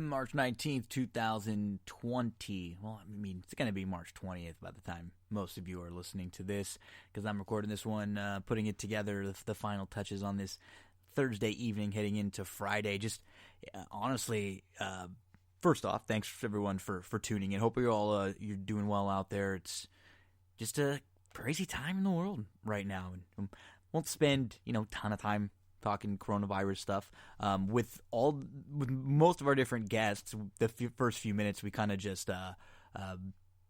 March 19th, 2020. Well, I mean, it's going to be March 20th by the time most of you are listening to this, because I'm recording this one, putting it together, the final touches on this Thursday evening heading into Friday. Just honestly, first off, thanks everyone for tuning in. Hope you're all you're doing well out there. It's just a crazy time in the world right now, and won't spend ton of time talking coronavirus stuff. With most of our different guests, the first few minutes we kind of just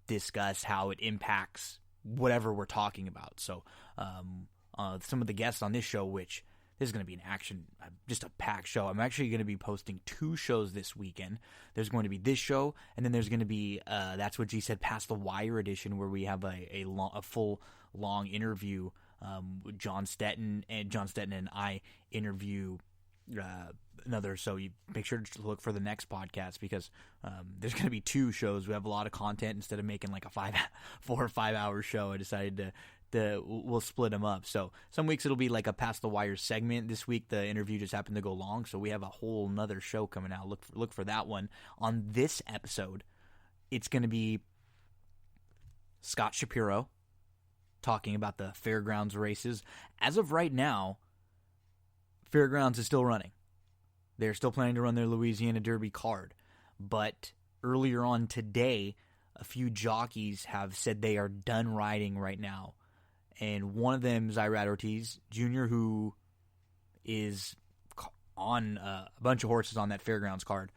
discuss how it impacts whatever we're talking about. So some of the guests on this show, which this is going to be just a packed show. I'm actually going to be posting 2 shows this weekend. There's going to be this show, and then there's going to be That's What G Said Past the Wire edition, where we have a full long interview with John Stetton, and John Stetton and I interview another. So you make sure to look for the next podcast, because there's going to be 2 shows. We have a lot of content. Instead of making like a 4 or 5 hour show, I decided we'll split them up. So some weeks it'll be like a Past the Wire segment. This week the interview just happened to go long, so we have a whole nother show coming out. Look for that one. On this episode, it's going to be Scott Shapiro talking about the Fairgrounds races. As of right now, Fairgrounds is still running. They're still planning to run their Louisiana Derby card. But earlier on today, a few jockeys have said they are done riding right now. And one of them is Irad Ortiz Jr., who is on a bunch of horses on that Fairgrounds card.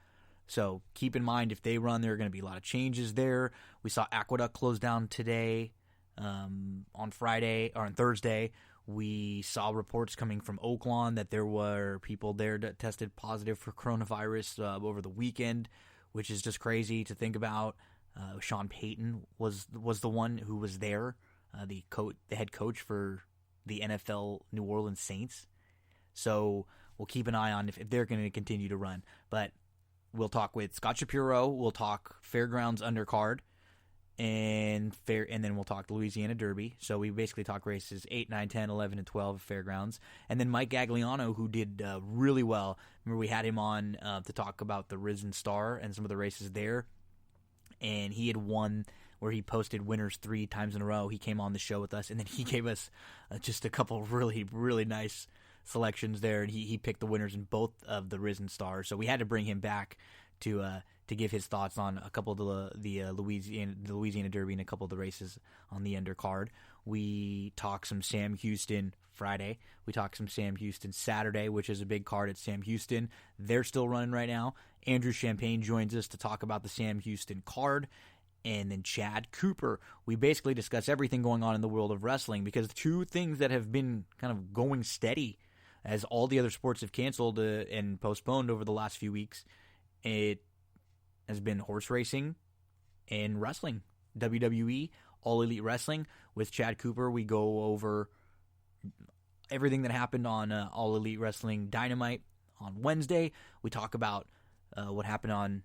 So keep in mind, if they run, there are going to be a lot of changes there. We saw Aqueduct close down today. On Friday or on Thursday, we saw reports coming from Oaklawn that there were people there that tested positive for coronavirus over the weekend, which is just crazy to think about. Sean Payton was the one who was there, the head coach for the NFL New Orleans Saints. So we'll keep an eye on if they're going to continue to run. But we'll talk with Scott Shapiro. We'll talk Fairgrounds undercard. And then we'll talk Louisiana Derby. So we basically talk races 8, 9, 10, 11, and 12 Fairgrounds. And then Mike Gagliano, who did really well. Remember, we had him on to talk about the Risen Star and some of the races there. And he had won where he posted winners 3 times in a row. He came on the show with us, and then he gave us just a couple really, really nice selections there. And he picked the winners in both of the Risen Stars. So we had to bring him back to give his thoughts on a couple of the Louisiana Derby and a couple of the races on the undercard. We talk some Sam Houston Friday. We talk some Sam Houston Saturday, which is a big card at Sam Houston. They're still running right now. Andrew Champagne joins us to talk about the Sam Houston card. And then Chad Cooper. We basically discuss everything going on in the world of wrestling, because 2 things that have been kind of going steady as all the other sports have canceled and postponed over the last few weeks. It has been horse racing and wrestling. WWE, All Elite Wrestling. With Chad Cooper, we go over everything that happened on All Elite Wrestling Dynamite on Wednesday. We talk about what happened on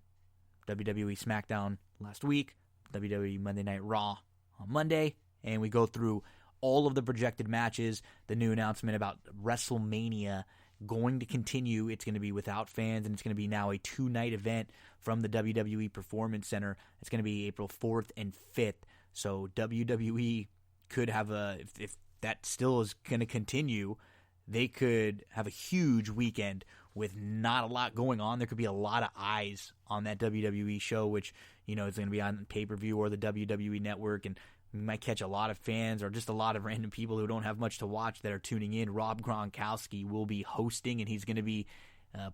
WWE SmackDown last week, WWE Monday Night Raw on Monday, and we go through all of the projected matches, the new announcement about WrestleMania going to continue. It's going to be without fans, and it's going to be now a 2-night event from the WWE Performance Center. It's going to be April 4th and 5th. So WWE could have if that still is going to continue, they could have a huge weekend with not a lot going on. There could be a lot of eyes on that WWE show, which, is going to be on pay-per-view or the WWE Network, and we might catch a lot of fans or just a lot of random people who don't have much to watch that are tuning in. Rob Gronkowski will be hosting, and he's going to be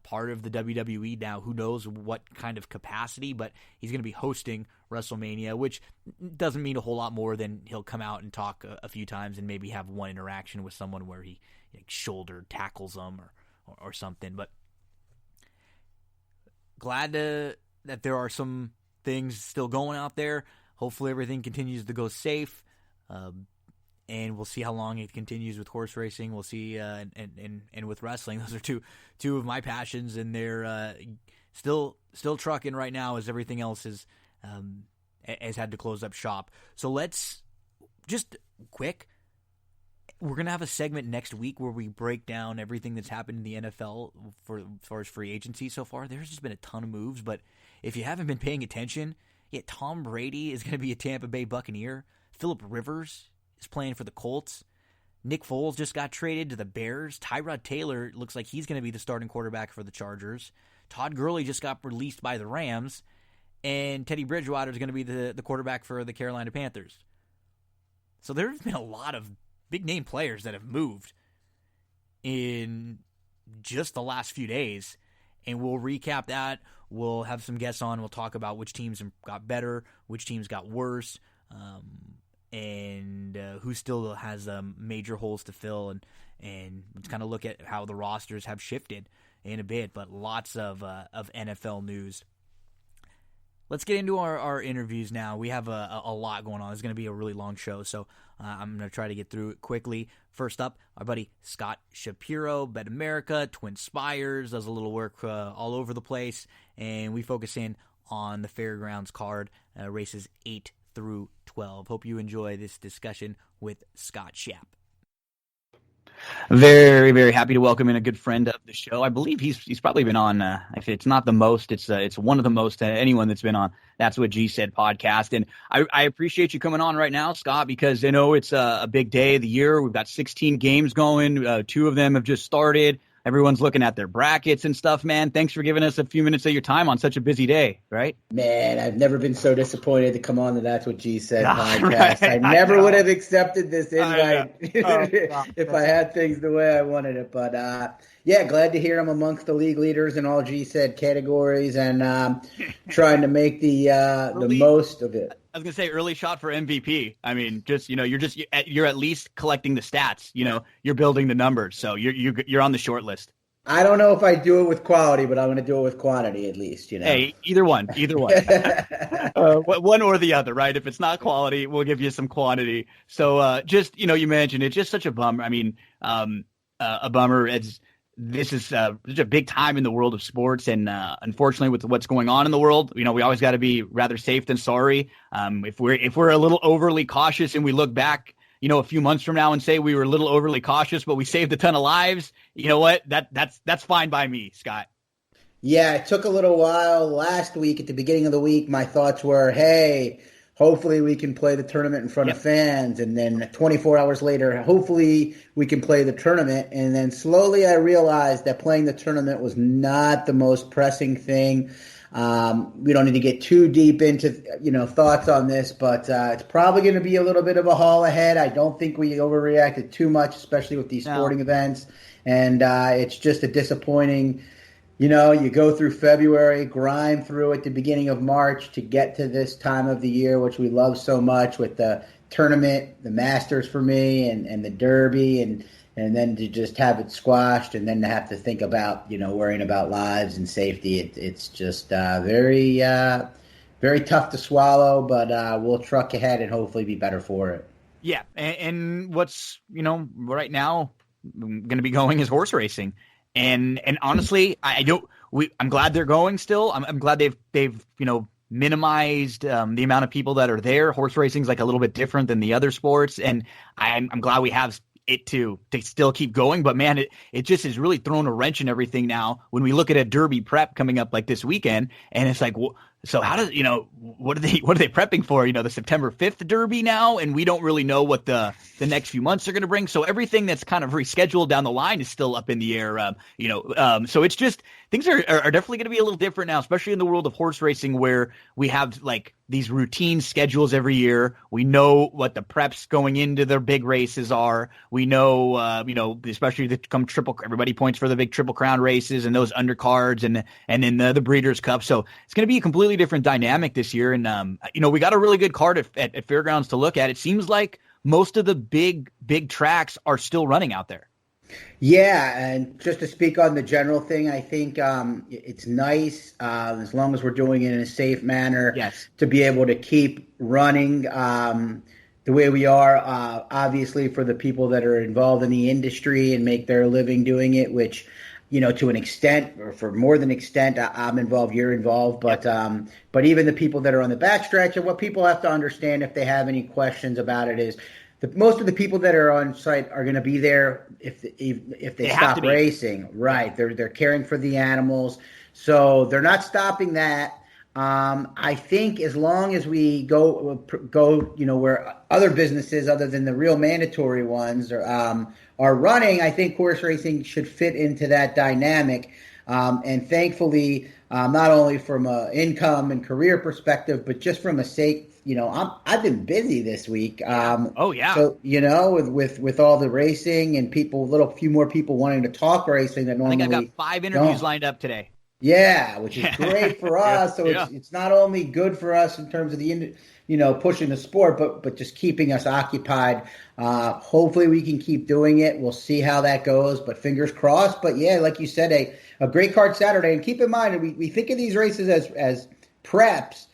part of the WWE now. Who knows what kind of capacity, but he's going to be hosting WrestleMania, which doesn't mean a whole lot more than he'll come out and talk a few times and maybe have one interaction with someone where he shoulder tackles them or something. But glad that there are some things still going out there. Hopefully everything continues to go safe, and we'll see how long it continues with horse racing. We'll see, and with wrestling. Those are two of my passions, and they're still trucking right now as everything else has had to close up shop. So let's just quick we're going to have a segment next week where we break down everything that's happened in the NFL as far as free agency so far. There's just been a ton of moves, but if you haven't been paying attention, Tom Brady is going to be a Tampa Bay Buccaneer. Phillip Rivers is playing for the Colts. Nick Foles just got traded to the Bears. Tyrod Taylor looks like he's going to be the starting quarterback for the Chargers. Todd Gurley just got released by the Rams. And Teddy Bridgewater is going to be the quarterback for the Carolina Panthers. So there have been a lot of big-name players that have moved in just the last few days. And we'll recap that. We'll have some guests on. We'll talk about which teams got better, which teams got worse, and who still has major holes to fill, and let's kind of look at how the rosters have shifted in a bit, but lots of NFL news. Let's get into our interviews now. We have a lot going on. It's going to be a really long show, so I'm going to try to get through it quickly. First up, our buddy Scott Shapiro, Bet America, Twin Spires, does a little work all over the place, and we focus in on the Fairgrounds card, races 8 through 12. Hope you enjoy this discussion with Scott Shapp. Very, very happy to welcome in a good friend of the show. I believe he's probably been on, if it's not the most, it's one of the most anyone that's been on That's What G Said podcast. And I appreciate you coming on right now, Scott, because it's a big day of the year. We've got 16 games going. 2 of them have just started. Everyone's looking at their brackets and stuff, man. Thanks for giving us a few minutes of your time on such a busy day, right? Man, I've never been so disappointed to come on to That's What G Said podcast. Right. I never would have accepted this invite if I had things the way I wanted it. But, glad to hear I'm amongst the league leaders in all G Said categories and trying to make the most of it. I was gonna say early shot for MVP. I mean, you're at least collecting the stats. You're building the numbers, so you're on the short list. I don't know if I do it with quality, but I'm going to do it with quantity at least. Hey, either one, one or the other, right? If it's not quality, we'll give you some quantity. So you mentioned it's just such a bummer. I mean, a bummer. This is such a big time in the world of sports, and unfortunately, with what's going on in the world, we always got to be rather safe than sorry. If we're a little overly cautious, and we look back, a few months from now, and say we were a little overly cautious, but we saved a ton of lives, you know what? That's fine by me, Scott. Yeah, it took a little while. Last week, at the beginning of the week, my thoughts were, hey, hopefully we can play the tournament in front of fans. And then 24 hours later, hopefully we can play the tournament. And then slowly I realized that playing the tournament was not the most pressing thing. We don't need to get too deep into, thoughts on this, but it's probably going to be a little bit of a haul ahead. I don't think we overreacted too much, especially with these sporting events. And it's just a disappointing. You go through February, grind through at the beginning of March to get to this time of the year, which we love so much with the tournament, the Masters for me, and the Derby, and then to just have it squashed, and then to have to think about, worrying about lives and safety. It's just very, very tough to swallow, but we'll truck ahead and hopefully be better for it. Yeah, and what's, right now going to be going is horse racing. And honestly, I'm glad they're going still. I'm glad they've minimized the amount of people that are there. Horse racing is like a little bit different than the other sports, and I'm glad we have it to still keep going. But man, it just has really thrown a wrench in everything now when we look at a Derby prep coming up like this weekend, and it's like, so how does what are they prepping for? The September 5th Derby now, and we don't really know what the next few months are going to bring. So everything that's kind of rescheduled down the line is still up in the air. So it's just things are definitely going to be a little different now, especially in the world of horse racing, where we have like these routine schedules every year. We know what the preps going into their big races are. We know, especially the everybody points for the big Triple Crown races and those undercards and then the Breeders' Cup. So it's going to be a completely different dynamic this year. And, we got a really good card at Fairgrounds to look at. It seems like most of the big tracks are still running out there. Yeah, and just to speak on the general thing, I think it's nice, as long as we're doing it in a safe manner, to be able to keep running the way we are, obviously for the people that are involved in the industry and make their living doing it, which, to an extent, or for more than extent, I'm involved, you're involved, but even the people that are on the backstretch, and what people have to understand if they have any questions about it is, most of the people that are on site are going to be there if they stop racing. Right. They're caring for the animals. So they're not stopping that. I think as long as we go, where other businesses other than the real mandatory ones are running, I think horse racing should fit into that dynamic. And thankfully, not only from an income and career perspective, but just from a sake, I've been busy this week. So with all the racing and few more people wanting to talk racing that normally. I think I've got 5 interviews lined up today. Yeah, which is great for us. So it's not only good for us in terms of the pushing the sport, but just keeping us occupied. Hopefully we can keep doing it. We'll see how that goes, but fingers crossed. But yeah, like you said, a great card Saturday. And keep in mind, we think of these races as preps,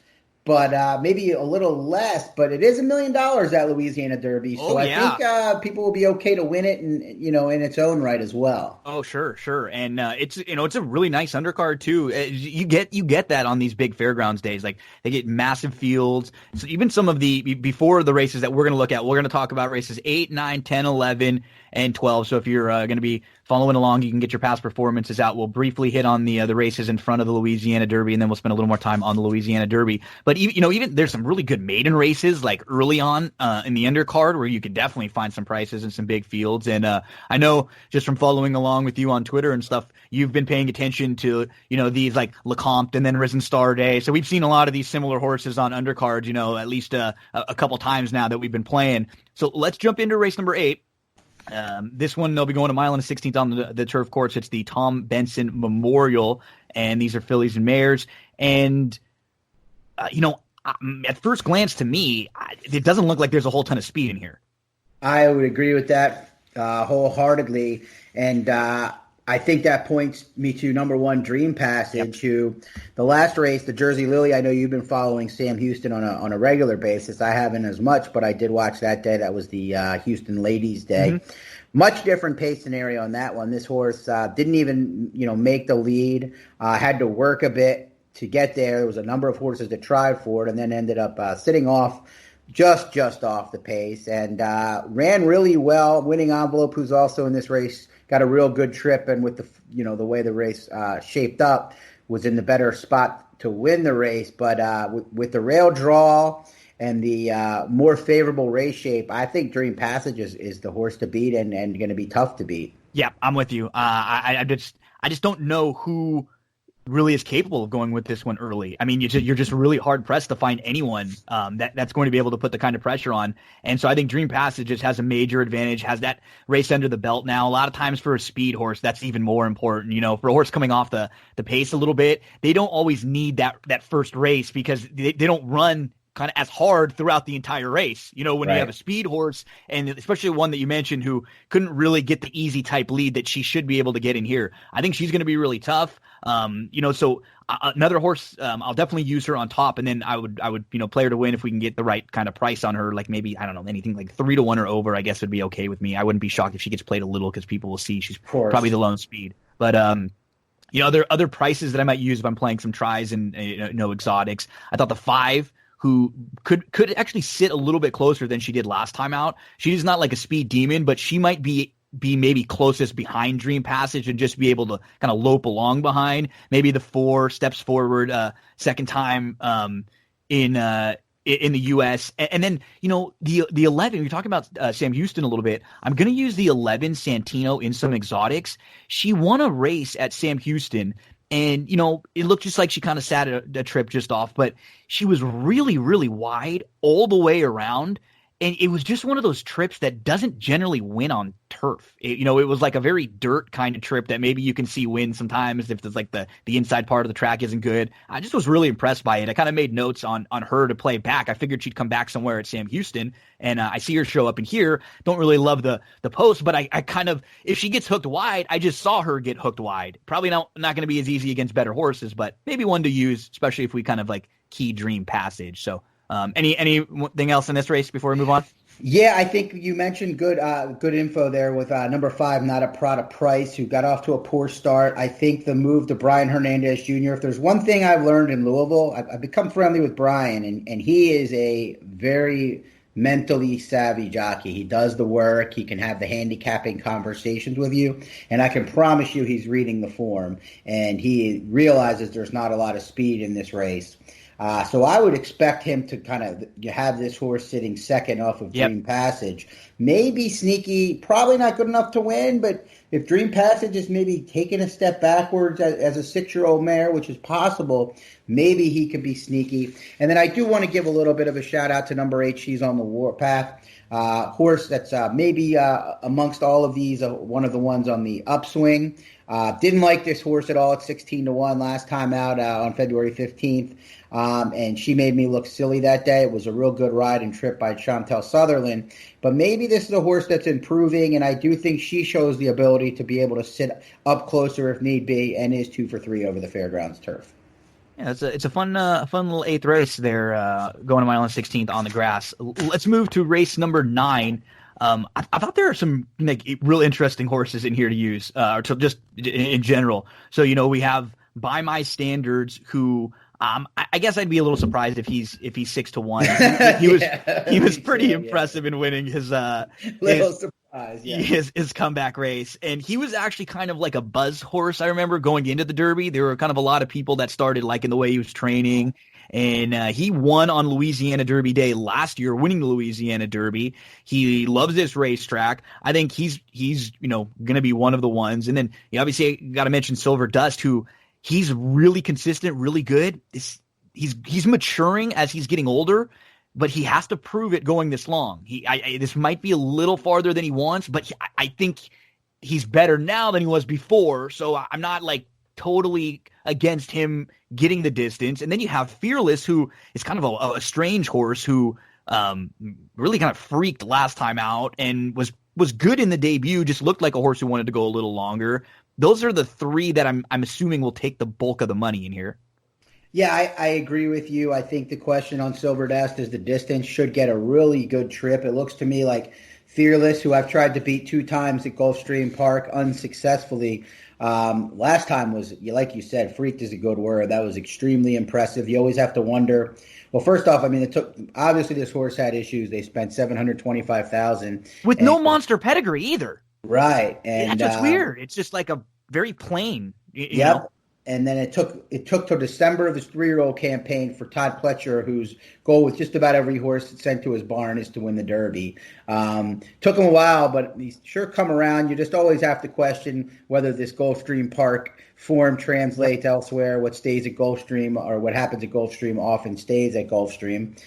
but maybe a little less. But it is $1 million at Louisiana Derby, so I think people will be okay to win it, and in its own right as well. Oh, sure, and it's a really nice undercard too. You get that on these big fairgrounds days. Like they get massive fields. So even some of the before the races that we're going to look at, we're going to talk about races 8, 9, 10, 11, and 12. So if you're going to be following along, you can get your past performances out. We'll briefly hit on the races in front of the Louisiana Derby, and then we'll spend a little more time on the Louisiana Derby. But even there's some really good maiden races like early on in the undercard where you could definitely find some prices and some big fields. And I know just from following along with you on Twitter and stuff, you've been paying attention to these like Lecomte and then Risen Star Day. So we've seen a lot of these similar horses on undercards, at least a couple times now that we've been playing. So let's jump into race number 8. This one, they'll be going a mile and a 16th on the turf course. It's the Tom Benson Memorial, and these are fillies and mares. And, at first glance to me, it doesn't look like there's a whole ton of speed in here. I would agree with that wholeheartedly. And I think that points me to number 1, Dream Passage, who the last race, the Jersey Lily, I know you've been following Sam Houston on a regular basis. I haven't as much, but I did watch that day. That was the Houston Ladies Day. Mm-hmm. Much different pace scenario on that one. This horse didn't even, make the lead, had to work a bit to get there. There was a number of horses that tried for it and then ended up sitting off just off the pace and ran really well. Winning Envelope, who's also in this race, got a real good trip, and with the way the race shaped up, was in the better spot to win the race. But with the rail draw and the more favorable race shape, I think Dream Passage is the horse to beat and going to be tough to beat. Yeah, I'm with you. I just don't know who really is capable of going with this one early. I mean, you're just really hard pressed to find anyone that's going to be able to put the kind of pressure on. And so I think Dream Passage just has a major advantage, has that race under the belt now. A lot of times for a speed horse, that's even more important. For a horse coming off the pace a little bit, they don't always need that first race because they don't run kind of as hard throughout the entire race. When you have a speed horse, and especially one that you mentioned who couldn't really get the easy type lead that she should be able to get in here, I think she's going to be really tough. So another horse, I'll definitely use her on top, and then I would play her to win if we can get the right kind of price on her. Like maybe, I don't know, anything like 3-1 or over, I guess would be okay with me. I wouldn't be shocked if she gets played a little because people will see she's probably the lone speed. But other prices that I might use if I'm playing some tries and exotics. I thought the 5, who could actually sit a little bit closer than she did last time out. She's not like a speed demon, but she might be maybe closest behind Dream Passage and just be able to kind of lope along behind. Maybe the 4 steps forward, second time in the U.S. And then, the 11, you're talking about Sam Houston a little bit. I'm going to use the 11 Santino in some exotics. She won a race at Sam Houston, and, it looked just like she kind of sat a trip just off, but she was really, really wide all the way around. And it was just one of those trips that doesn't generally win on turf. It was like a very dirt kind of trip that maybe you can see win sometimes if there's like the inside part of the track isn't good. I just was really impressed by it. I kind of made notes on her to play back. I figured she'd come back somewhere at Sam Houston, and I see her show up in here. Don't really love the post, but I kind of, if she gets hooked wide, I just saw her get hooked wide. Probably not going to be as easy against better horses, but maybe one to use, especially if we kind of like key Dream Passage. So anything else in this race before we move on? Yeah, I think you mentioned good info there with number 5, Not a Prada Price, who got off to a poor start. I think the move to Brian Hernandez Jr., if there's one thing I've learned in Louisville, I've become friendly with Brian, and he is a very mentally savvy jockey. He does the work. He can have the handicapping conversations with you. And I can promise you he's reading the form. And he realizes there's not a lot of speed in this race. So I would expect him to kind of have this horse sitting second off of Dream Passage. Maybe sneaky, probably not good enough to win, but if Dream Passage is maybe taking a step backwards as a 6-year-old mare, which is possible, maybe he could be sneaky. And then I do want to give a little bit of a shout out to number 8, She's on the Warpath. Horse that's maybe amongst all of these, one of the ones on the upswing. Didn't like this horse at all at 16-1 last time out on February 15th. And she made me look silly that day. It was a real good ride and trip by Chantel Sutherland. But maybe this is a horse that's improving, and I do think she shows the ability to be able to sit up closer if need be, and is 2 for 3 over the fairgrounds turf. Yeah, it's a fun little 8th race there, going to mile and 16th on the grass. Let's move to race number 9. I thought there are some real interesting horses in here to use, or to just in general. So we have By My Standards, who I guess I'd be a little surprised if he's 6-1. He was pretty impressive in winning his comeback race, and he was actually kind of like a buzz horse. I remember going into the Derby, there were kind of a lot of people that started liking the way he was training. And he won on Louisiana Derby Day last year, winning the Louisiana Derby. He loves this racetrack. I think he's going to be one of the ones. And then you obviously got to mention Silver Dust, who he's really consistent, really good. He's maturing as he's getting older, but he has to prove it going this long. This might be a little farther than he wants, but I think he's better now than he was before. So I'm not totally against him getting the distance. And then you have Fearless, who is kind of a strange horse who really kind of freaked last time out and was good in the debut, just looked like a horse who wanted to go a little longer. Those are the 3 that I'm assuming will take the bulk of the money in here. Yeah, I agree with you. I think the question on Silver Dust is the distance. Should get a really good trip. It looks to me like Fearless, who I've tried to beat 2 times at Gulfstream Park unsuccessfully. Last time was, like you said, freaked is a good word. That was extremely impressive. You always have to wonder. Well, first off, I mean, obviously this horse had issues. They spent $725,000 with no monster pedigree either. Right, and that's what's weird. It's just like a very plain. You know? And then it took till December of his 3-year-old campaign for Todd Pletcher, whose goal with just about every horse sent to his barn is to win the Derby. Took him a while, but he's sure come around. You just always have to question whether this Gulfstream Park form translates elsewhere. What stays at Gulfstream, or what happens at Gulfstream often stays at Gulfstream.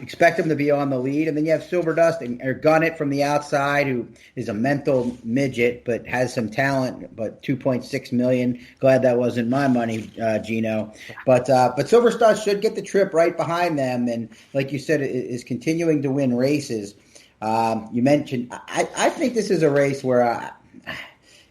Expect him to be on the lead. And then you have Silver Dust or Gunnett from the outside, who is a mental midget but has some talent, but $2.6 million. Glad that wasn't my money, Gino. But Silver Dust should get the trip right behind them, and like you said, is continuing to win races. You mentioned, I think this is a race where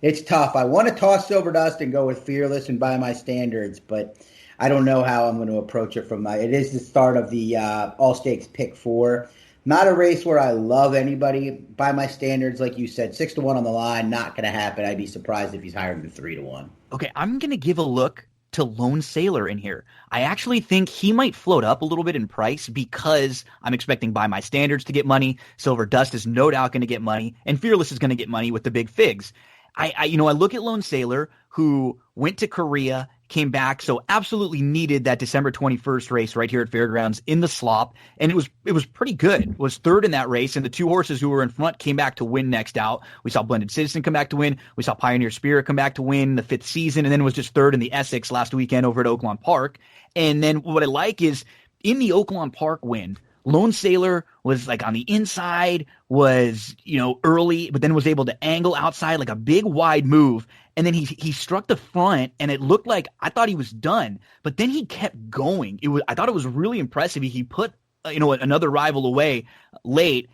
it's tough. I want to toss Silver Dust and go with Fearless and By My Standards, but I don't know how I'm going to approach it it is the start of the All Stakes Pick 4. Not a race where I love anybody. By My Standards, like you said, 6-1 on the line, not going to happen. I'd be surprised if he's higher than 3-1. Okay, I'm going to give a look to Lone Sailor in here. I actually think he might float up a little bit in price because I'm expecting By My Standards to get money. Silver Dust is no doubt going to get money, and Fearless is going to get money with the big figs. I look at Lone Sailor, who went to Korea, came back, so absolutely needed that December 21st race right here at Fairgrounds in the slop, and it was pretty good. Was third in that race, and the 2 horses who were in front came back to win next out. We saw Blended Citizen come back to win. We saw Pioneer Spirit come back to win the 5th season, and then was just third in the Essex last weekend over at Oaklawn Park. And then what I like is in the Oaklawn Park win, Lone Sailor was on the inside, was, early, but then was able to angle outside like a big wide move. And then he struck the front, and it looked like I thought he was done, but then he kept going. I thought it was really impressive. He put, another rival away late.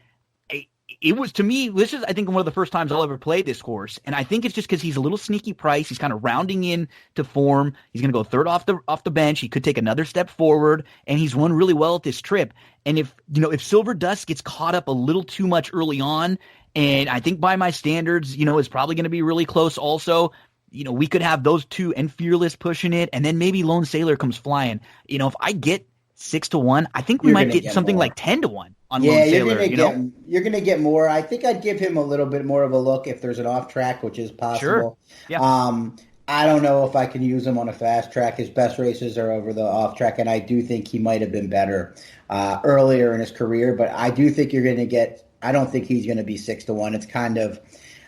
It was, to me, this is, I think, one of the first times I'll ever play this horse. And I think it's just because he's a little sneaky price. He's kind of rounding in to form. He's going to go third off the bench. He could take another step forward, and he's won really well at this trip. And if Silver Dust gets caught up a little too much early on, and I think By My Standards, is probably going to be really close also, we could have those 2 and Fearless pushing it, and then maybe Lone Sailor comes flying. If I get 6-1, I think we might get something like 10-1. on Yeah, Lone Sailor, you know? you're gonna get more. I think I'd give him a little bit more of a look if there's an off track, which is Sure. possible. Yeah. I don't know if I can use him on a fast track. His best races are over the off track, and I do think he might have been better earlier in his career. But I do think you're going to get. I don't think he's going to be 6-1. It's kind of.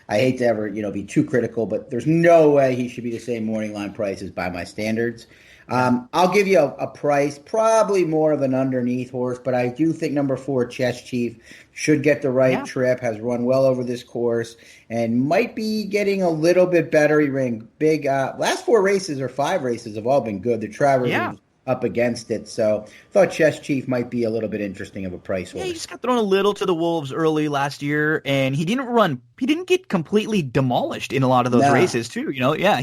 I hate to ever be too critical, but there's no way he should be the same morning line prices by my standards. Yeah. I'll give you a price, probably more of an underneath horse, but I do think number 4, Chess Chief, should get the right Yeah. trip, has run well over this course, and might be getting a little bit better. He ran big. Last 4 races or 5 races have all been good. The Travers Yeah. was up against it, so I thought Chess Chief might be a little bit interesting of a price Yeah, horse. he just got thrown a little to the wolves early last year, and he didn't get completely demolished in a lot of those No. races too. Yeah,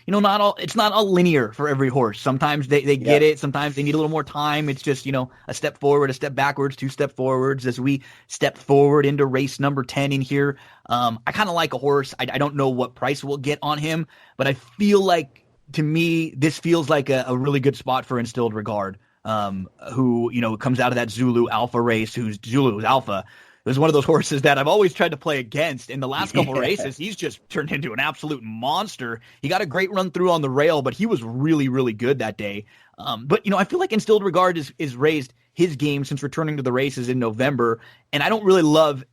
not all. It's not all linear for every horse. Sometimes they get Yep. it. Sometimes they need a little more time. It's just a step forward, a step backwards, 2 step forwards. As we step forward into race number 10 in here, I kind of like a horse. I don't know what price we'll get on him, but I feel like, to me, this feels like a really good spot for Instilled Regard, who comes out of that Zulu Alpha race. Zulu's Alpha was one of those horses that I've always tried to play against. In the last couple races, he's just turned into an absolute monster. He got a great run through on the rail, but he was really, really good that day. But I feel like Instilled Regard is raised his game since returning to the races in November, and I don't really love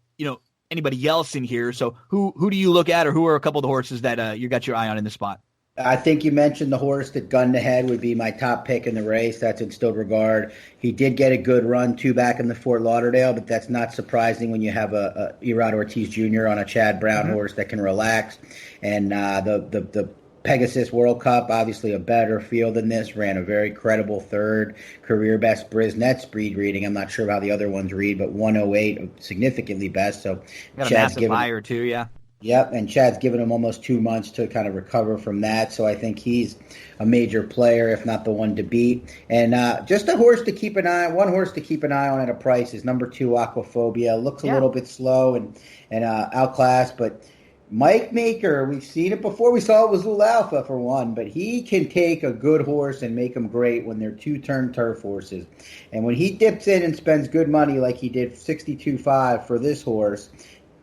anybody else in here. So who do you look at, or who are a couple of the horses that you got your eye on in this spot? I think you mentioned the horse that gunned ahead would be my top pick in the race. That's Instilled Regard. He did get a good run, too, back in the Fort Lauderdale, but that's not surprising when you have a Erod Ortiz Jr. on a Chad Brown horse that can relax. And the Pegasus World Cup, obviously a better field than this, ran a very credible third, career best Brisnet speed reading. I'm not sure how the other ones read, but 108, significantly best. So Got a Chad's massive buyer too, yeah. Yep, and Chad's given him almost 2 months to kind of recover from that, so I think he's a major player, if not the one to beat. And just a horse to keep an eye on. One horse to keep an eye on at a price is number 2, Aquaphobia. Looks a little bit slow and outclassed, but Mike Maker, we've seen it before. We saw it with Zul Alpha for one, but he can take a good horse and make them great when they're 2-turn turf horses. And when he dips in and spends good money like he did 62.5 for this horse,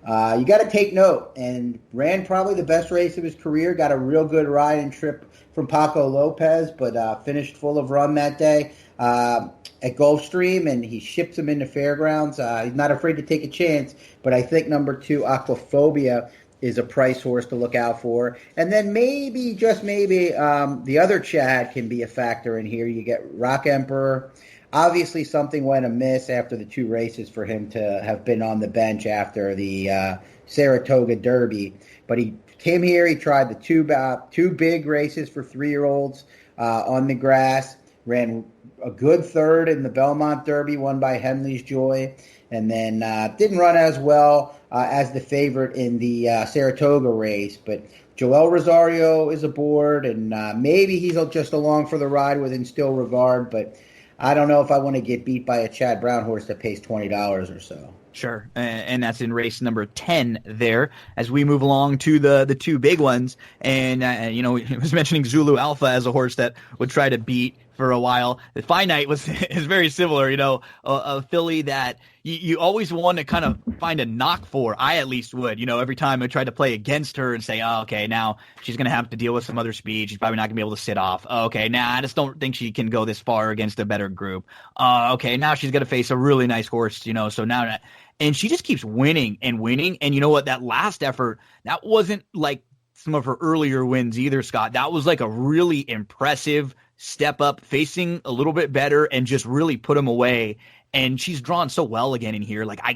you got to take note. And ran probably the best race of his career. Got a real good ride and trip from Paco Lopez, but finished full of run that day at Gulfstream, and he ships him into Fairgrounds. He's not afraid to take a chance, but I think number 2, Aquaphobia, is a price horse to look out for. And then maybe, just maybe, the other Chad can be a factor in here. You get Rock Emperor. Obviously, something went amiss after the 2 races for him to have been on the bench after the Saratoga Derby. But he came here. He tried the two big races for 3-year-olds on the grass. Ran a good third in the Belmont Derby, won by Henley's Joy. And then didn't run as well as the favorite in the Saratoga race. But Joel Rosario is aboard, and maybe he's just along for the ride with Instilled Regard. But I don't know if I want to get beat by a Chad Brown horse that pays $20 or so. Sure, and that's in race number 10 there. As we move along to the 2 big ones, and he was mentioning Zulu Alpha as a horse that would try to beat for a while. The Finite is very similar, a filly that you always want to kind of find a knock for. I at least would, every time I tried to play against her and say, oh, okay, now she's going to have to deal with some other speed. She's probably not going to be able to sit off. Oh, okay, now I just don't think she can go this far against a better group. Okay, now she's going to face a really nice horse, so now and she just keeps winning and winning. And you know what? That last effort, that wasn't like some of her earlier wins either, Scott. That was like a really impressive step up, facing a little bit better and just really put him away. And she's drawn so well again in here. Like I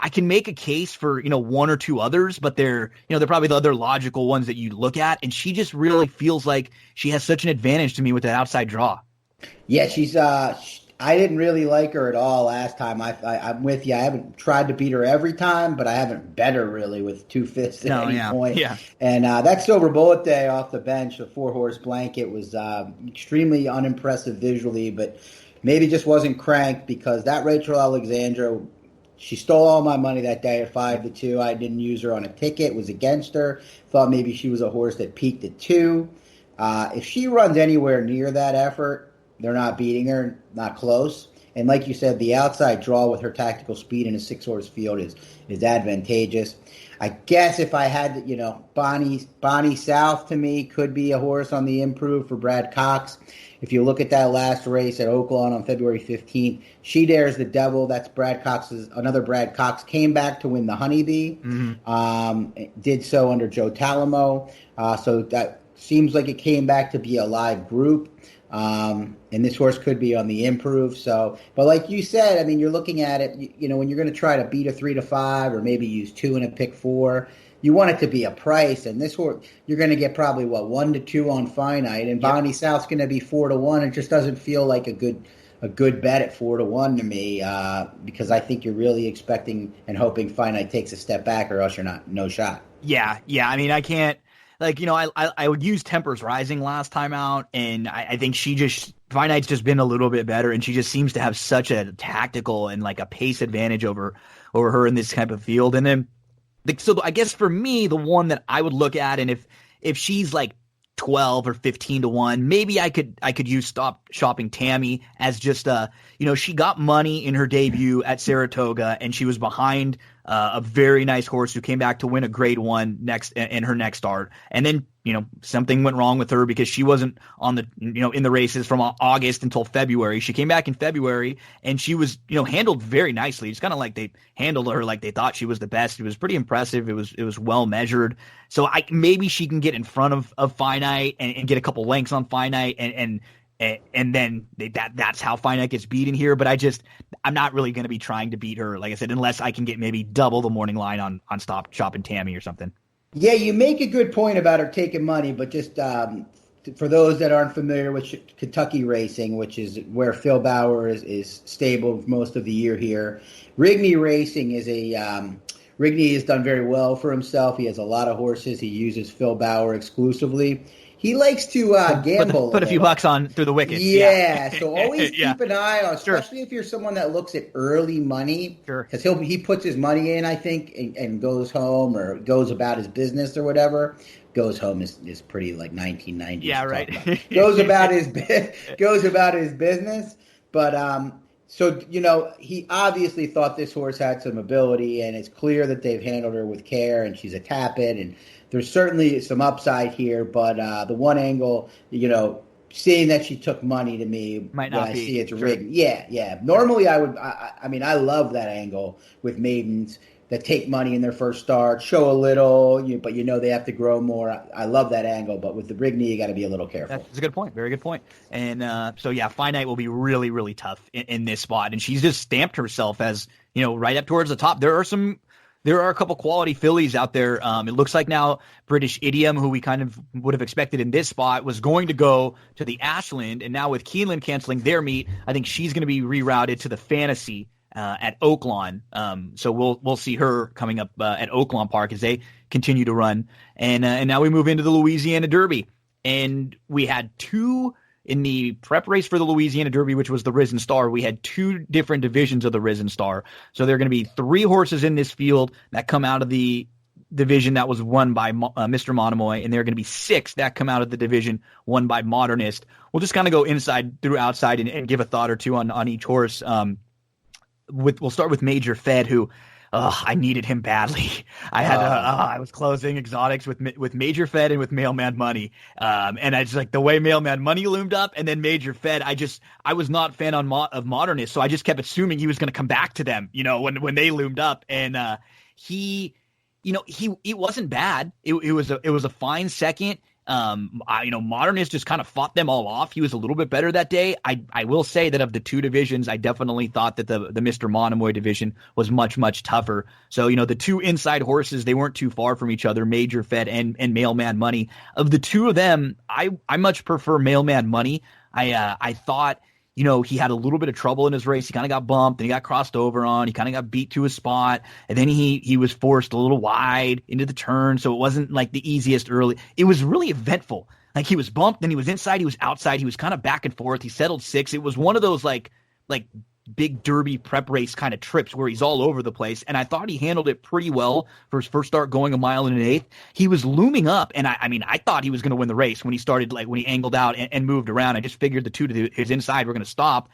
can make a case for, 1 or 2 others, but they're probably the other logical ones that you look at. And she just really feels like she has such an advantage to me with that outside draw. Yeah, she's, I didn't really like her at all last time. I'm with you. I haven't tried to beat her every time, but I haven't bet her really with 2/5 at any point. Yeah. And that Silver Bullet Day off the bench, the 4-horse blanket, was extremely unimpressive visually, but maybe just wasn't cranked because that Rachel Alexandra, she stole all my money that day at 5-2. I didn't use her on a ticket. It was against her. Thought maybe she was a horse that peaked at 2. If she runs anywhere near that effort, they're not beating her, not close. And like you said, the outside draw with her tactical speed in a 6-horse field is advantageous. I guess if I had, Bonnie South to me could be a horse on the improve for Brad Cox. If you look at that last race at Oaklawn on February 15th, She Dares the Devil. That's another Brad Cox. Came back to win the Honeybee. Did so under Joe Talamo. So that seems like it came back to be a live group. And this horse could be on the improve. So, but like you said, I mean, you're looking at it, when you're going to try to beat a 3-5 or maybe use 2 and a pick 4, you want it to be a price. And this horse, you're going to get probably 1-2 on finite, and Bonnie South's going to be 4-1. It just doesn't feel like a good bet at 4-1 to me, because I think you're really expecting and hoping finite takes a step back, or else you're no shot. Yeah. I mean, I can't. I would use Tempers Rising last time out, and I think Finite's just been a little bit better, and she just seems to have such a tactical and like a pace advantage over her in this type of field. And then, so I guess for me, the one that I would look at, and if she's like 12 or 15-1, maybe I could use Stop Shopping Tammy as just she got money in her debut at Saratoga, and she was behind a very nice horse who came back to win a grade 1 in her next start. And then, something went wrong with her because she wasn't on the, in the races from August until February. She came back in February, and she was, handled very nicely. It's kind of like they handled her like they thought she was the best. It was pretty impressive. It was well measured. So maybe she can get in front of Finite and get a couple lengths on Finite, and then that's how Finite gets beaten here. But I'm not really going to be trying to beat her, like I said, unless I can get maybe double the morning line on Stop Shopping Tammy or something. Yeah, you make a good point about her taking money, but just for those that aren't familiar with Kentucky racing, which is where Phil Bauer is stable most of the year here, Rigney Racing is Rigney has done very well for himself. He has a lot of horses. He uses Phil Bauer exclusively. He likes to gamble. Put a few bucks on through the wickets. Yeah, so always keep an eye on, especially if you're someone that looks at early money. Sure. Because he puts his money in, I think, and goes home or goes about his business or whatever. Goes home is pretty like 1990s. Yeah, right. goes about his business. But so he obviously thought this horse had some ability, and it's clear that they've handled her with care, and she's a tap-in, and there's certainly some upside here, but the one angle, seeing that she took money to me, might not be. I see it's rigged. Yeah. Normally I would, I love that angle with maidens that take money in their first start, show a little, but they have to grow more. I love that angle, but with the Rigney, you got to be a little careful. That's a good point. Very good point. And Finite will be really, really tough in this spot, and she's just stamped herself as right up towards the top. There are a couple quality fillies out there. It looks like now British Idiom, who we kind of would have expected in this spot, was going to go to the Ashland, and now with Keeneland canceling their meet, I think she's going to be rerouted to the Fantasy at Oaklawn. So we'll see her coming up at Oaklawn Park as they continue to run. And now we move into the Louisiana Derby, and we had two. In the prep race for the Louisiana Derby, which was the Risen Star, we had 2 different divisions of the Risen Star. So there are going to be 3 horses in this field that come out of the division that was won by Mr. Monomoy, and there are going to be 6 that come out of the division won by Modernist. We'll just kind of go inside through outside and give a thought or two on each horse. We'll start with Major Fed, who I needed him badly. I was closing exotics with Major Fed and with Mailman Money. And I just the way Mailman Money loomed up and then Major Fed, I was not a fan of Modernist. So I just kept assuming he was going to come back to them, when they loomed up. And, he wasn't bad. It was a fine second. Modernist just kind of fought them all off. He was a little bit better that day. I will say that of the 2 divisions, I definitely thought that the Mr. Monomoy division was much, much tougher. So, the 2 inside horses, they weren't too far from each other, Major Fed and Mailman Money. Of the 2 of them, I much prefer Mailman Money. I thought, he had a little bit of trouble in his race. He kind of got bumped, and he got crossed over on. He kind of got beat to a spot, and then he was forced a little wide into the turn, so it wasn't like the easiest early. It was really eventful. Like, he was bumped, then he was inside, he was outside, he was kind of back and forth. He settled 6. It was one of those like big derby prep race kind of trips where he's all over the place, and I thought he handled it pretty well for his first start, going 1 mile and an eighth. He was looming up, and I thought he was going to win the race when he started, when he angled out and moved around. I just figured the 2 to his inside were going to stop,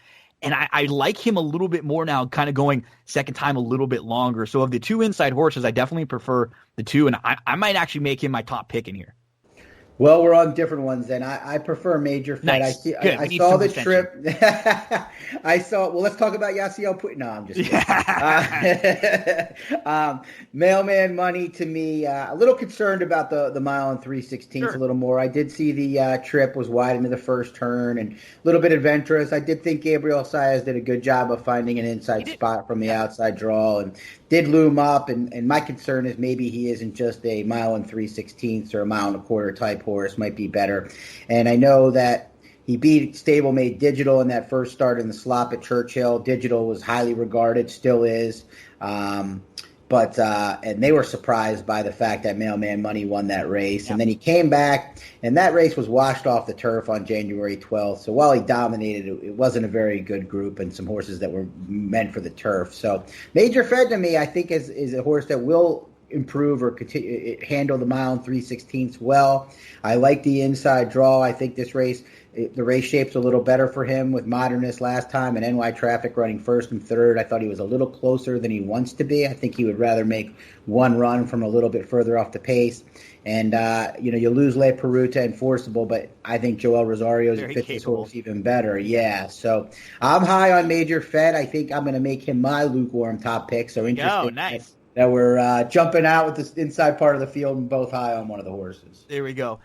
And I like him a little bit more now, kind of going second time a little bit longer. So of the two inside horses, I definitely prefer the two, and I might actually make him my top pick in here. Well, we're on different ones then. I prefer Major Fed. Nice. Good. I saw the trip. Well, let's talk about Yasiel Puig. No, I'm just kidding. Mailman Money to me, a little concerned about the mile and 3/16 a little more. I did see the trip was wide into the first turn and a little bit adventurous. I did think Gabriel Saez did a good job of finding an inside spot from the outside draw and did loom up. And my concern is maybe he isn't just a mile and 3/16 or a mile and a quarter type horse, might be better. And I know that he beat Stablemate Digital in that first start in the slop at Churchill. Digital was highly regarded, still is. And they were surprised by the fact that Mailman Money won that race. Yeah. And then he came back, and that race was washed off the turf on January 12th. So while he dominated, it wasn't a very good group and some horses that were meant for the turf. So Major Fed to me, I think, is a horse that will improve or continue handle the mile and 3/16 well. I like the inside draw. I think this race, the race shape's a little better for him with Modernist last time and NY Traffic running first and third. I thought he was a little closer than he wants to be. I think he would rather make one run from a little bit further off the pace. And, you lose Le Peruta and Forcible, but I think Joel Rosario's fit this horse even better. Yeah, so I'm high on Major Fed. I think I'm going to make him my lukewarm top pick. So interesting. Oh, nice. That we're jumping out with this inside part of the field and both high on one of the horses. There we go.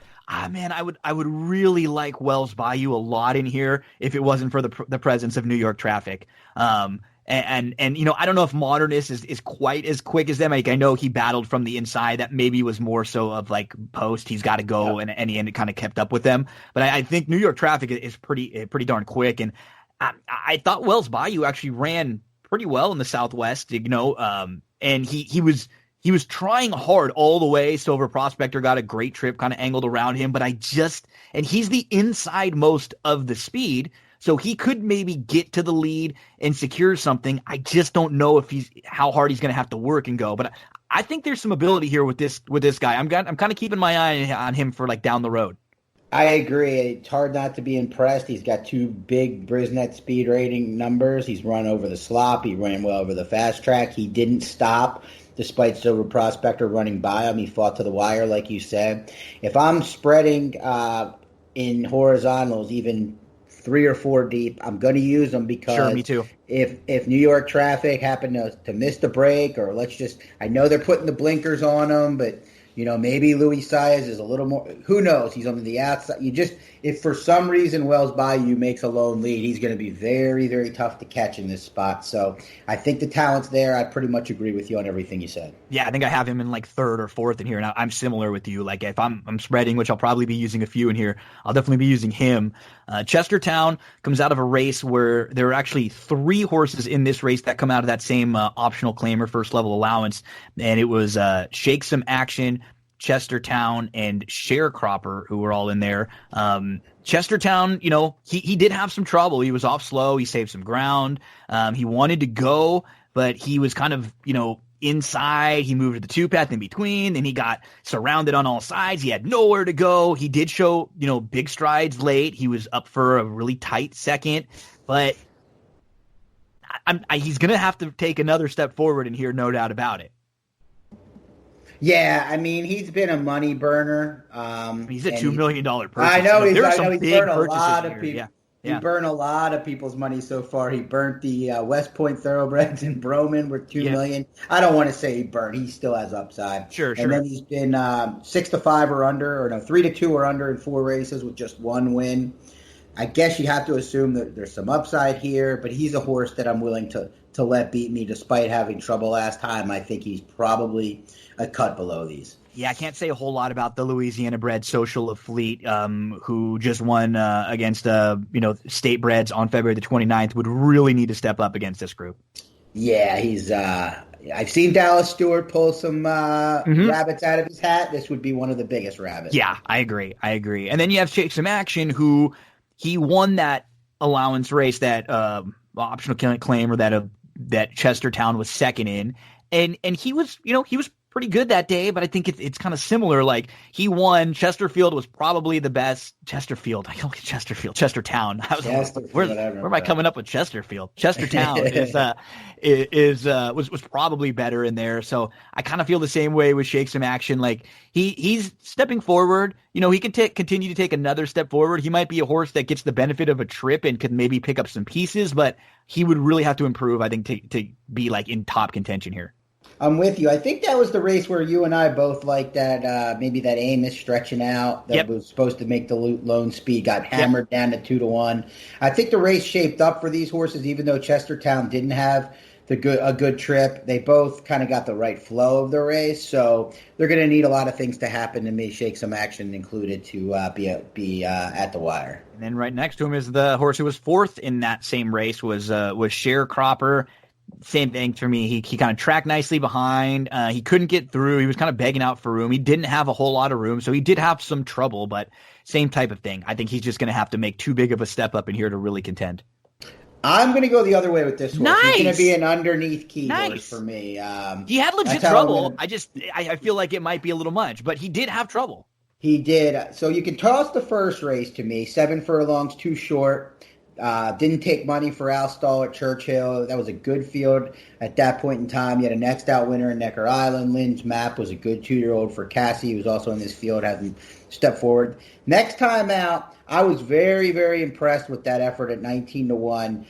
Man, I would really like Wells Bayou a lot in here if it wasn't for the presence of New York Traffic. And I don't know if Modernist is quite as quick as them. Like, I know he battled from the inside. That maybe was more so of like post. He's got to go, and he kind of kept up with them. But I think New York Traffic is pretty darn quick. And I thought Wells Bayou actually ran pretty well in the Southwest. And he was trying hard all the way. Silver Prospector got a great trip kind of angled around him, but and he's the inside most of the speed. So he could maybe get to the lead and secure something. I just don't know how hard he's going to have to work and go, but I think there's some ability here with this guy. I'm kind of keeping my eye on him for like down the road. I agree. It's hard not to be impressed. He's got two big Brisnet speed rating numbers. He's run over the slop. He ran well over the fast track. He didn't stop despite Silver Prospector running by him. He fought to the wire, like you said. If I'm spreading in horizontals, even 3 or 4 deep, I'm going to use them because sure, me too. If New York Traffic happen to miss the break, or I know they're putting the blinkers on them, but maybe Louis Saez is a little more. Who knows? He's on the outside. If for some reason Wells Bayou makes a lone lead, he's going to be very, very tough to catch in this spot. So I think the talent's there. I pretty much agree with you on everything you said. Yeah, I think I have him in like third or fourth in here. And I'm similar with you. Like if I'm spreading, which I'll probably be using a few in here, I'll definitely be using him. Chestertown comes out of a race where there are actually 3 horses in this race that come out of that same optional claimer first level allowance. And it was Shake Some Action, Chestertown, and Sharecropper, who were all in there. Chestertown, he did have some trouble. He was off slow. He saved some ground. He wanted to go, but he was kind of, inside. He moved to the 2-path in between. Then he got surrounded on all sides. He had nowhere to go. He did show, big strides late. He was up for a really tight second, but he's going to have to take another step forward in here, no doubt about it. Yeah, I mean, he's been a money burner. He's a $2 million purchase. I know he's burned a lot of people. He burned a lot of people's money so far. He burnt the West Point Thoroughbreds in Broman with $2 million. I don't want to say he burned. He still has upside. Sure. And then he's been 6-5 or under, or no, 3-2 or under in 4 races with just 1 win. I guess you have to assume that there's some upside here, but he's a horse that I'm willing to let beat me despite having trouble last time. I think he's probably a cut below these. Yeah, I can't say a whole lot about the Louisiana bred Social of Fleet, who just won against state breds on February the 29th, would really need to step up against this group. Yeah, he's I've seen Dallas Stewart pull some rabbits out of his hat. This would be one of the biggest rabbits. Yeah, I agree. And then you have Shake Some Action, who he won that allowance race, that optional claim, or that Chestertown was second in, and he was pretty good that day, but I think it's kind of similar. Like, he won. Chesterfield was probably the best. Chesterfield. I don't get Chesterfield. Chestertown. I was like, where am I coming up with Chesterfield? Chestertown was probably better in there. So I kind of feel the same way with Shake Some Action. Like, he's stepping forward. You know, he can continue to take another step forward. He might be a horse that gets the benefit of a trip and could maybe pick up some pieces, but he would really have to improve, I think, to be like in top contention here. I'm with you. I think that was the race where you and I both liked that, maybe that Amos stretching out that was supposed to make the lone speed got hammered down to 2-1. I think the race shaped up for these horses, even though Chestertown didn't have a good trip. They both kind of got the right flow of the race, so they're going to need a lot of things to happen to me, Shake Some Action included, to be at the wire. And then right next to him is the horse who was fourth in that same race was Sharecropper. Same thing for me. He kind of tracked nicely behind. He couldn't get through. He was kind of begging out for room. He didn't have a whole lot of room, so he did have some trouble, but same type of thing. I think he's just going to have to make too big of a step up in here to really contend. I'm going to go the other way with this horse. Nice. He's going to be an underneath key horse for me. He had legit trouble. I feel like it might be a little much, but he did have trouble. He did. So you can toss the first race to me. 7 furlongs, too short. Didn't take money for Al Stall at Churchill. That was a good field at that point in time. You had a next out winner in Necker Island. Lynn's Map was a good 2-year-old for Cassie, who was also in this field, hasn't stepped forward. Next time out, I was very, very impressed with that effort at 19-1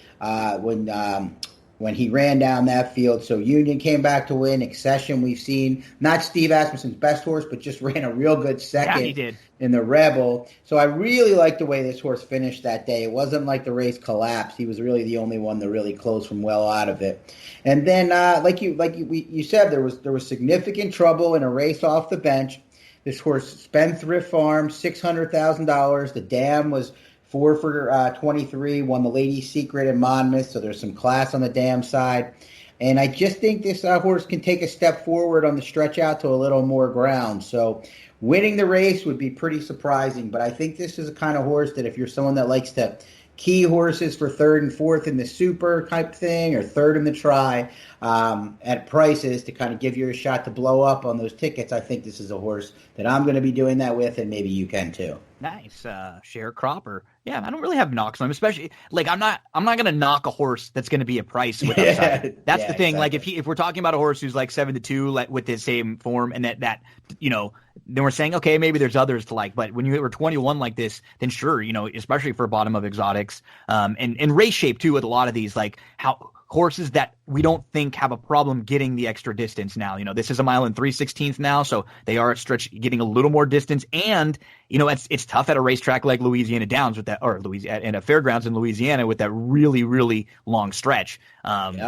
when he ran down that field. So Union came back to win. Accession, we've seen not Steve Asmussen's best horse, but just ran a real good second. Yeah, he did. In the Rebel. So I really liked the way this horse finished that day. It wasn't like the race collapsed. He was really the only one that really closed from well out of it. And then, like you said, there was significant trouble in a race off the bench. This horse, Spendthrift Farm, $600,000. The dam was 4 for 23. Won the Lady's Secret in Monmouth. So there's some class on the dam side. And I just think this horse can take a step forward on the stretch out to a little more ground. So winning the race would be pretty surprising, but I think this is a kind of horse that if you're someone that likes to key horses for 3rd and 4th in the super type thing or 3rd in the try at prices to kind of give you a shot to blow up on those tickets, I think this is a horse that I'm going to be doing that with, and maybe you can too. Nice. Sharecropper. Yeah, I don't really have knocks on him, especially like I'm not going to knock a horse that's going to be a price with upside. That's the thing. Exactly. Like if we're talking about a horse who's like 7-2 like, with his same form and that you know, then we're saying, okay, maybe there's others to like, but when you were 21 like this, then sure, you know, especially for bottom of exotics, and race shape too with a lot of these, like how horses that we don't think have a problem getting the extra distance now. You know, this is a 1 3/16 now, so they are at stretch getting a little more distance. And, you know, it's tough at a racetrack like Louisiana Downs with that, or Louisiana and a fairgrounds in Louisiana with that really, really long stretch.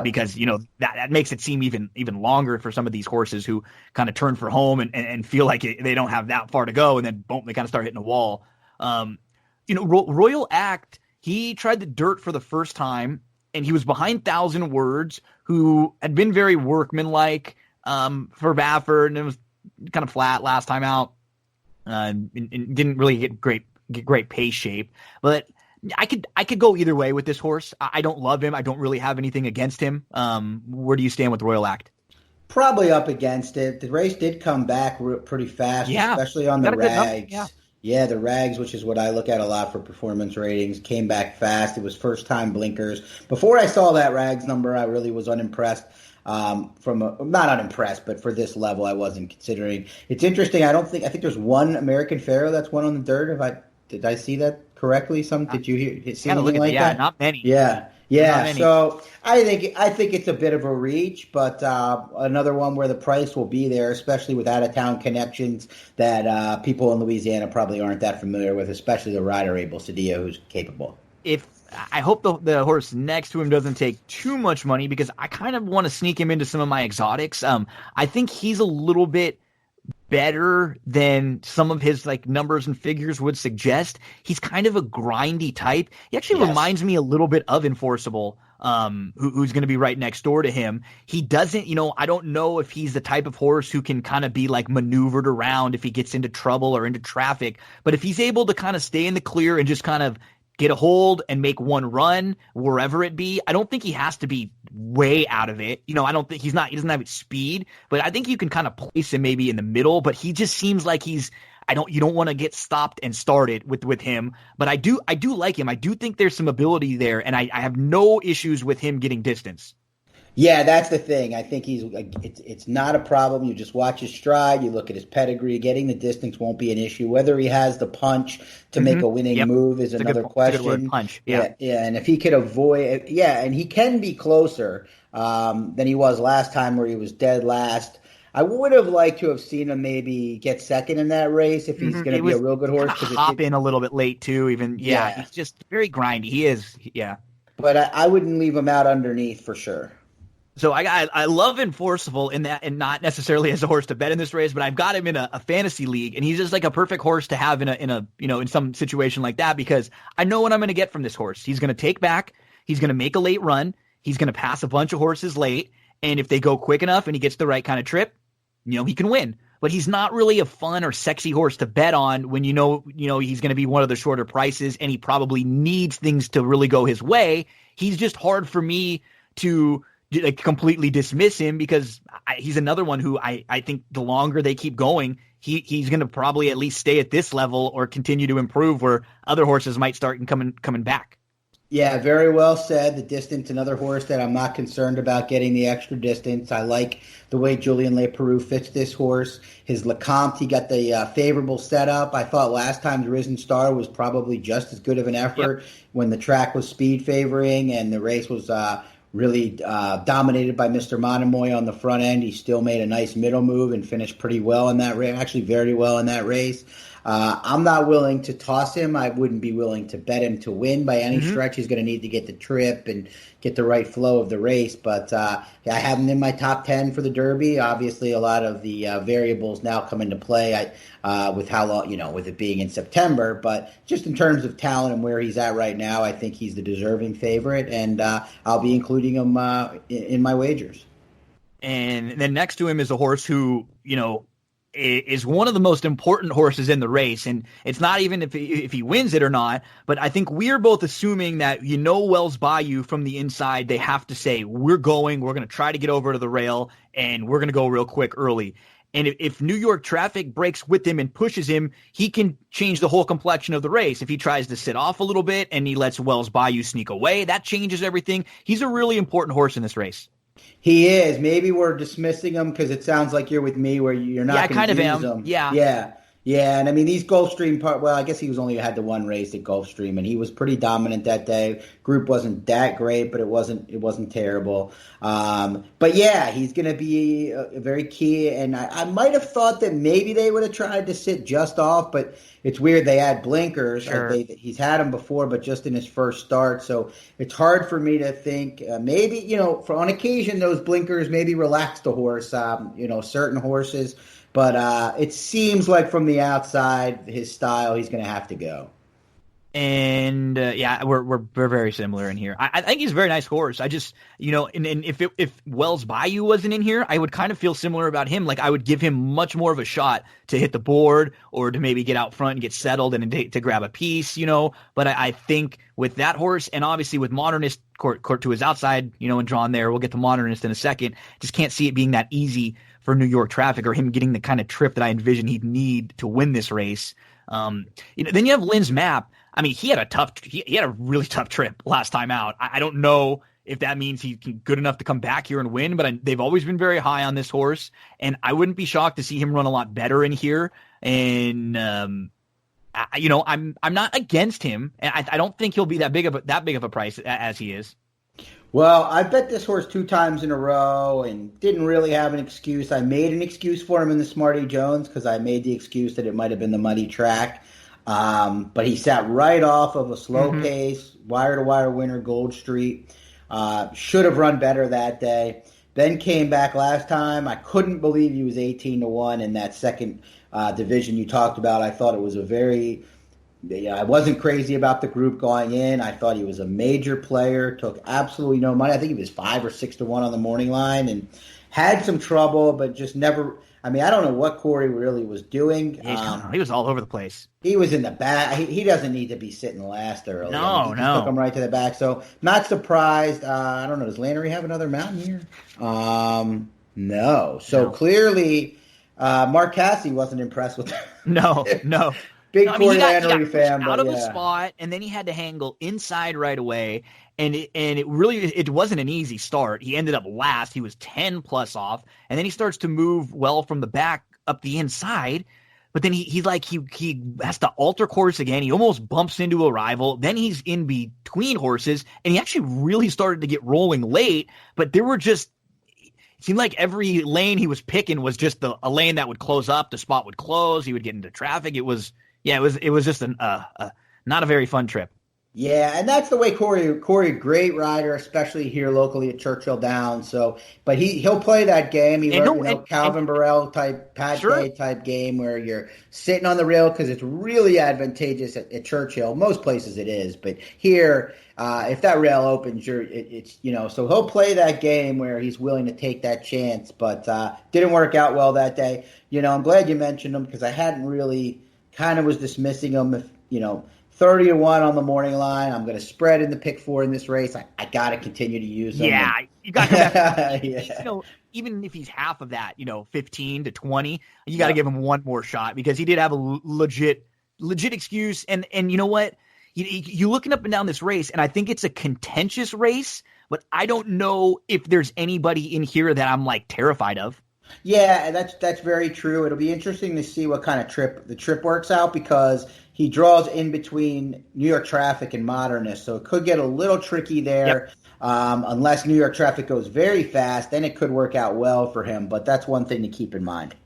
Because, you know, that makes it seem even longer for some of these horses who kind of turn for home and feel like they don't have that far to go. And then boom, they kind of start hitting a wall. You know, Royal Act, he tried the dirt for the first time. And he was behind 1,000 Words, who had been very workmanlike for Baffert, and it was kind of flat last time out, and didn't really get great pace shape. But I could go either way with this horse. I don't love him. I don't really have anything against him. Where do you stand with Royal Act? Probably up against it. The race did come back pretty fast, especially on the rags. Yeah, the rags, which is what I look at a lot for performance ratings, came back fast. It was first-time blinkers. Before I saw that rags number, I really was unimpressed. Not unimpressed, but for this level, I wasn't considering. It's interesting. I think there's one American Pharaoh that's won on the dirt. Did I see that correctly? Did you see anything like that? Not many. Yeah. So I think it's a bit of a reach, but another one where the price will be there, especially with out-of-town connections that people in Louisiana probably aren't that familiar with, especially the rider Abel Cedillo, who's capable. I hope the horse next to him doesn't take too much money, because I kind of want to sneak him into some of my exotics. I think he's a little bit better than some of his like numbers and figures would suggest. He's kind of a grindy type. He actually reminds me a little bit of Enforceable, who's going to be right next door to him. He doesn't, you know, I don't know if he's the type of horse who can kind of be like maneuvered around if he gets into trouble or into traffic, but if he's able to kind of stay in the clear and just kind of get a hold and make one run wherever it be. I don't think he has to be way out of it. I don't think he doesn't have speed, but I think you can kind of place him maybe in the middle, but he just seems like you don't want to get stopped and started with him, but I do like him. I do think there's some ability there, and I have no issues with him getting distance. Yeah, that's the thing. I think it's not a problem. You just watch his stride. You look at his pedigree. Getting the distance won't be an issue. Whether he has the punch to make a winning move is another question. Good word, punch. Yeah, and if he could avoid, and he can be closer than he was last time, where he was dead last. I would have liked to have seen him maybe get second in that race if he's going to be a real good horse. Hop in a little bit late too. Even he's just very grindy. He is, But I wouldn't leave him out underneath for sure. So I love Enforceable in that, and not necessarily as a horse to bet in this race, but I've got him in a fantasy league, and he's just like a perfect horse to have in some situation like that, because I know what I'm going to get from this horse. He's going to take back, he's going to make a late run, he's going to pass a bunch of horses late, and if they go quick enough and he gets the right kind of trip, he can win. But he's not really a fun or sexy horse to bet on when he's going to be one of the shorter prices, and he probably needs things to really go his way. He's just hard for me to completely dismiss him, because he's another one who I think the longer they keep going, he's going to probably at least stay at this level or continue to improve, where other horses might start coming back. Yeah, very well said. The distance, another horse that I'm not concerned about getting the extra distance. I like the way Julien Leparoux fits this horse. His Lecomte, he got the favorable setup. I thought last time's Risen Star was probably just as good of an effort when the track was speed favoring and the race was really dominated by Mr. Monomoy on the front end. He still made a nice middle move and finished pretty well in that race, actually very well in that race. I'm not willing to toss him. I wouldn't be willing to bet him to win by any stretch. He's going to need to get the trip and get the right flow of the race. But I have him in my top 10 for the Derby. Obviously, a lot of the variables now come into play with how long, with it being in September. But just in terms of talent and where he's at right now, I think he's the deserving favorite. And I'll be including him in my wagers. And then next to him is a horse who, is one of the most important horses in the race. And it's not even if he wins it or not, but I think we're both assuming that, Wells Bayou from the inside, they have to say, we're going to try to get over to the rail, and we're going to go real quick early. And if New York Traffic breaks with him and pushes him, he can change the whole complexion of the race. If he tries to sit off a little bit and he lets Wells Bayou sneak away, that changes everything. He's a really important horse in this race. He is. Maybe we're dismissing him because it sounds like you're with me where you're not going to use him. Yeah. And I mean, these Gulfstream I guess he only had the one race at Gulfstream, and he was pretty dominant that day. Group wasn't that great, but it wasn't terrible. But yeah, he's going to be a very key. And I might have thought that maybe they would have tried to sit just off, but it's weird. They had blinkers. Sure. He's had them before, but just in his first start. So it's hard for me to think maybe, for on occasion, those blinkers maybe relax the horse, certain horses. But it seems like from the outside, his style, he's going to have to go. And we're very similar in here. I think he's a very nice horse. I just, and if Wells Bayou wasn't in here, I would kind of feel similar about him. Like I would give him much more of a shot to hit the board or to maybe get out front and get settled and to grab a piece, But I think with that horse, and obviously with Modernist court to his outside, and drawn there, we'll get to Modernist in a second. Just can't see it being that easy for New York Traffic or him getting the kind of trip that I envision he'd need to win this race. Then you have Lynn's Map. I mean, he had a really tough trip last time out. I don't know if that means he's good enough to come back here and win, but they've always been very high on this horse, and I wouldn't be shocked to see him run a lot better in here. And I'm not against him, and I don't think he'll be that big of a price as he is. Well, I bet this horse 2 times in a row and didn't really have an excuse. I made an excuse for him in the Smarty Jones because I made the excuse that it might have been the muddy track. But he sat right off of a slow pace, wire-to-wire winner, Gold Street. Should have run better that day. Then came back last time. I couldn't believe he was 18-1 in that second division you talked about. I thought it was I wasn't crazy about the group going in. I thought he was a major player, took absolutely no money. I think he was 5 or 6-1 on the morning line and had some trouble, but just never. I mean, I don't know what Corey really was doing. He was all over the place. He was in the back. He doesn't need to be sitting last early. No, I mean, he just took no. him right to the back. So not surprised. I don't know. Does Landry have another mountain here? No. So No. clearly, Mark Cassie wasn't impressed with that. No. Big No, I mean, Corey he Landry got fan. out But of yeah. the spot, and then he had to hang inside right away. And it wasn't an easy start. He ended up last. He was 10 plus off, and then he starts to move well from the back up the inside. But then he has to alter course again. He almost bumps into a rival. Then he's in between horses, and he actually really started to get rolling late. But there were just it seemed like every lane he was picking was just a lane that would close up. The spot would close. He would get into traffic. It was just not a very fun trip. Yeah, and that's the way Corey, great rider, especially here locally at Churchill Downs. So, but he'll play that game. He learned, Calvin Burrell type, Pat Day type game where you're sitting on the rail because it's really advantageous at Churchill. Most places it is, but here, if that rail opens, so he'll play that game where he's willing to take that chance. But didn't work out well that day. I'm glad you mentioned him because I hadn't really kind of was dismissing him. If 30-1 on the morning line. I'm going to spread in the pick 4 in this race. I got to continue to use him. Yeah, you got to come back. Yeah. Even if he's half of that, 15 to 20, you got to give him one more shot because he did have a legit excuse. And you know what? You looking up and down this race, and I think it's a contentious race, but I don't know if there's anybody in here that I'm like terrified of. Yeah, that's very true. It'll be interesting to see what kind of the trip works out because he draws in between New York Traffic and Modernist, so it could get a little tricky there. Yep. Unless New York Traffic goes very fast, then it could work out well for him. But that's one thing to keep in mind.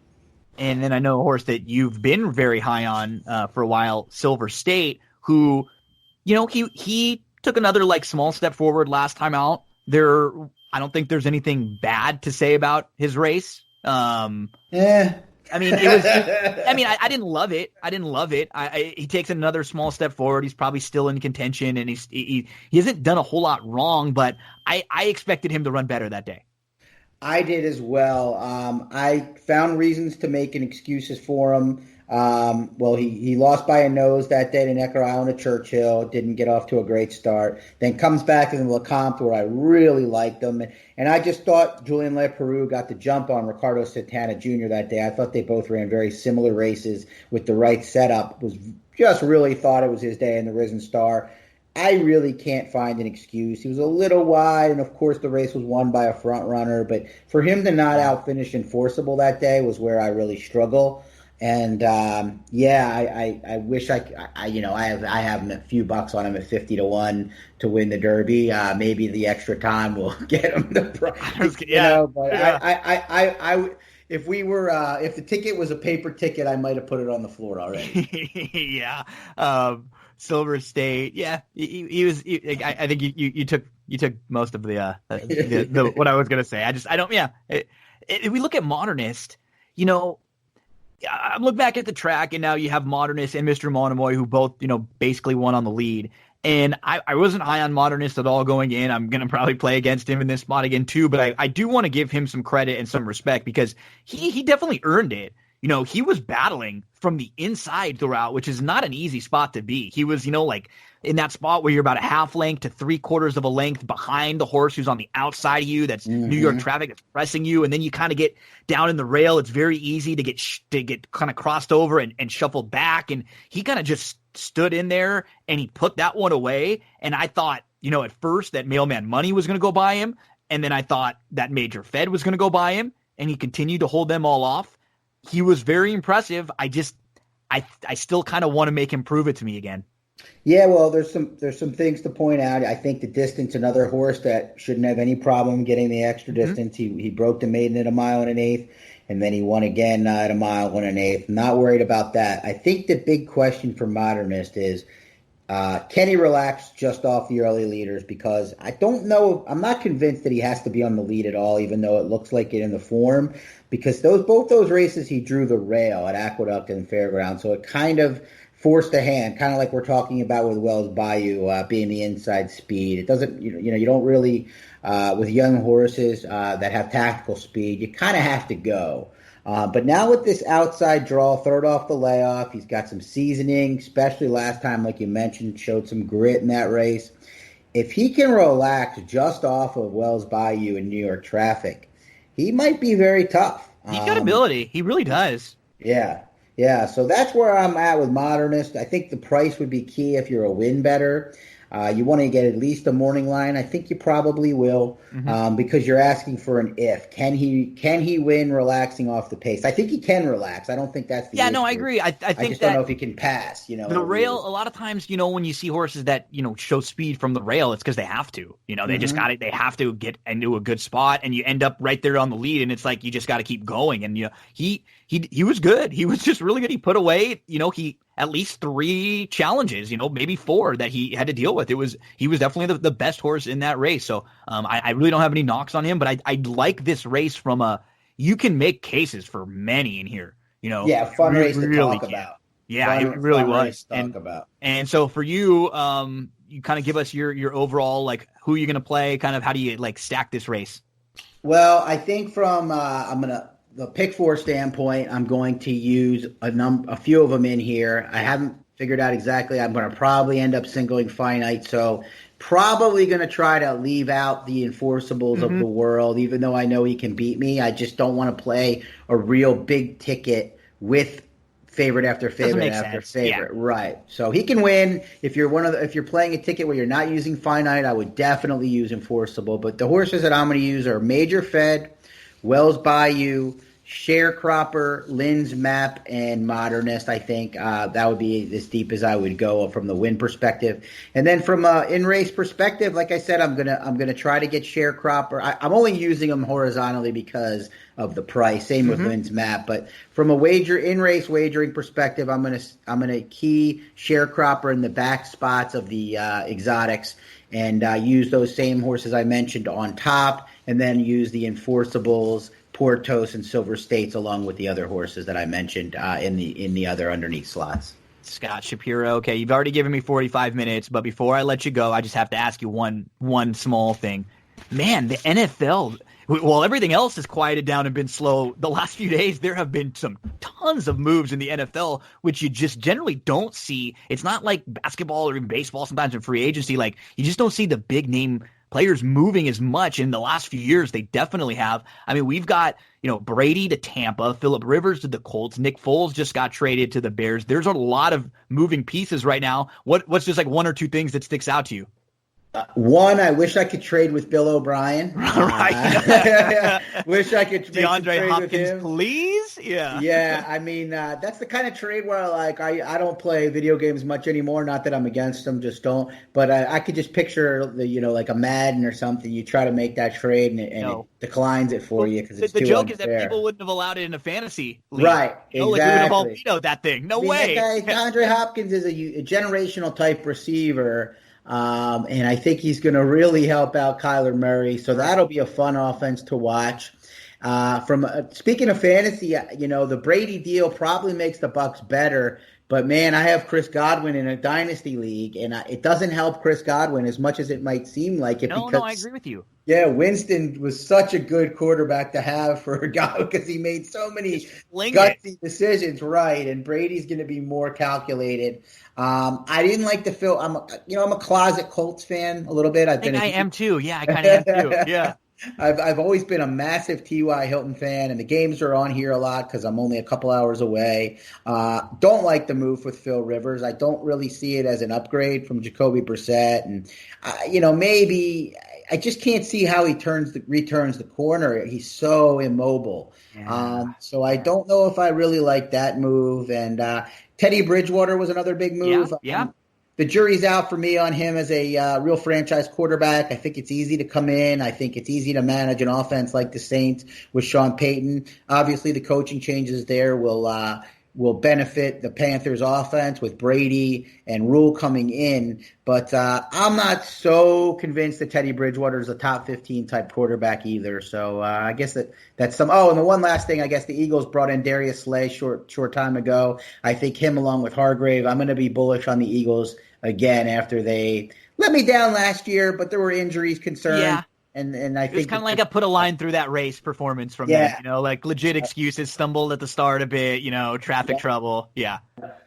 And then I know a horse that you've been very high on for a while, Silver State, who, he took another small step forward last time out. I don't think there's anything bad to say about his race. I mean, it was. I didn't love it. He takes another small step forward. He's probably still in contention, and he hasn't done a whole lot wrong. But I expected him to run better that day. I did as well. I found reasons to make excuses for him. He lost by a nose that day to Necker Island at Churchill, didn't get off to a great start, then comes back in the Lecomte where I really liked him. And I just thought Julien Leparoux got the jump on Ricardo Santana Jr. that day. I thought they both ran very similar races with the right setup. Just really thought it was his day in the Risen Star. I really can't find an excuse. He was a little wide, and of course the race was won by a front runner. But for him to not outfinish Enforceable that day was where I really struggle. And I wish I have a few bucks on him at 50-1 to win the Derby. Maybe the extra time will get him the prize. If the ticket was a paper ticket, I might have put it on the floor already. Yeah. Silver State. Yeah. I think you took most of the what I was going to say. If we look at Modernist, I look back at the track, and now you have Modernist and Mr. Monomoy, who both, basically won on the lead. And I wasn't high on Modernist at all going in. I'm going to probably play against him in this spot again, too. But I do want to give him some credit and some respect because he definitely earned it. He was battling from the inside throughout, which is not an easy spot to be. He was, in that spot where you're about a half length to 3/4 of a length behind the horse who's on the outside of you. That's New York Traffic that's pressing you. And then you kind of get down in the rail. It's very easy to get kind of crossed over and shuffled back. And he kind of just stood in there and he put that one away. And I thought, at first that Mailman Money was going to go by him. And then I thought that Major Fed was going to go by him. And he continued to hold them all off. He was very impressive. I still kind of want to make him prove it to me again. Yeah, well, there's some things to point out. I think the distance, another horse that shouldn't have any problem getting the extra distance. He broke the maiden at 1 1/8, and then he won again at 1 1/8. Not worried about that. I think the big question for Modernist is, can he relax just off the early leaders? Because I don't know. I'm not convinced that he has to be on the lead at all, even though it looks like it in the form. Because both those races he drew the rail at Aqueduct and Fairground, so it kind of forced a hand, kind of like we're talking about with Wells Bayou being the inside speed. It doesn't, you don't really with young horses that have tactical speed. You kind of have to go. But now with this outside draw, third off the layoff, he's got some seasoning, especially last time, like you mentioned, showed some grit in that race. If he can relax just off of Wells Bayou in New York traffic, he might be very tough. He's got ability. He really does. Yeah. Yeah. So that's where I'm at with Modernist. I think the price would be key if you're a win better. You want to get at least a morning line. I think you probably will, because you're asking for an if. Can he win relaxing off the pace? I think he can relax. I don't think that's the issue. No, I agree. I think I just don't know if he can pass. The rail. A lot of times, when you see horses that show speed from the rail, it's because they have to. They just got it. They have to get into a good spot, and you end up right there on the lead, and it's like you just got to keep going. And he was good. He was just really good. He put away. He at least 3 challenges, maybe 4 that he had to deal with. He was definitely the best horse in that race. So I really don't have any knocks on him, but I like this race from you can make cases for many in here. Yeah, fun race to talk about. Yeah, it really was. And so for you, you kind of give us your overall, like, who you're going to play, kind of how do you stack this race? Well, I think from the pick 4 standpoint, I'm going to use a few of them in here. I haven't figured out exactly. I'm going to probably end up singling Finite, so probably going to try to leave out the Enforceables of the world, even though I know he can beat me. I just don't want to play a real big ticket with favorite after favorite after favorite. Yeah. Right. So he can win. If you're playing a ticket where you're not using Finite, I would definitely use Enforceable. But the horses that I'm going to use are Major Fed, Wells Bayou, Sharecropper, Lynn's Map, and Modernist. I think that would be as deep as I would go from the win perspective. And then from a in-race perspective, like I said, I'm gonna try to get Sharecropper. I'm only using them horizontally because of the price. Same with Lynn's Map. But from a in-race wagering perspective, I'm gonna key Sharecropper in the back spots of the exotics and use those same horses I mentioned on top, and then use the Enforceables, Portos, and Silver States along with the other horses that I mentioned in the other underneath slots. Scott Shapiro, okay, you've already given me 45 minutes, but before I let you go, I just have to ask you one small thing. Man, the NFL, while everything else has quieted down and been slow, the last few days there have been tons of moves in the NFL, which you just generally don't see. It's not like basketball or even baseball sometimes in free agency. Like, you just don't see the big name players moving as much. In the last few years, they definitely have. I mean, we've got, Brady to Tampa, Phillip Rivers to the Colts, Nick Foles just got traded to the Bears. There's a lot of moving pieces right now. What's just like 1 or 2 things that sticks out to you? One, I wish I could trade with Bill O'Brien. Right. Wish I could DeAndre Hopkins, please. Yeah. Yeah. I mean, that's the kind of trade where I don't play video games much anymore. Not that I'm against them, just don't. But I could just picture like a Madden or something. You try to make that trade and it declines it for you because it's too joke unfair. Is that people wouldn't have allowed it in a fantasy league. Right. Exactly. Like we would have all vetoed that thing. No way. That guy, DeAndre Hopkins is a generational type receiver. And I think he's going to really help out Kyler Murray. So that'll be a fun offense to watch. Speaking of fantasy, the Brady deal probably makes the Bucks better. But man, I have Chris Godwin in a dynasty league, and it doesn't help Chris Godwin as much as it might seem like it. No, I agree with you. Yeah, Winston was such a good quarterback to have for a guy because he made so many gutsy decisions, right? And Brady's going to be more calculated. I didn't like the Phil. I'm a closet Colts fan a little bit. I am too. Yeah, I kind of am too. Yeah. I've always been a massive T.Y. Hilton fan, and the games are on here a lot because I'm only a couple hours away. Don't like the move with Phil Rivers. I don't really see it as an upgrade from Jacoby Brissett, and maybe I just can't see how he returns the corner. He's so immobile. Yeah. So I don't know if I really like that move. And Teddy Bridgewater was another big move. Yeah. The jury's out for me on him as a real franchise quarterback. I think it's easy to come in. I think it's easy to manage an offense like the Saints with Sean Payton. Obviously, the coaching changes there will benefit the Panthers' offense with Brady and Rule coming in. But I'm not so convinced that Teddy Bridgewater is a top 15 type quarterback either. So I guess that's some. Oh, and the one last thing, I guess the Eagles brought in Darius Slay short time ago. I think him along with Hargrave, I'm going to be bullish on the Eagles again after they let me down last year, but there were injuries concerned. Yeah. And I It was think kind of like a put a line through that race performance from them, yeah, like legit excuses, stumbled at the start a bit, traffic trouble. Yeah.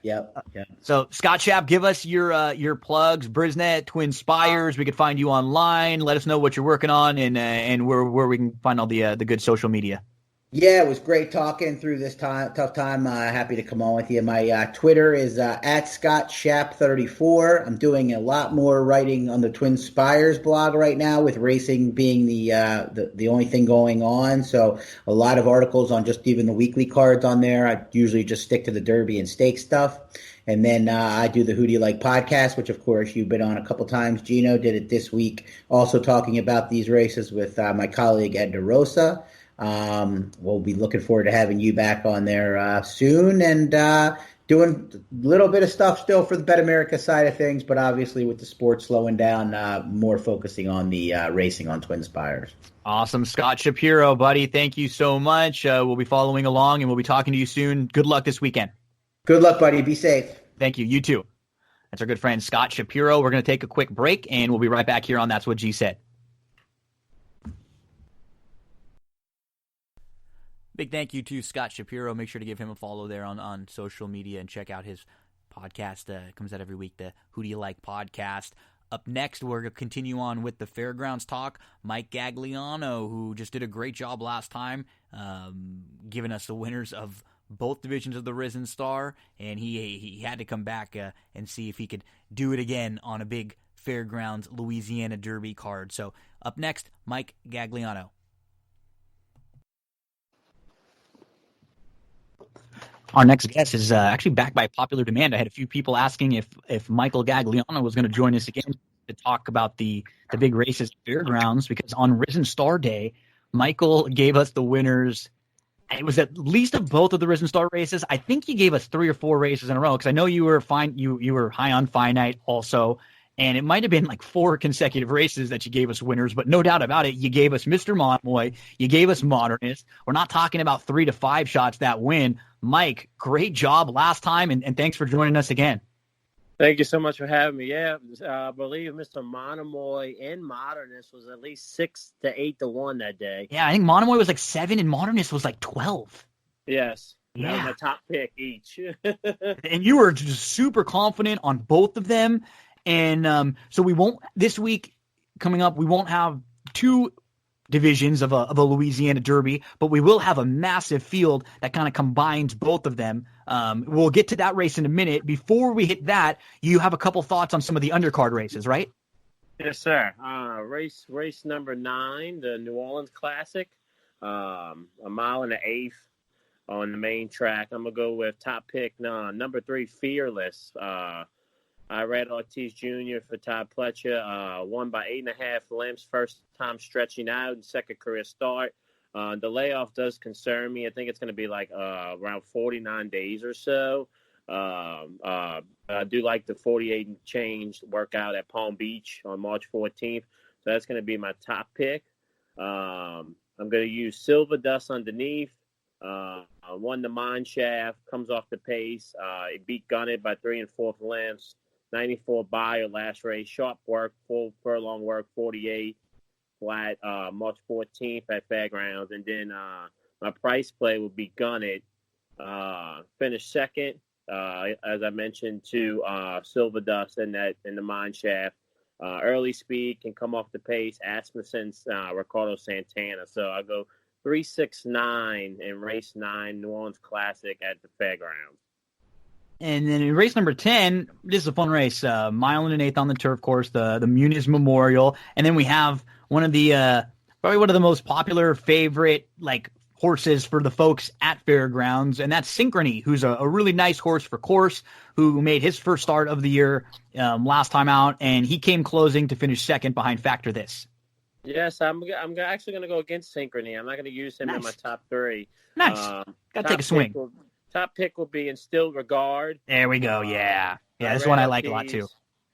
yep. So Scott Schaap, give us your plugs, Brisnet, Twin Spires. We could find you online. Let us know what you're working on and where we can find all the good social media. Yeah, it was great talking through this tough time. Happy to come on with you. My Twitter is at Scott Schaap 34. I'm doing a lot more writing on the Twin Spires blog right now, with racing being the only thing going on. So a lot of articles on just even the weekly cards on there. I usually just stick to the Derby and stake stuff. And then I do the Who Do You Like podcast, which of course you've been on a couple times. Gino did it this week, also talking about these races with my colleague Ed DeRosa. We'll be looking forward to having you back on there soon, and doing a little bit of stuff still for the Bet America side of things, but obviously with the sports slowing down, more focusing on the racing on Twin Spires. Awesome. Scott Shapiro, buddy, thank you so much. We'll be following along, and we'll be talking to you soon. Good luck this weekend. Good luck, buddy. Be safe. Thank you. You too. That's our good friend Scott Shapiro. We're going to take a quick break, and we'll be right back here on That's What G Said. Big thank you to Scott Shapiro. Make sure to give him a follow there on social media and check out his podcast. It comes out every week, the Who Do You Like podcast. Up next, we're going to continue on with the Fairgrounds talk. Mike Gagliano, who just did a great job last time, giving us the winners of both divisions of the Risen Star, and he had to come back and see if he could do it again on a big Fairgrounds Louisiana Derby card. So up next, Mike Gagliano. Our next guest is actually back by popular demand. I had a few people asking if Michael Gagliano was going to join us again to talk about the big races at Fairgrounds, because on Risen Star Day, Michael gave us the winners. It was at least of both of the Risen Star races. I think you gave us 3 or 4 races in a row, because I know you were you were high on Finite also, and it might have been like 4 consecutive races that you gave us winners, but no doubt about it, you gave us Mr. Montmoy, you gave us Modernist. We're not talking about 3 to 5 shots that win. Mike, great job last time, and thanks for joining us again. Thank you so much for having me. Yeah, I believe Mr. Monomoy and Modernist was at least 6 to 8 to 1 that day. Yeah, I think Monomoy was like 7 and Modernist was like 12. Yes. Yeah. That was my top pick each. And you were just super confident on both of them. And so we won't, this week coming up, we won't have 2 divisions of a Louisiana Derby, but we will have a massive field that kind of combines both of them. We'll get to that race in a minute. Before we hit that, you have a couple thoughts on some of the undercard races, right? Yes, sir. Race number 9, the New Orleans Classic, a mile and an eighth on the main track. I'm going to go with top pick number 3, Fearless. Red Ortiz Jr. for Todd Pletcher, won by 8.5 lengths, first time stretching out, second career start. The layoff does concern me. I think it's going to be like around 49 days or so. I do like the 48 and change workout at Palm Beach on March 14th. So that's going to be my top pick. I'm going to use Silver Dust underneath. Won the mine shaft, comes off the pace. It beat Gunnet by 3 4 lengths. 94 buyer last race. Sharp work, full furlong work, 48 flat, March 14th at Fairgrounds. And then my price play will be Gunnet. Finished second, as I mentioned, to Silver Dust in the mine shaft. Early speed, can come off the pace. Asmussen's Ricardo Santana. So I'll go 3-6-9 in race 9, New Orleans Classic at the Fairgrounds. And then in race number 10, this is a fun race. Mile and an eighth on the turf course, the Muniz Memorial. And then we have one of the probably one of the most popular favorite horses for the folks at Fairgrounds, and that's Synchrony, who's a really nice horse for course, who made his first start of the year last time out, and he came closing to finish second behind Factor This. Yes, I'm actually going to go against Synchrony. I'm not going to use him in my top 3. Nice. Got to take a swing. Top pick will be Instilled Regard. There we go. Yeah. This one I like a lot too.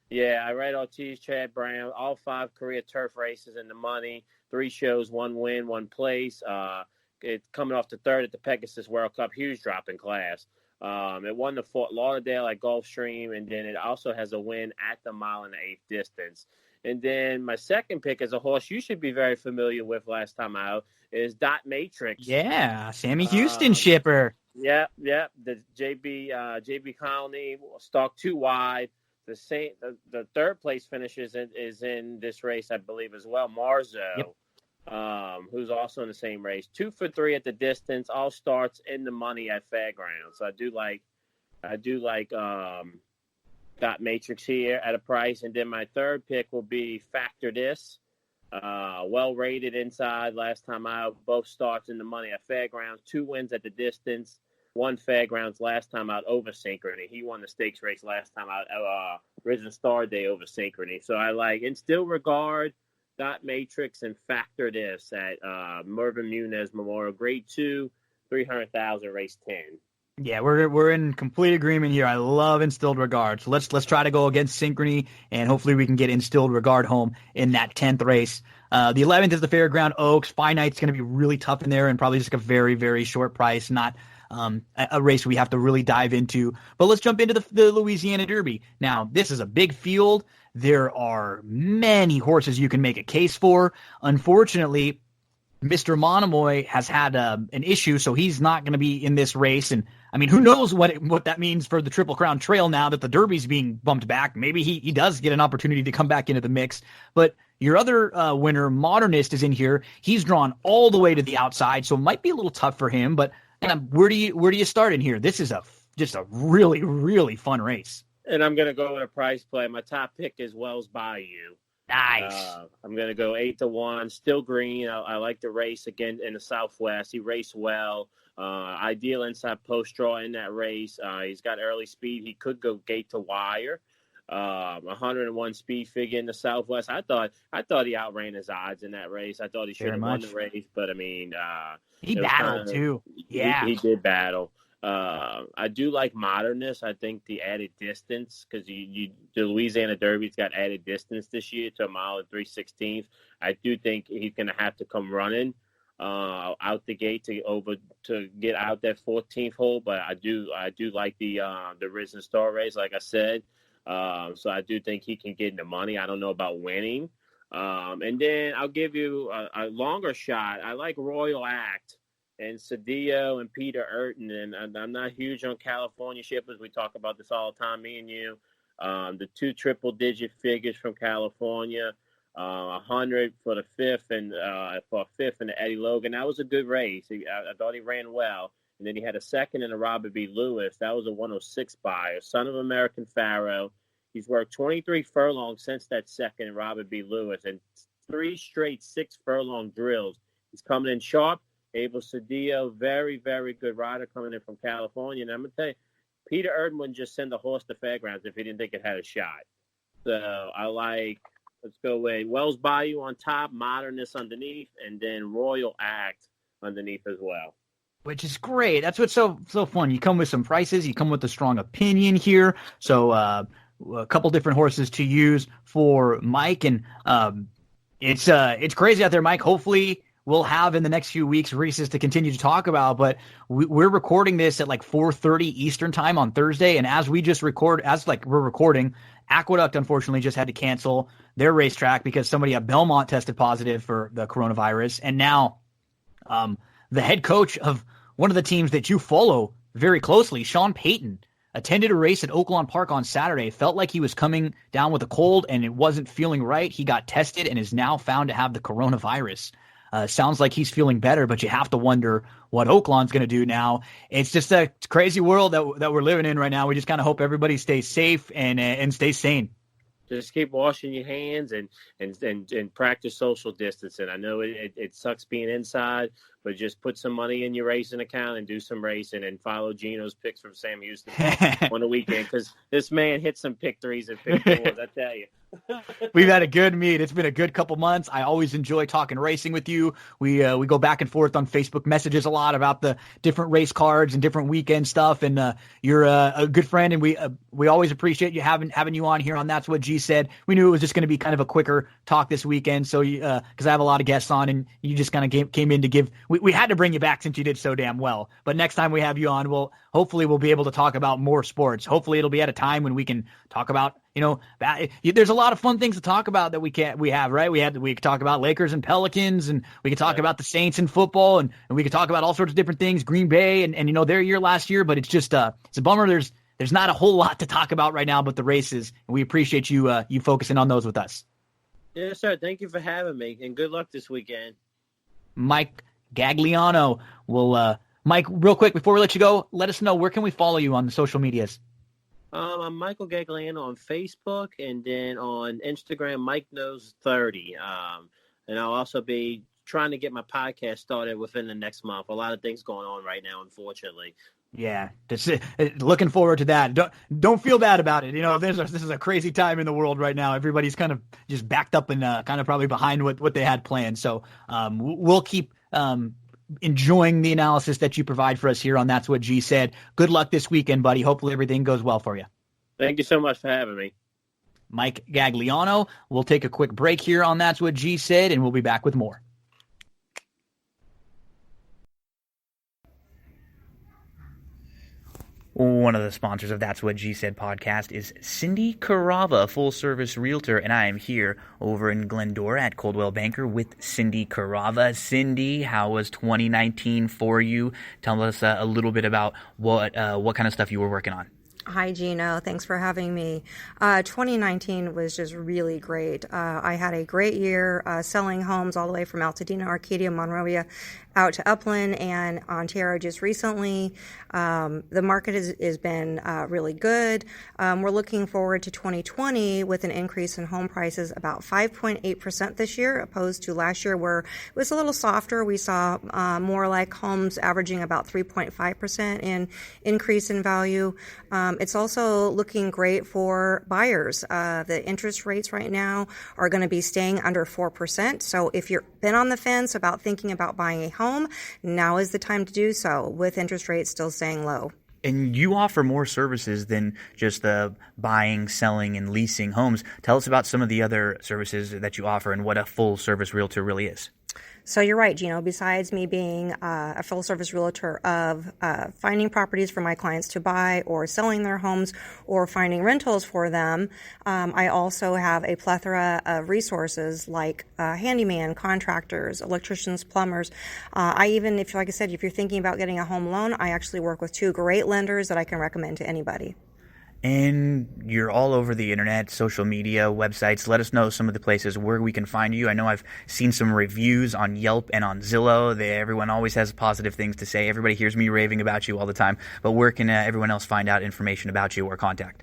Yeah, I read Ortiz, Chad Brown, all 5 career turf races in the money, 3 shows, 1 win, 1 place. It's coming off the 3rd at the Pegasus World Cup, huge drop in class. It won the Fort Lauderdale at Gulfstream, and then it also has a win at the mile and the eighth distance. And then my second pick is a horse you should be very familiar with last time out is Dot Matrix. Yeah, Sammy Houston shipper. Yeah. The JB Colony stalked too wide. The third place finishes is in this race, I believe, as well. Marzo, who's also in the same race. 2 for 3 at the distance. All starts in the money at Fairgrounds. So I do like Dot Matrix here at a price. And then my third pick will be Factor This. Well rated inside last time out. Both starts in the money at Fairgrounds. 2 wins at the distance. 1 Fairgrounds last time out over Synchrony. He won the stakes race last time out. Risen Star Day over Synchrony. So I like In Still Regard, Dot Matrix, and Factor This at Mervyn Muniz Memorial Grade 2, 300,000 race 10. Yeah, we're in complete agreement here. I love Instilled Regard. So let's try to go against Synchrony, and hopefully we can get Instilled Regard home in that 10th race. The 11th is the Fairground Oaks. Finite's going to be really tough in there, and probably just a very, very short price, not a race we have to really dive into. But let's jump into the Louisiana Derby. Now, this is a big field. There are many horses you can make a case for. Unfortunately, Mr. Monomoy has had an issue, so he's not going to be in this race. And I mean, who knows what that means for the Triple Crown Trail now that the Derby's being bumped back. Maybe he does get an opportunity to come back into the mix. But your other winner, Modernist, is in here. He's drawn all the way to the outside, so it might be a little tough for him. But where do you start in here? This is just a really, really fun race. And I'm going to go with a price play. My top pick is Wells Bayou. Nice. I'm going to go 8-1. Still green. I like the race again in the Southwest. He raced well. Ideal inside post draw in that race. He's got early speed. He could go gate to wire. 101 speed figure in the Southwest. I thought he outran his odds in that race. I thought he should have won the race, but I mean, he battled too. Yeah, he did battle. I do like Modernist. I think the added distance, because the Louisiana Derby's got added distance this year to 1 mile and 3/16. I do think he's going to have to come running out the gate to get out that 14th hole. But I do like the Risen Star race, like I said. So I do think he can get in the money. I don't know about winning. And then I'll give you a longer shot. I like Royal Act and Cedillo and Peter Urton. And I'm not huge on California shippers. We talk about this all the time, me and you. The 2 triple-digit figures from California, 100 for the fifth and the Eddie Logan. That was a good race. I thought he ran well. And then he had a second in a Robert B. Lewis. That was a 106 buyer. Son of American Pharaoh. He's worked 23 furlongs since that second in Robert B. Lewis and 3 straight 6 furlong drills. He's coming in sharp. Abel Cedillo, very, very good rider coming in from California. And I'm going to tell you, Peter Urton wouldn't just send a horse to Fairgrounds if he didn't think it had a shot. So let's go with Wells Bayou on top, Modernist underneath, and then Royal Act underneath as well. Which is great. That's what's so fun. You come with some prices. You come with a strong opinion here. So a couple different horses to use for Mike, and it's crazy out there, Mike. Hopefully we'll have in the next few weeks races to continue to talk about. But we're recording this at like 4:30 Eastern time on Thursday, and as we're recording, Aqueduct unfortunately just had to cancel their racetrack because somebody at Belmont tested positive for the coronavirus, and now the head coach of one of the teams that you follow very closely, Sean Payton, attended a race at Oaklawn Park on Saturday, felt like he was coming down with a cold and it wasn't feeling right. He got tested and is now found to have the coronavirus. Sounds like he's feeling better, but you have to wonder what Oaklawn's going to do now. It's just a crazy world that we're living in right now. We just kind of hope everybody stays safe and stays sane. Just keep washing your hands and practice social distancing. I know it sucks being inside, but just put some money in your racing account and do some racing and follow Gino's picks from Sam Houston on the weekend, because this man hit some pick threes and pick fours, I tell you. We've had a good meet. It's been a good couple months. I always enjoy talking racing with you. We go back and forth on Facebook messages a lot about the different race cards and different weekend stuff. And you're a good friend, and we always appreciate you having you on here on That's What G Said. We knew it was just going to be kind of a quicker talk this weekend, so because I have a lot of guests on, and you just kind of came in to give. We had to bring you back since you did so damn well. But next time we have you on, hopefully we'll be able to talk about more sports. Hopefully it'll be at a time when we can talk about There's a lot of fun things to talk about that we have, right? We could talk about Lakers and Pelicans, and we could talk about the Saints in football, and we could talk about all sorts of different things, Green Bay and their year last year, but it's just, it's a bummer. There's not a whole lot to talk about right now but the races, and we appreciate you focusing on those with us. Yes, sir. Thank you for having me, and good luck this weekend. Mike Gagliano will, Mike, real quick, before we let you go, let us know, where can we follow you on the social medias? I'm Michael Gagliano on Facebook, and then on Instagram, Mike Knows 30. And I'll also be trying to get my podcast started within the next month. A lot of things going on right now, unfortunately. Yeah, looking forward to that. Don't feel bad about it. This is a crazy time in the world right now. Everybody's kind of just backed up and kind of probably behind what they had planned. So we'll keep enjoying the analysis that you provide for us here on That's What G Said. Good luck this weekend, buddy. Hopefully everything goes well for you. Thank you so much for having me. Mike Gagliano. We'll take a quick break here on That's What G Said, and we'll be back with more. One of the sponsors of That's What G Said podcast is Cindy Carava, full-service realtor, and I am here over in Glendora at Coldwell Banker with Cindy Carava. Cindy, how was 2019 for you? Tell us a little bit about what kind of stuff you were working on. Hi, Gino. Thanks for having me. 2019 was just really great. I had a great year selling homes all the way from Altadena, Arcadia, Monrovia, out to Upland and Ontario just recently. The market has been really good. We're looking forward to 2020 with an increase in home prices about 5.8% this year, opposed to last year where it was a little softer. We saw more like homes averaging about 3.5% in increase in value. It's also looking great for buyers. The interest rates right now are going to be staying under 4%. So if you've been on the fence about thinking about buying a home, now is the time to do so, with interest rates still staying low. And you offer more services than just the buying, selling, and leasing homes. Tell us about some of the other services that you offer and what a full-service realtor really is. So you're right, Gino. Besides me being a full-service realtor of finding properties for my clients to buy or selling their homes or finding rentals for them, I also have a plethora of resources like handyman, contractors, electricians, plumbers. Like I said, if you're thinking about getting a home loan, I actually work with 2 great lenders that I can recommend to anybody. And you're all over the internet, social media, websites. Let us know some of the places where we can find you. I know I've seen some reviews on Yelp and on Zillow. Everyone always has positive things to say. Everybody hears me raving about you all the time. But where can everyone else find out information about you or contact?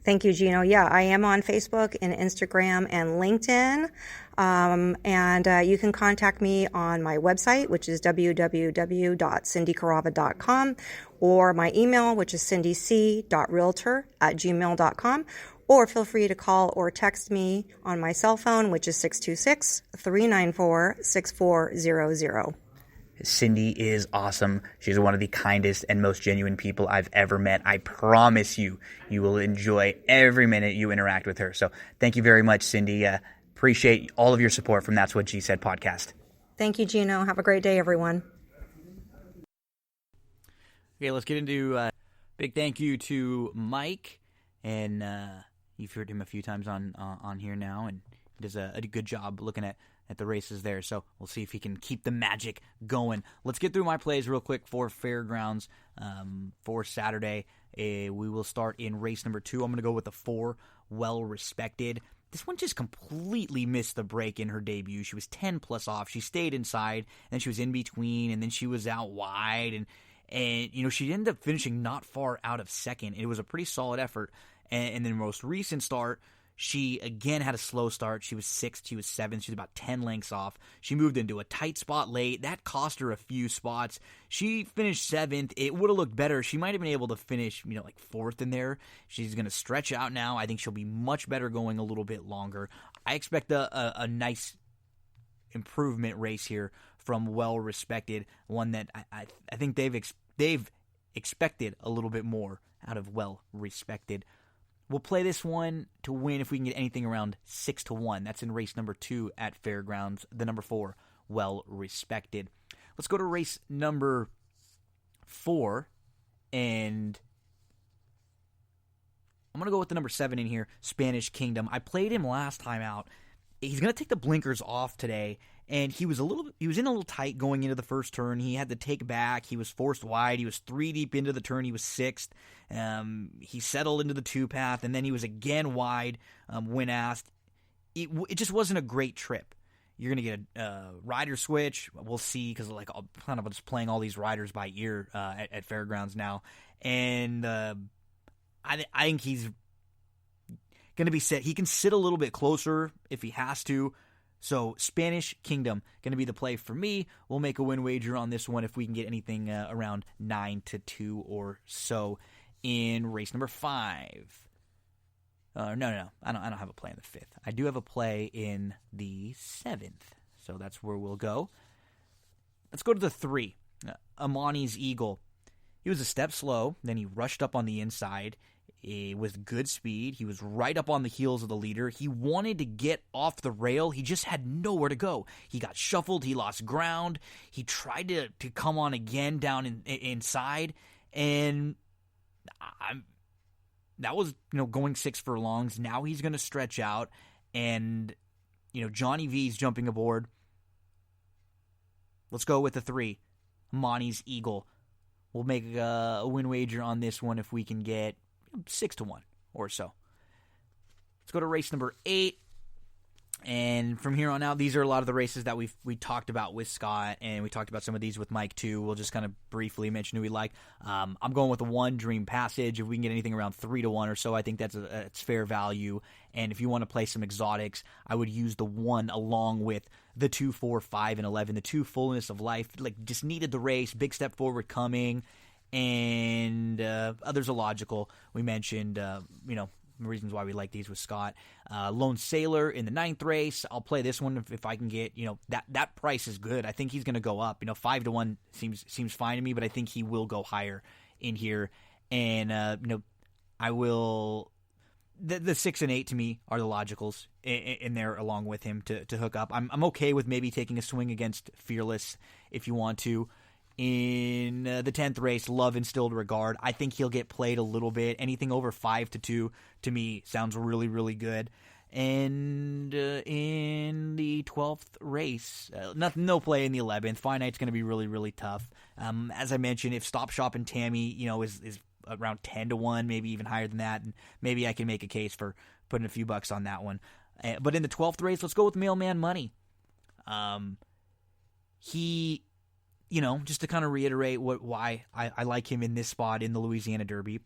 Thank you, Gino. Yeah, I am on Facebook and Instagram and LinkedIn. And you can contact me on my website, which is www.cindycarava.com, or my email, which is cindyc.realtor@gmail.com, or feel free to call or text me on my cell phone, which is 626-394-6400. Cindy is awesome. She's one of the kindest and most genuine people I've ever met. I promise you, you will enjoy every minute you interact with her. So thank you very much, Cindy. Appreciate all of your support from That's What G Said podcast. Thank you, Gino. Have a great day, everyone. Okay, let's get into big thank you to Mike. And you've heard him a few times on here now, and he does a good job looking at the races there. So we'll see if he can keep the magic going. Let's get through my plays real quick for Fairgrounds for Saturday. We will start in race number 2. I'm going to go with the 4, Well Respected. This one just completely missed the break in her debut. She was 10 plus off. She stayed inside, and then she was in between, and then she was out wide, and she ended up finishing not far out of second. It was a pretty solid effort. And then most recent start, she again had a slow start. She was 6th, she was 7th, she was about 10 lengths off. She moved into a tight spot late. That cost her a few spots. She finished 7th. It would have looked better. She might have been able to finish, like 4th in there. She's going to stretch out now. I think she'll be much better going a little bit longer. I expect a nice improvement race here from Well Respected, one that I think they've expected a little bit more out of Well Respected. We'll play this one to win if we can get anything around 6-1. That's in race number 2 at Fairgrounds. The number 4, Well Respected. Let's go to race number 4, and I'm going to go with the number 7 in here, Spanish Kingdom. I played him last time out. He's going to take the blinkers off today, and he was in a little tight going into the first turn. He had to take back. He was forced wide. He was 3 deep into the turn. He was 6th. He settled into the 2 path, and then he was again wide when asked. It just wasn't a great trip. You're going to get a rider switch. We'll see, because like I'm kind of just playing all these riders by ear at Fairgrounds now. And I think he's going to be set. He can sit a little bit closer if he has to. So Spanish Kingdom going to be the play for me. We'll make a win wager on this one if we can get anything around 9-2 or so in race number 5. No. I don't have a play in the 5th. I do have a play in the 7th. So that's where we'll go. Let's go to the 3. Amani's Eagle. He was a step slow. Then he rushed up on the inside with good speed. He was right up on the heels of the leader. He wanted to get off the rail. He just had nowhere to go. He got shuffled. He lost ground. He tried to come on again down inside. And that was, going 6 furlongs. Now he's going to stretch out, and, Johnny V's jumping aboard. Let's go with the 3, Monty's Eagle. We'll make a win wager on this one if we can get 6-1 or so. Let's go to race number 8. And from here on out, these are a lot of the races that we talked about with Scott, and we talked about some of these with Mike too. We'll just kind of briefly mention who we like. I'm going with the 1, Dream Passage. If we can get anything around 3-1 or so, I think it's fair value. And if you want to play some exotics, I would use the 1 along with the 2, 4, 5, and 11. The 2, Fullness of Life, just needed the race, big step forward coming, and others are logical. We mentioned, reasons why we like these with Scott. Lone Sailor in the 9th race. I'll play this one if I can get, that price is good. I think he's going to go up. 5-1 seems fine to me, but I think he will go higher in here. And, I will... The 6 and 8 to me are the logicals in there along with him to hook up. I'm okay with maybe taking a swing against Fearless if you want to. In the 10th race, Love Instilled Regard. I think he'll get played a little bit. Anything over 5-2 to me sounds really, really good. And in the 12th race, no play in the 11th. Finite's going to be really, really tough. As I mentioned, if Stop Shop and Tammy, is around 10-1, maybe even higher than that, and maybe I can make a case for putting a few bucks on that one. But in the 12th race, let's go with Mailman Money. He... just to kind of reiterate why I like him in this spot in the Louisiana Derby.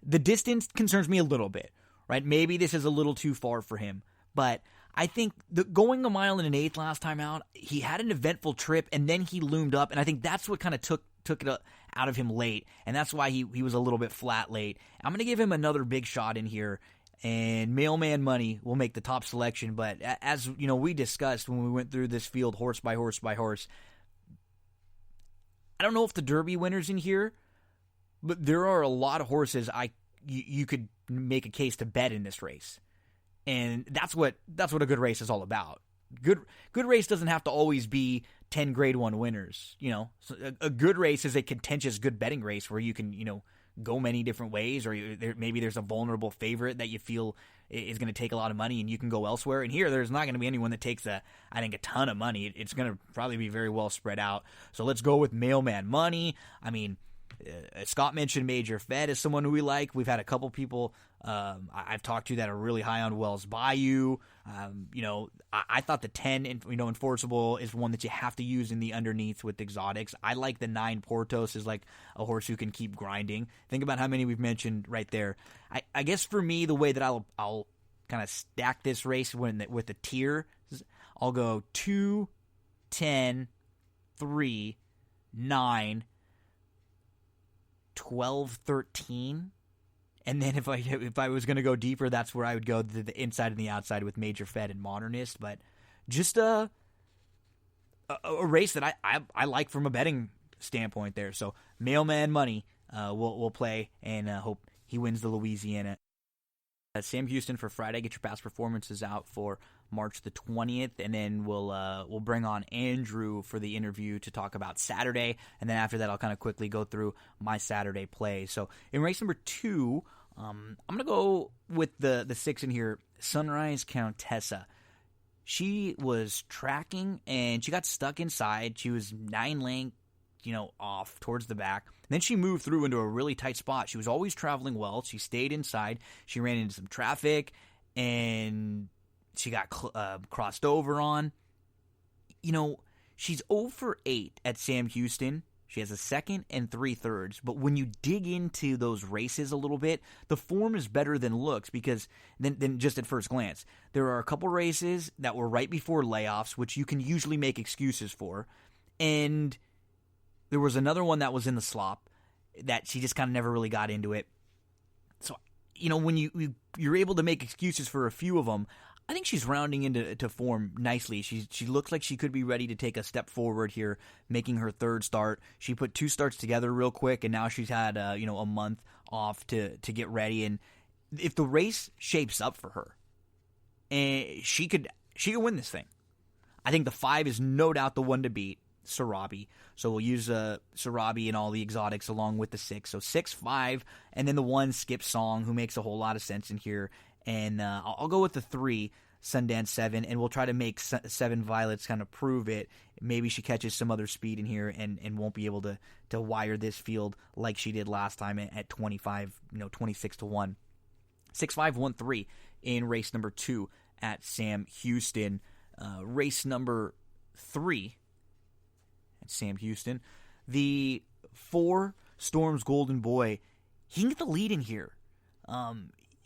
The distance concerns me a little bit, right? Maybe this is a little too far for him, but I think going 1 mile and 1/8 last time out, he had an eventful trip, and then he loomed up, and I think that's what kind of took it out of him late, and that's why he was a little bit flat late. I'm going to give him another big shot in here, and Mailman Money will make the top selection, but as we discussed when we went through this field horse by horse by horse, I don't know if the Derby winner's in here, but there are a lot of horses you could make a case to bet in this race, and that's what a good race is all about. Good race doesn't have to always be 10 Grade 1 winners. So a good race is a contentious, good betting race where you can go many different ways, or maybe there's a vulnerable favorite that you feel is going to take a lot of money and you can go elsewhere. And here, there's not going to be anyone that takes a ton of money. It's going to probably be very well spread out. So let's go with Mailman Money. I mean, Scott mentioned Major Fed as someone who we like. We've had a couple people I've talked to that are really high on Wells Bayou. I thought the 10 enforceable is one that you have to use in the underneath with exotics. I like the 9 Portos is like a horse who can keep grinding. Think about how many we've mentioned right there. I guess for me, the way that I'll kind of stack this race with the tier, I'll go 2, 10, 3, 9, 12, 13. And then if I was going to go deeper, that's where I would go the inside and the outside with Major Fed and Modernist. But just a race that I like from a betting standpoint there. So Mailman Money we'll play and hope he wins the Louisiana. Sam Houston for Friday. Get your past performances out for March the 20th, and then we'll bring on Andrew for the interview to talk about Saturday, and then after that I'll kind of quickly go through my Saturday plays. So in race number 2 I'm going to go with the 6 in here, Sunrise Countessa. She was tracking, and she got stuck inside. She was 9 length, off towards the back. And then she moved through into a really tight spot. She was always traveling well. She stayed inside. She ran into some traffic, and she got crossed over on. She's 0 for 8 at Sam Houston. She has a 2nd and 3/3. But when you dig into those races a little bit, the form is better than looks because than just at first glance. There are a couple races that were right before layoffs, which you can usually make excuses for. And there was another one that was in the slop that she just kind of never really got into it. So, when you're able to make excuses for a few of them, I think she's rounding into form nicely. She looks like she could be ready to take a step forward here, making her 3rd start. She put 2 starts together real quick, and now she's had a month off to get ready. And if the race shapes up for her, she could win this thing. I think the 5 is no doubt the one to beat, Sarabi. So we'll use Sarabi and all the exotics along with the 6. So 6, 5, and then the 1, Skip Song, who makes a whole lot of sense in here. And I'll go with the 3, Sundance 7, and we'll try to make 7 Violets kind of prove it. Maybe she catches some other speed in here and won't be able to wire this field like she did last time at 25, 26 to 1. 6, 5, 1, 3 in race number 2 at Sam Houston. Race number 3 at Sam Houston. The 4, Storm's Golden Boy. He can get the lead in here.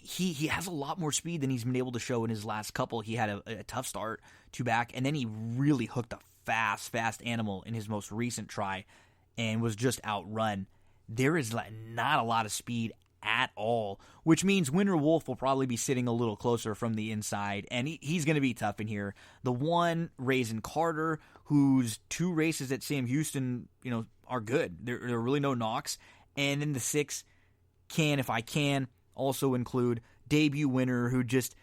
He has a lot more speed than he's been able to show in his last couple. He had a tough start, 2 back, and then he really hooked a fast animal in his most recent try and was just outrun. There is not a lot of speed at all, which means Winter Wolf will probably be sitting a little closer from the inside, and he's going to be tough in here. The 1, Raisin Carter, whose 2 races at Sam Houston, are good. There are really no knocks. And then the 6, Can If I Can, also include debut winner who just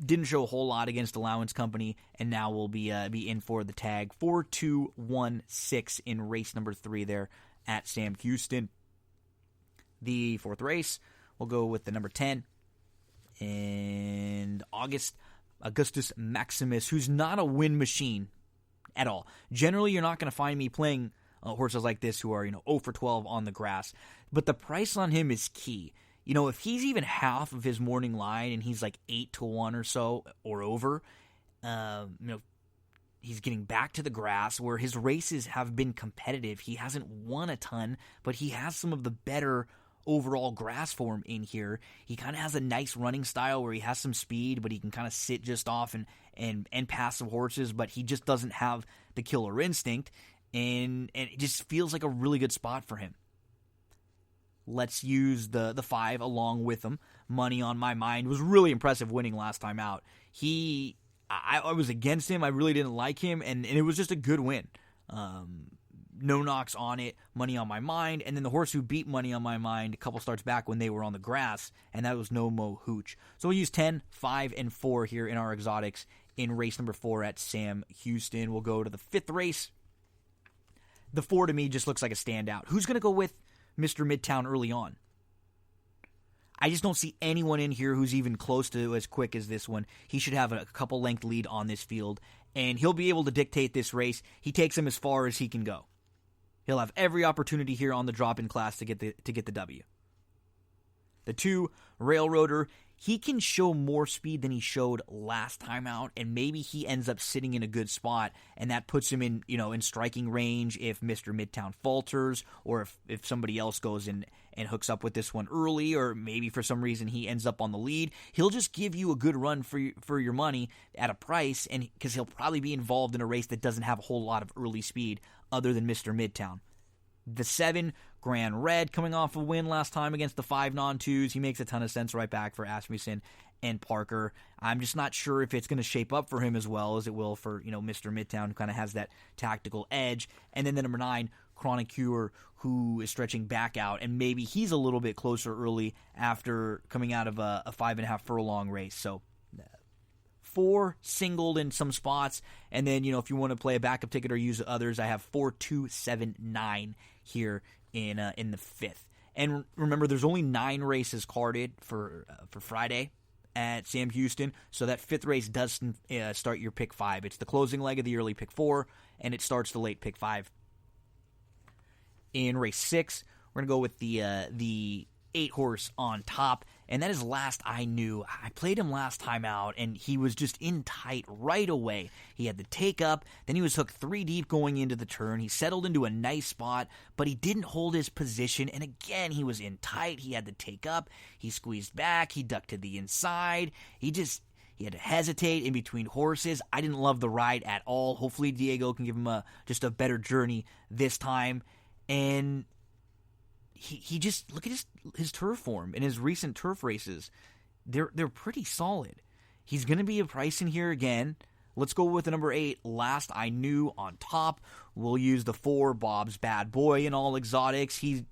didn't show a whole lot against Allowance Company and now will be in for the tag. 4-2-1-6 in race number 3 there at Sam Houston. The 4th race, we'll go with the number 10 and Augustus Maximus, who's not a win machine at all. Generally, you're not going to find me playing horses like this who are 0 for 12 on the grass, but the price on him is key. If he's even half of his morning line and he's like 8 to 1 or so or over, he's getting back to the grass where his races have been competitive. He hasn't won a ton, but he has some of the better overall grass form in here. He kind of has a nice running style where he has some speed, but he can kind of sit just off and pass some horses, but he just doesn't have the killer instinct, and it just feels like a really good spot for him. Let's use the 5 along with him. Money on My Mind was really impressive winning last time out. I was against him. I really didn't like him, and it was just a good win. No knocks on it. Money on My Mind, and then the horse who beat Money on My Mind a couple starts back when they were on the grass, and that was No Mo Hooch. So we'll use 10, 5, and 4 here in our exotics in race number 4 at Sam Houston. We'll go to the 5th race. The 4 to me just looks like a standout. Who's going to go with Mr. Midtown early on? I just don't see anyone in here who's even close to as quick as this one. He should have a couple length lead on this field, and he'll be able to dictate this race. He takes him as far as he can go. He'll have every opportunity here on the drop-in class to get the W. The 2, Railroader, he can show more speed than he showed last time out, and maybe he ends up sitting in a good spot, and that puts him in striking range if Mr. Midtown falters, or if somebody else goes in and hooks up with this one early, or maybe for some reason he ends up on the lead. He'll just give you a good run for your money at a price, and because he'll probably be involved in a race that doesn't have a whole lot of early speed other than Mr. Midtown. The 7, Grand Red, coming off a win last time against the 5 non-2s. He makes a ton of sense right back for Asmussen and Parker. I'm just not sure if it's going to shape up for him as well as it will for Mr. Midtown, who kind of has that tactical edge. And then the number 9, Chronic Cure, who is stretching back out, and maybe he's a little bit closer early after coming out of a 5.5 furlong race. So 4 singled in some spots, and then if you want to play a backup ticket or use others, I have 4, 2, 7, 9 here in the 5th. And remember, there's only 9 races carded for Friday at Sam Houston, so that 5th race does start your pick 5. It's the closing leg of the early pick 4, and it starts the late pick 5. In race 6, we're going to go with the 8 horse On Top, and that is Last I Knew. I played him last time out, and he was just in tight right away. He had the take up, then he was hooked 3 deep going into the turn. He settled into a nice spot, but he didn't hold his position, and again, he was in tight. He had the take up, he squeezed back, he ducked to the inside. He had to hesitate in between horses. I didn't love the ride at all. Hopefully Diego can give him just a better journey this time. And he just, look at his turf form and his recent turf races. They're pretty solid. He's going to be a price in here again. Let's go with the number 8, Last I Knew On Top. We'll use the 4, Bob's Bad Boy in all exotics. He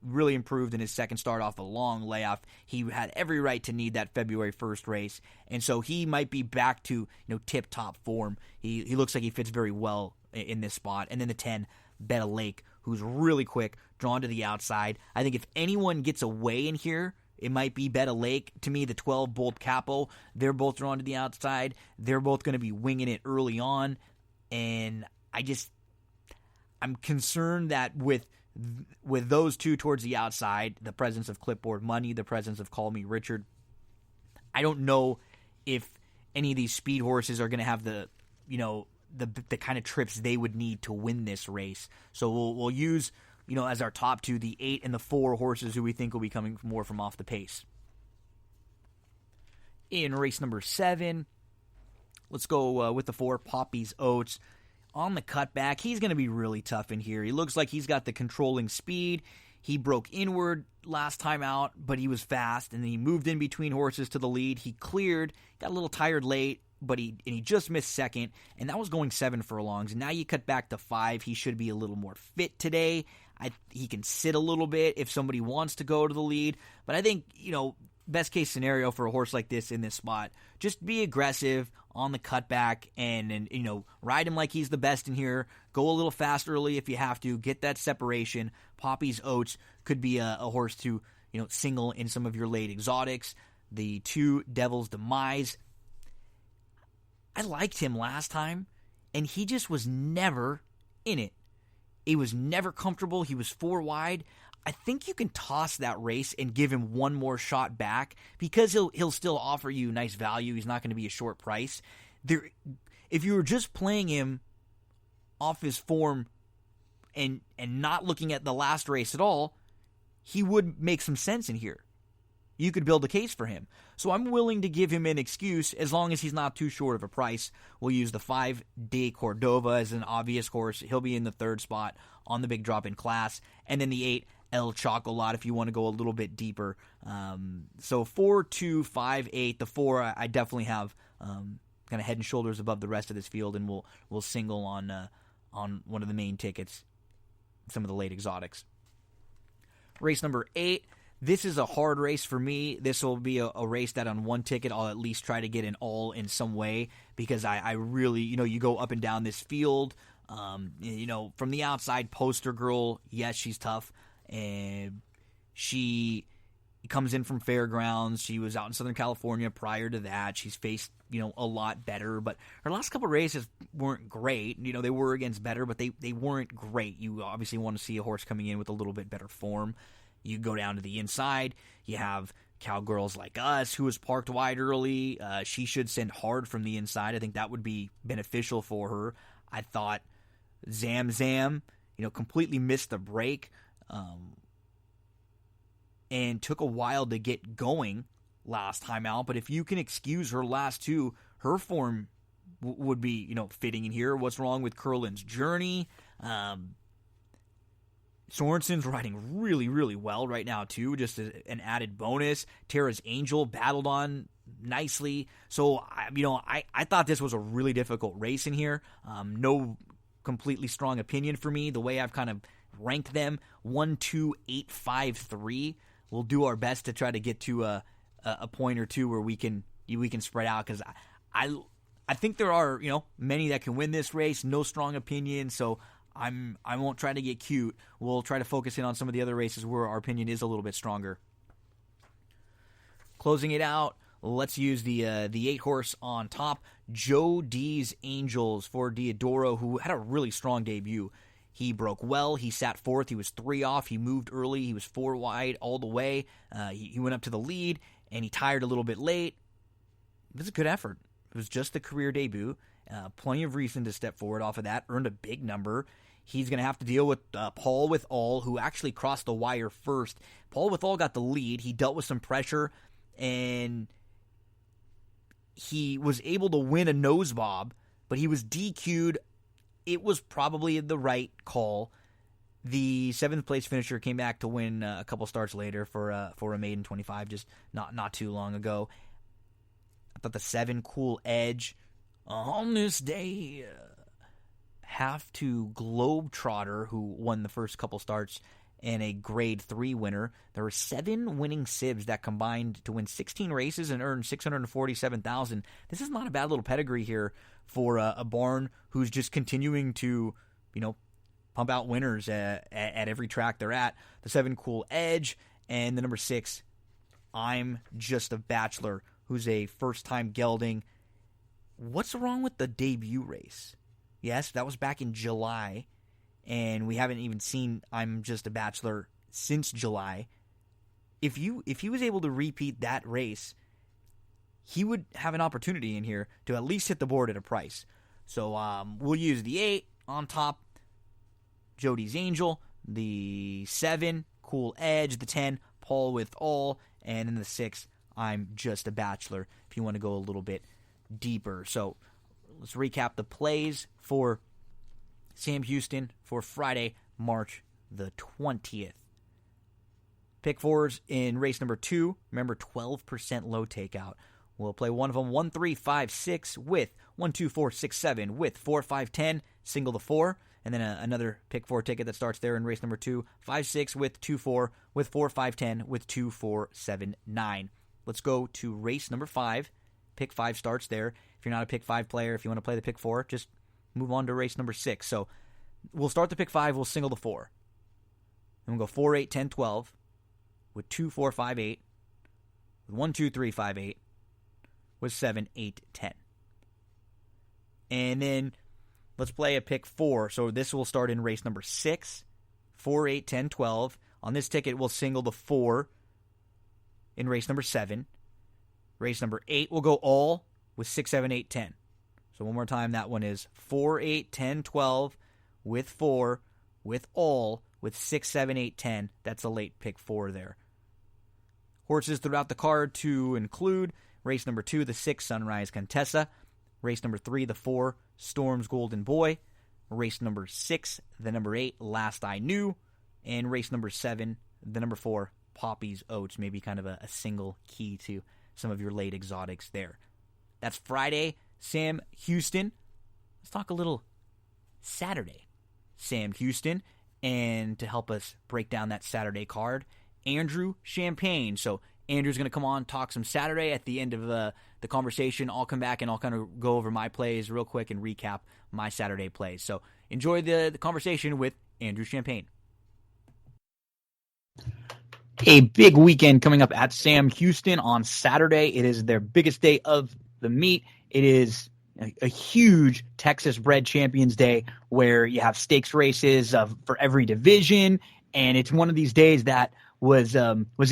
really improved in his second start off a long layoff. He had every right to need that February 1st race, and so he might be back to tip-top form. He looks like he fits very well in this spot. And then the 10, Betta Lake, who's really quick, drawn to the outside. I think if anyone gets away in here, it might be Betta Lake. To me, the 12, Bolt Capo, they're both drawn to the outside. They're both going to be winging it early on. And I'm concerned that with those 2 towards the outside, the presence of Clipboard Money, the presence of Call Me Richard, I don't know if any of these speed horses are going to have the kind of trips they would need to win this race. So we'll use, as our top 2, the 8 and the 4 horses who we think will be coming more from off the pace. In race number 7, let's go with the 4, Poppy's Oats. On the cutback, he's going to be really tough in here. He looks like he's got the controlling speed. He broke inward last time out, but he was fast, and then he moved in between horses to the lead. He cleared, got a little tired late, but he just missed second, and that was going 7 furlongs. And now you cut back to 5. He should be a little more fit today. He can sit a little bit if somebody wants to go to the lead. But I think, best case scenario for a horse like this in this spot, just be aggressive on the cutback and ride him like he's the best in here. Go a little fast early if you have to. Get that separation. Poppy's Oats could be a horse to single in some of your late exotics. The 2, Devil's Demise. I liked him last time, and he just was never in it. He was never comfortable. He was 4 wide. I think you can toss that race and give him one more shot back because he'll still offer you nice value. He's not going to be a short price. If you were just playing him off his form and not looking at the last race at all, he would make some sense in here. You could build a case for him. So I'm willing to give him an excuse as long as he's not too short of a price. We'll use the 5, De Cordova as an obvious horse. He'll be in the 3rd spot on the big drop in class. And then the 8, El Chocolat, if you want to go a little bit deeper. So 4, 2, 5, 8. The 4 I definitely have kind of head and shoulders above the rest of this field, and we'll single on one of the main tickets, some of the late exotics. Race number 8. This is a hard race for me. This will be a race that on one ticket I'll at least try to get an all in some way because I really, you go up and down this field. From the outside, Poster Girl, yes, she's tough. And she comes in from Fairgrounds. She was out in Southern California prior to that. She's faced, a lot better. But her last couple of races weren't great. They were against better, but they weren't great. You obviously want to see a horse coming in with a little bit better form. You go down to the inside. You have Cowgirls Like Us, who was parked wide early. She should send hard from the inside. I think that would be beneficial for her. I thought Zam Zam, completely missed the break and took a while to get going last time out. But if you can excuse her last 2, her form would be, fitting in here. What's wrong with Curlin's Journey? Sorensen's riding really, really well right now, too. Just an added bonus. Tara's Angel battled on nicely. So, I thought this was a really difficult race in here. No completely strong opinion for me. The way I've kind of ranked them, 1, 2, 8, 5, 3. We'll do our best to try to get to a point or two where we can spread out because I think there are many that can win this race. No strong opinion, so I won't try to get cute. We'll try to focus in on some of the other races where our opinion is a little bit stronger. Closing it out, let's use the 8-horse on top. Joe D's Angels for Diodoro, who had a really strong debut. He broke well. He sat fourth. He was 3 off. He moved early. He was 4 wide all the way. He went up to the lead, and he tired a little bit late. It was a good effort. It was just the career debut. Plenty of reason to step forward off of that. Earned a big number. He's going to have to deal with Paul Withall, who actually crossed the wire first. Paul Withall got the lead. He dealt with some pressure, and he was able to win a nose bob, but he was DQ'd. It was probably the right call. The 7th place finisher came back to win a couple starts later for a maiden 25, just not too long ago. I thought the 7 Cool Edge on this day have to Globetrotter, who won the first couple starts, and a grade 3 winner. There were 7 winning sibs that combined to win 16 races and earn $647,000. This is not a bad little pedigree here for a barn who's just continuing to, pump out winners at every track they're at. The 7 Cool Edge, and the number 6, I'm Just a Bachelor, who's a first-time gelding. What's wrong with the debut race? Yes, that was back in July, and we haven't even seen I'm Just a Bachelor since July. If he was able to repeat that race, he would have an opportunity in here to at least hit the board at a price. So we'll use the 8 on top, Jody's Angel, the 7, Cool Edge, the 10, Paul Withall, and in the 6, I'm Just a Bachelor, if you want to go a little bit deeper. So let's recap the plays for Sam Houston for Friday, March the 20th. Pick 4s in race number 2. Remember, 12% low takeout. We'll play one of them 1, 3, 5, 6 with 1, 2, 4, 6, 7 with 4, 5, 10, single the 4. And then another pick 4 ticket that starts there in race number 2. 5, 6 with 2, 4 with 4, 5, 10 with 2, 4, 7, 9. Let's go to race number 5. Pick 5 starts there. If you're not a pick 5 player, if you want to play the pick 4, just move on to race number 6. So we'll start the pick 5. We'll single the 4. And we'll go 4, 8, 10, 12 with 2, 4, 5, 8 with 1, 2, 3, 5, 8 with 7, 8, 10. And then let's play a pick 4. So this will start in race number 6. 4, 8, 10, 12. On this ticket, we'll single the 4 in race number 7. Race number 8 will go all with 6, 7, 8, 10. So one more time, that one is 4, 8, 10, 12 with 4 with all with 6, 7, 8, 10. That's a late pick 4 there. Horses throughout the card to include race number 2, the 6, Sunrise Contessa. Race number 3, the 4, Storm's Golden Boy. Race number 6, the number 8, Last I Knew. And race number 7, the number 4, Poppy's Oats. Maybe kind of a single key to some of your late exotics there. That's Friday, Sam Houston. Let's talk a little Saturday, Sam Houston. And to help us break down that Saturday card, Andrew Champagne. So Andrew's going to come on, talk some Saturday. At the end of the conversation, I'll come back and I'll kind of go over my plays real quick and recap my Saturday plays. So enjoy the conversation with Andrew Champagne. A big weekend coming up at Sam Houston on Saturday. It is their biggest day of the meet. It is a huge Texas Bred Champions Day where you have stakes races for every division, and it's one of these days that was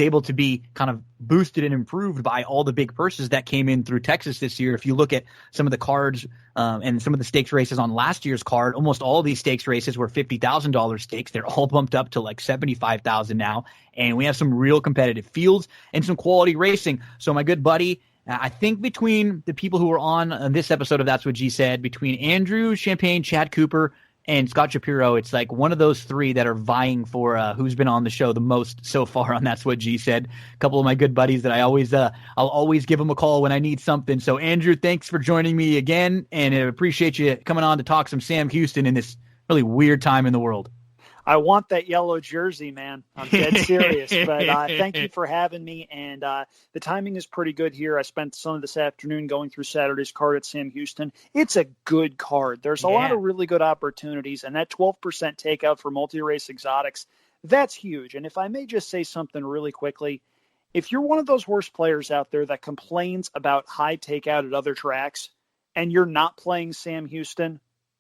able to be kind of boosted and improved by all the big purses that came in through Texas this year. If you look at some of the cards and some of the stakes races on last year's card, almost all of these stakes races were $50,000 stakes. They're all bumped up to like $75,000 now, and we have some real competitive fields and some quality racing. So my good buddy, I think between the people who were on this episode of That's What G Said, between Andrew Champagne, Chad Cooper, and Scott Shapiro, it's like one of those three that are vying for who's been on the show the most so far on That's What G Said. A couple of my good buddies that I'll always give them a call when I need something. So Andrew, thanks for joining me again, and I appreciate you coming on to talk some Sam Houston in this really weird time in the world. I want that yellow jersey, man. I'm dead serious. But thank you for having me. And the timing is pretty good here. I spent some of this afternoon going through Saturday's card at Sam Houston. It's a good card. There's a lot of really good opportunities. And that 12% takeout for multi-race exotics, that's huge. And if I may just say something really quickly, if you're one of those horse players out there that complains about high takeout at other tracks and you're not playing Sam Houston,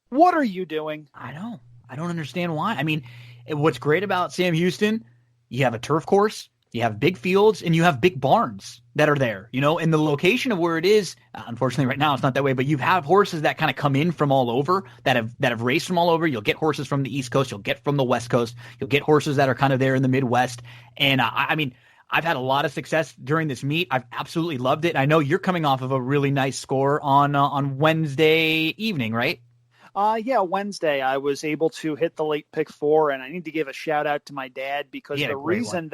what are you doing? I don't understand why. I mean, what's great about Sam Houston, you have a turf course, you have big fields, and you have big barns that are there, and the location of where it is, unfortunately right now it's not that way, but you have horses that kind of come in from all over, that have raced from all over. You'll get horses from the East Coast, you'll get from the West Coast, you'll get horses that are kind of there in the Midwest. And I mean, I've had a lot of success during this meet. I've absolutely loved it. I know you're coming off of a really nice score on Wednesday evening, right? Yeah, Wednesday I was able to hit the late pick 4, and I need to give a shout out to my dad because the reason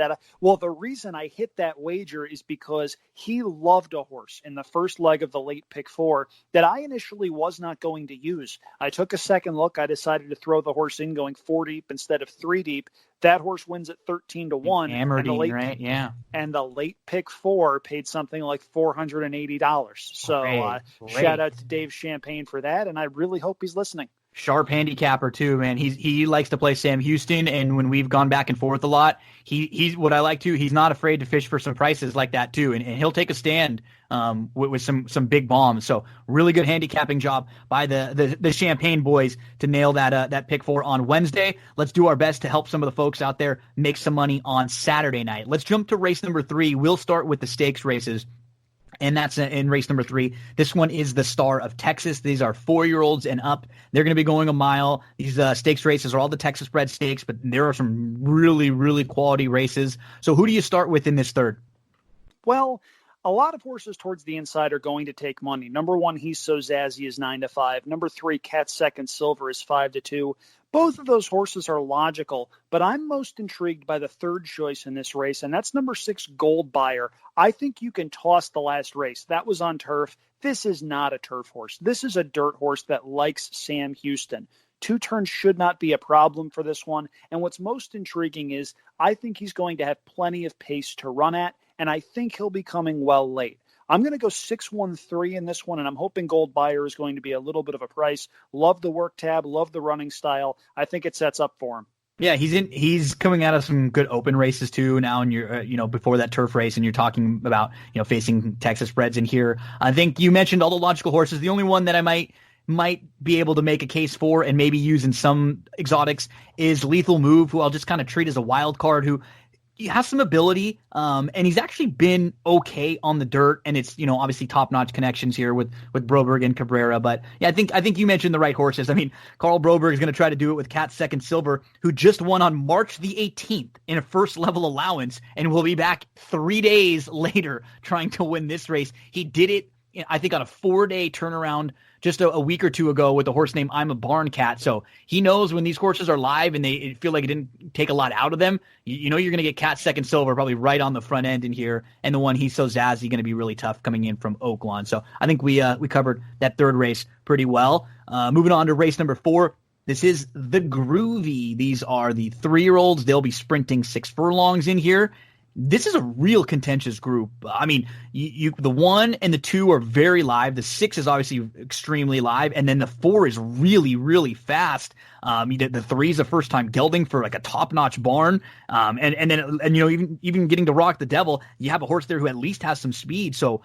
I hit that wager is because he loved a horse in the first leg of the late pick 4 that I initially was not going to use. I took a second look. I decided to throw the horse in going 4 deep instead of 3 deep. That horse wins at 13-1. Right? Yeah. And the late pick 4 paid something like $480. So shout out to Dave Champagne for that, and I really hope he's listening. Sharp handicapper too, man. He likes to play Sam Houston, and when we've gone back and forth a lot, he's what I like too. He's not afraid to fish for some prices like that too, and he'll take a stand with some big bombs. So really good handicapping job by the Champagne boys to nail that pick 4 on Wednesday. Let's do our best to help some of the folks out there make some money on Saturday night. Let's jump to race number 3. We'll start with the stakes races. And that's in race number 3. This one is the Star of Texas. These are 4-year-olds and up. They're going to be going a mile. These stakes races are all the Texas bred stakes, but there are some really, really quality races. So who do you start with in this third? Well, a lot of horses towards the inside are going to take money. Number 1, He's So Zazzy is 9-5. Number 3, Cat Second Silver is 5-2. Both of those horses are logical, but I'm most intrigued by the third choice in this race, and that's number 6, Gold Buyer. I think you can toss the last race. That was on turf. This is not a turf horse. This is a dirt horse that likes Sam Houston. 2 turns should not be a problem for this one, and what's most intriguing is I think he's going to have plenty of pace to run at, and I think he'll be coming well late. I'm going to go 6-1-3 in this one, and I'm hoping Gold Buyer is going to be a little bit of a price. Love the work tab, love the running style. I think it sets up for him. Yeah, he's coming out of some good open races too now, and you're before that turf race, and you're talking about facing Texas breds in here. I think you mentioned all the logical horses. The only one that I might be able to make a case for and maybe use in some exotics is Lethal Move, who I'll just kind of treat as a wild card, who he has some ability, and he's actually been okay on the dirt, and it's obviously top-notch connections here with Broberg and Cabrera. But yeah, I think you mentioned the right horses. I mean, Carl Broberg is going to try to do it with Cat Second Silver, who just won on March the 18th in a first-level allowance, and will be back 3 days later trying to win this race. He did it, I think, on a 4-day turnaround just a week or two ago with a horse named I'm a Barn Cat. So he knows when these horses are live and they feel like it didn't take a lot out of them, you're going to get Cat Second Silver probably right on the front end in here. And the one He's So Zazzy going to be really tough coming in from Oaklawn. So I think we covered that third race pretty well. Moving on to race number 4. This is the Groovy. These are the 3-year-olds. They'll be sprinting 6 furlongs in here. This is a real contentious group. I mean, the 1 and the 2 are very live. The 6 is obviously extremely live, and then the 4 is really, really fast. The 3 is a first time gelding for like a top notch barn, and then even getting to Rock the Devil, you have a horse there who at least has some speed. So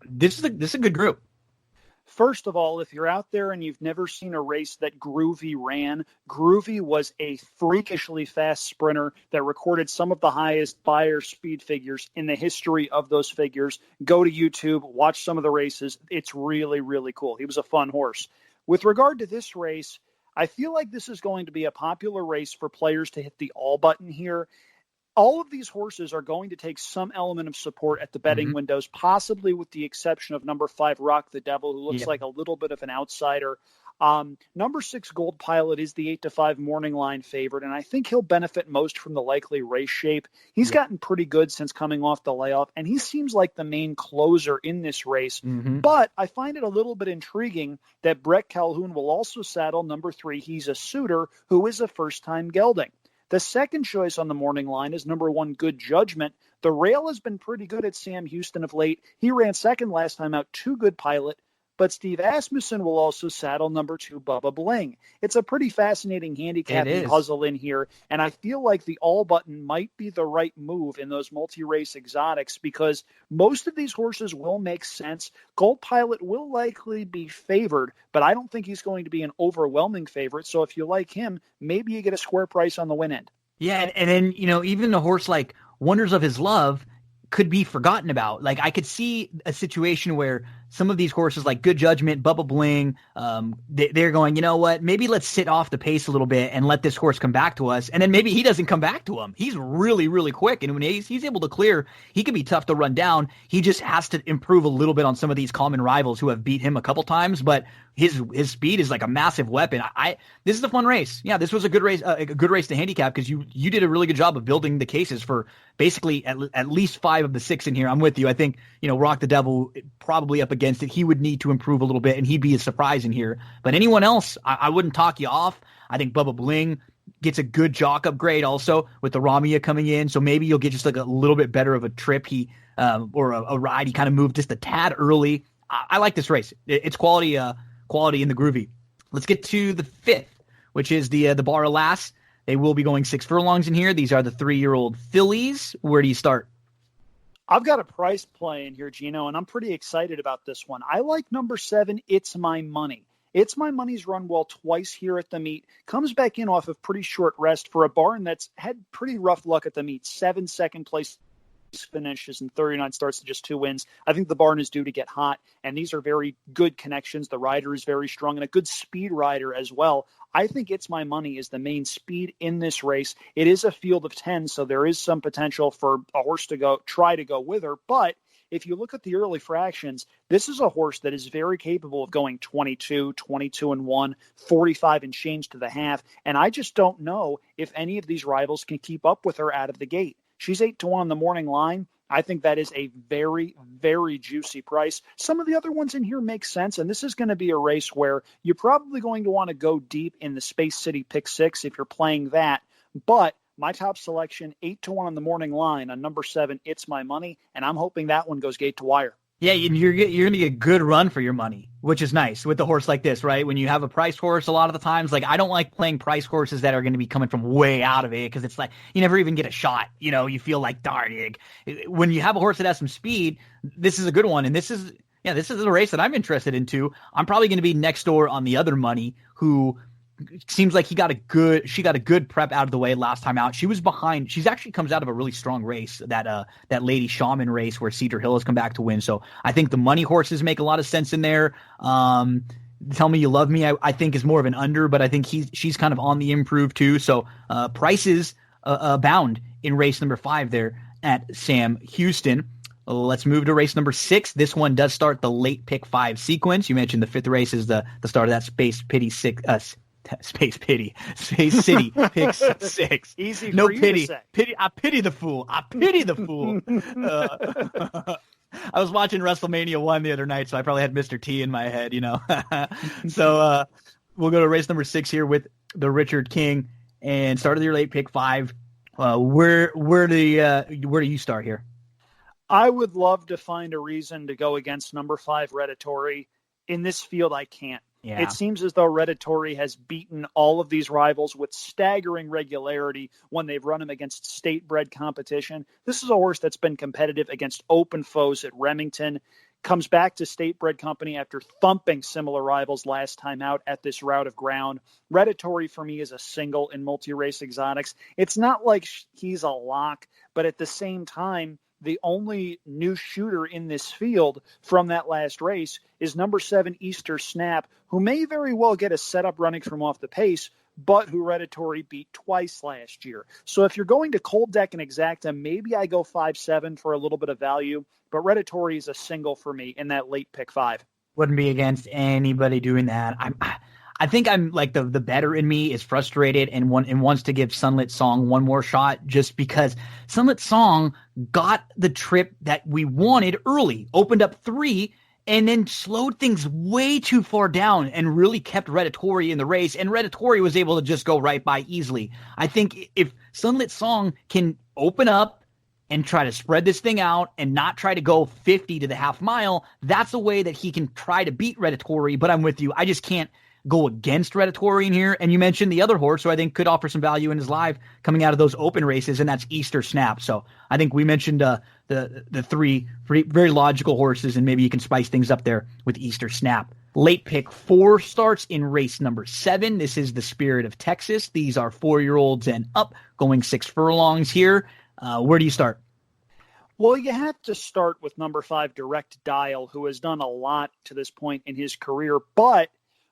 this is a good group. First of all, if you're out there and you've never seen a race that Groovy ran, Groovy was a freakishly fast sprinter that recorded some of the highest buyer speed figures in the history of those figures. Go to YouTube, watch some of the races. It's really, really cool. He was a fun horse. With regard to this race, I feel like this is going to be a popular race for players to hit the all button here. All of these horses are going to take some element of support at the betting windows, possibly with the exception of number 5, Rock the Devil, who looks like a little bit of an outsider. Number 6, Gold Pilot is the 8-5 morning line favorite, and I think he'll benefit most from the likely race shape. He's gotten pretty good since coming off the layoff, and he seems like the main closer in this race. But I find it a little bit intriguing that Brett Calhoun will also saddle number 3, He's a Suitor, who is a first-time gelding. The second choice on the morning line is number 1, Good Judgment. The rail has been pretty good at Sam Houston of late. He ran second last time out to Good Pilot, but Steve Asmussen will also saddle number 2, Bubba Bling. It's a pretty fascinating handicapping puzzle in here, and I feel like the all button might be the right move in those multi-race exotics because most of these horses will make sense. Gold Pilot will likely be favored, but I don't think he's going to be an overwhelming favorite, so if you like him, maybe you get a square price on the win end. Yeah, and then, even a horse like Wonders of His Love could be forgotten about. Like, I could see a situation where some of these horses like Good Judgment, Bubba Bling, they're going, you know what, maybe let's sit off the pace a little bit and let this horse come back to us. And then maybe he doesn't come back to him. He's really, really quick. And when he's able to clear, he can be tough to run down. He just has to improve a little bit on some of these common rivals who have beat him a couple times. But his speed is like a massive weapon. This is a fun race. Yeah, this was a good race to handicap because you did a really good job of building the cases for basically at least 5 of the 6 in here. I'm with you. I think, Rock the Devil probably up against it. He would need to improve a little bit, and he'd be a surprise in here. But anyone else, I wouldn't talk you off. I think Bubba Bling gets a good jock upgrade also with the Ramia coming in, so maybe you'll get just like a little bit better of a trip or a ride. He kind of moved just a tad early. I like this race. It's quality in the groovy. Let's get to the 5th, which is the Bar Alas. They will be going 6 furlongs in here. These are the 3-year-old fillies. Where do you start? I've got a price play in here, Gino, and I'm pretty excited about this one. I like number 7, It's My Money. It's My Money's run well twice here at the meet. Comes back in off of pretty short rest for a barn that's had pretty rough luck at the meet. 7 second-place finishes and 39 starts to just 2 wins. I think the barn is due to get hot, and these are very good connections. The rider is very strong and a good speed rider as well. I think It's My Money is the main speed in this race. It is a field of 10, so there is some potential for a horse to try to go with her. But if you look at the early fractions, this is a horse that is very capable of going 22, 22-1, 45 and change to the half. And I just don't know if any of these rivals can keep up with her out of the gate. She's 8-1 on the morning line. I think that is a very, very juicy price. Some of the other ones in here make sense, and this is going to be a race where you're probably going to want to go deep in the Space City Pick 6 if you're playing that. But my top selection, 8-1 on the morning line on number 7, It's My Money, and I'm hoping that one goes gate to wire. Yeah, you're going to get a good run for your money, which is nice with a horse like this, right? When you have a price horse, a lot of the times, like, I don't like playing price horses that are going to be coming from way out of it because it's like you never even get a shot. You feel like, darn. When you have a horse that has some speed, this is a good one. And this is a race that I'm interested in too. I'm probably going to be next door on the other money who seems like she got a good prep out of the way last time out. She was behind. She's actually comes out of a really strong race, that Lady Shaman race where Cedar Hill has come back to win. So I think the money horses make a lot of sense in there. Tell Me You Love Me, I think is more of an under, but I think she's kind of on the improve too. So prices abound in race number 5 there at Sam Houston. Let's move to race number 6. This one does start the late pick 5 sequence. You mentioned the 5th race is the start of that Space City picks 6. Easy no for you pity. to say. I pity the fool. I was watching WrestleMania 1 the other night, so I probably had Mr. T in my head, So we'll go to race number 6 here with the Richard King and start of your late pick 5. Where do you start here? I would love to find a reason to go against number 5 Redditori. In this field, I can't. Yeah. It seems as though Redditori has beaten all of these rivals with staggering regularity when they've run him against state-bred competition. This is a horse that's been competitive against open foes at Remington, comes back to state-bred company after thumping similar rivals last time out at this route of ground. Redditori, for me, is a single in multi-race exotics. It's not like he's a lock, but at the same time, the only new shooter in this field from that last race is number 7 Easter Snap, who may very well get a setup running from off the pace, but who Redditori beat twice last year. So if you're going to cold deck and exacta, maybe I go 5-7 for a little bit of value, but Redditori is a single for me in that late pick 5. Wouldn't be against anybody doing that. I think I'm like the better in me is frustrated and wants to give Sunlit Song one more shot just because Sunlit Song got the trip that we wanted early, opened up 3, and then slowed things way too far down and really kept Redditori in the race. And Redditori was able to just go right by easily. I think if Sunlit Song can open up and try to spread this thing out and not try to go 50 to the half mile, that's a way that he can try to beat Redditori. But I'm with you. I just can't go against Redditori in here. And you mentioned the other horse who I think could offer some value in his live coming out of those open races, and that's Easter Snap. So I think we mentioned the three very logical horses, and maybe you can spice things up there with Easter Snap. Late pick 4 starts in race number 7. This is the Spirit of Texas. These are 4-year-olds and up, going 6 furlongs here. Where do you start? Well, you have to start with number 5, Direct Dial, who has done a lot to this point in his career. But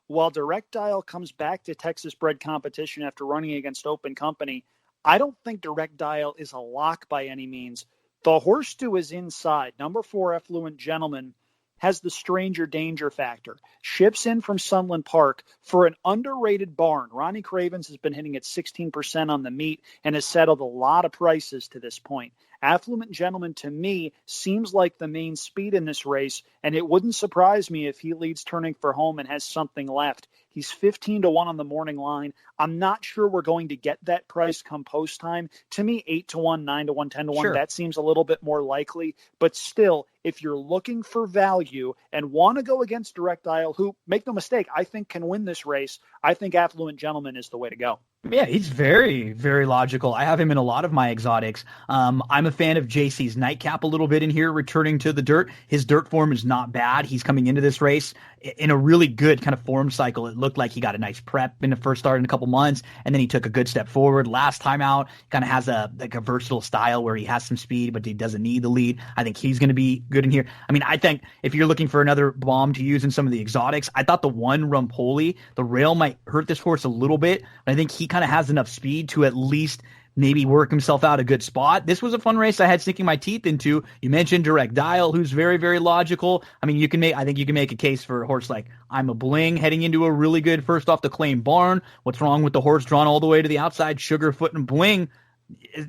while Direct Dial comes back to Texas bred competition after running against Open Company, I don't think Direct Dial is a lock by any means. The horse stew is inside. Number 4, Affluent Gentleman, has the stranger danger factor. Ships in from Sunland Park for an underrated barn. Ronnie Cravens has been hitting at 16% on the meat and has settled a lot of prices to this point. Affluent Gentleman, to me, seems like the main speed in this race, and it wouldn't surprise me if he leads turning for home and has something left. He's 15-1 on the morning line. I'm not sure we're going to get that price come post time. To me, 8-1, 9-1, 10-1, sure, that seems a little bit more likely. But still, if you're looking for value and want to go against Direct Dial, who, make no mistake, I think can win this race, I think Affluent Gentleman is the way to go. Yeah, he's very, very logical. I have him in a lot of my exotics. I'm a fan of JC's Nightcap a little bit in here, returning to the dirt. His dirt form is not bad. He's coming into this race in a really good kind of form cycle. It looked like he got a nice prep in the first start in a couple months, and then he took a good step forward. Last time out, kind of has a versatile style where he has some speed, but he doesn't need the lead. I think he's going to be good in here. I mean, I think if you're looking for another bomb to use in some of the exotics, I thought the one Rumpoli, the rail might hurt this horse a little bit, but I think he kind of has enough speed to at least maybe work himself out a good spot. This was a fun race I had sinking my teeth into. You mentioned Direct Dial, who's very, very logical. I mean, I think you can make a case for a horse like I'm a Bling heading into a really good first off the claim barn. What's wrong with the horse drawn all the way to the outside, Sugarfoot and Bling?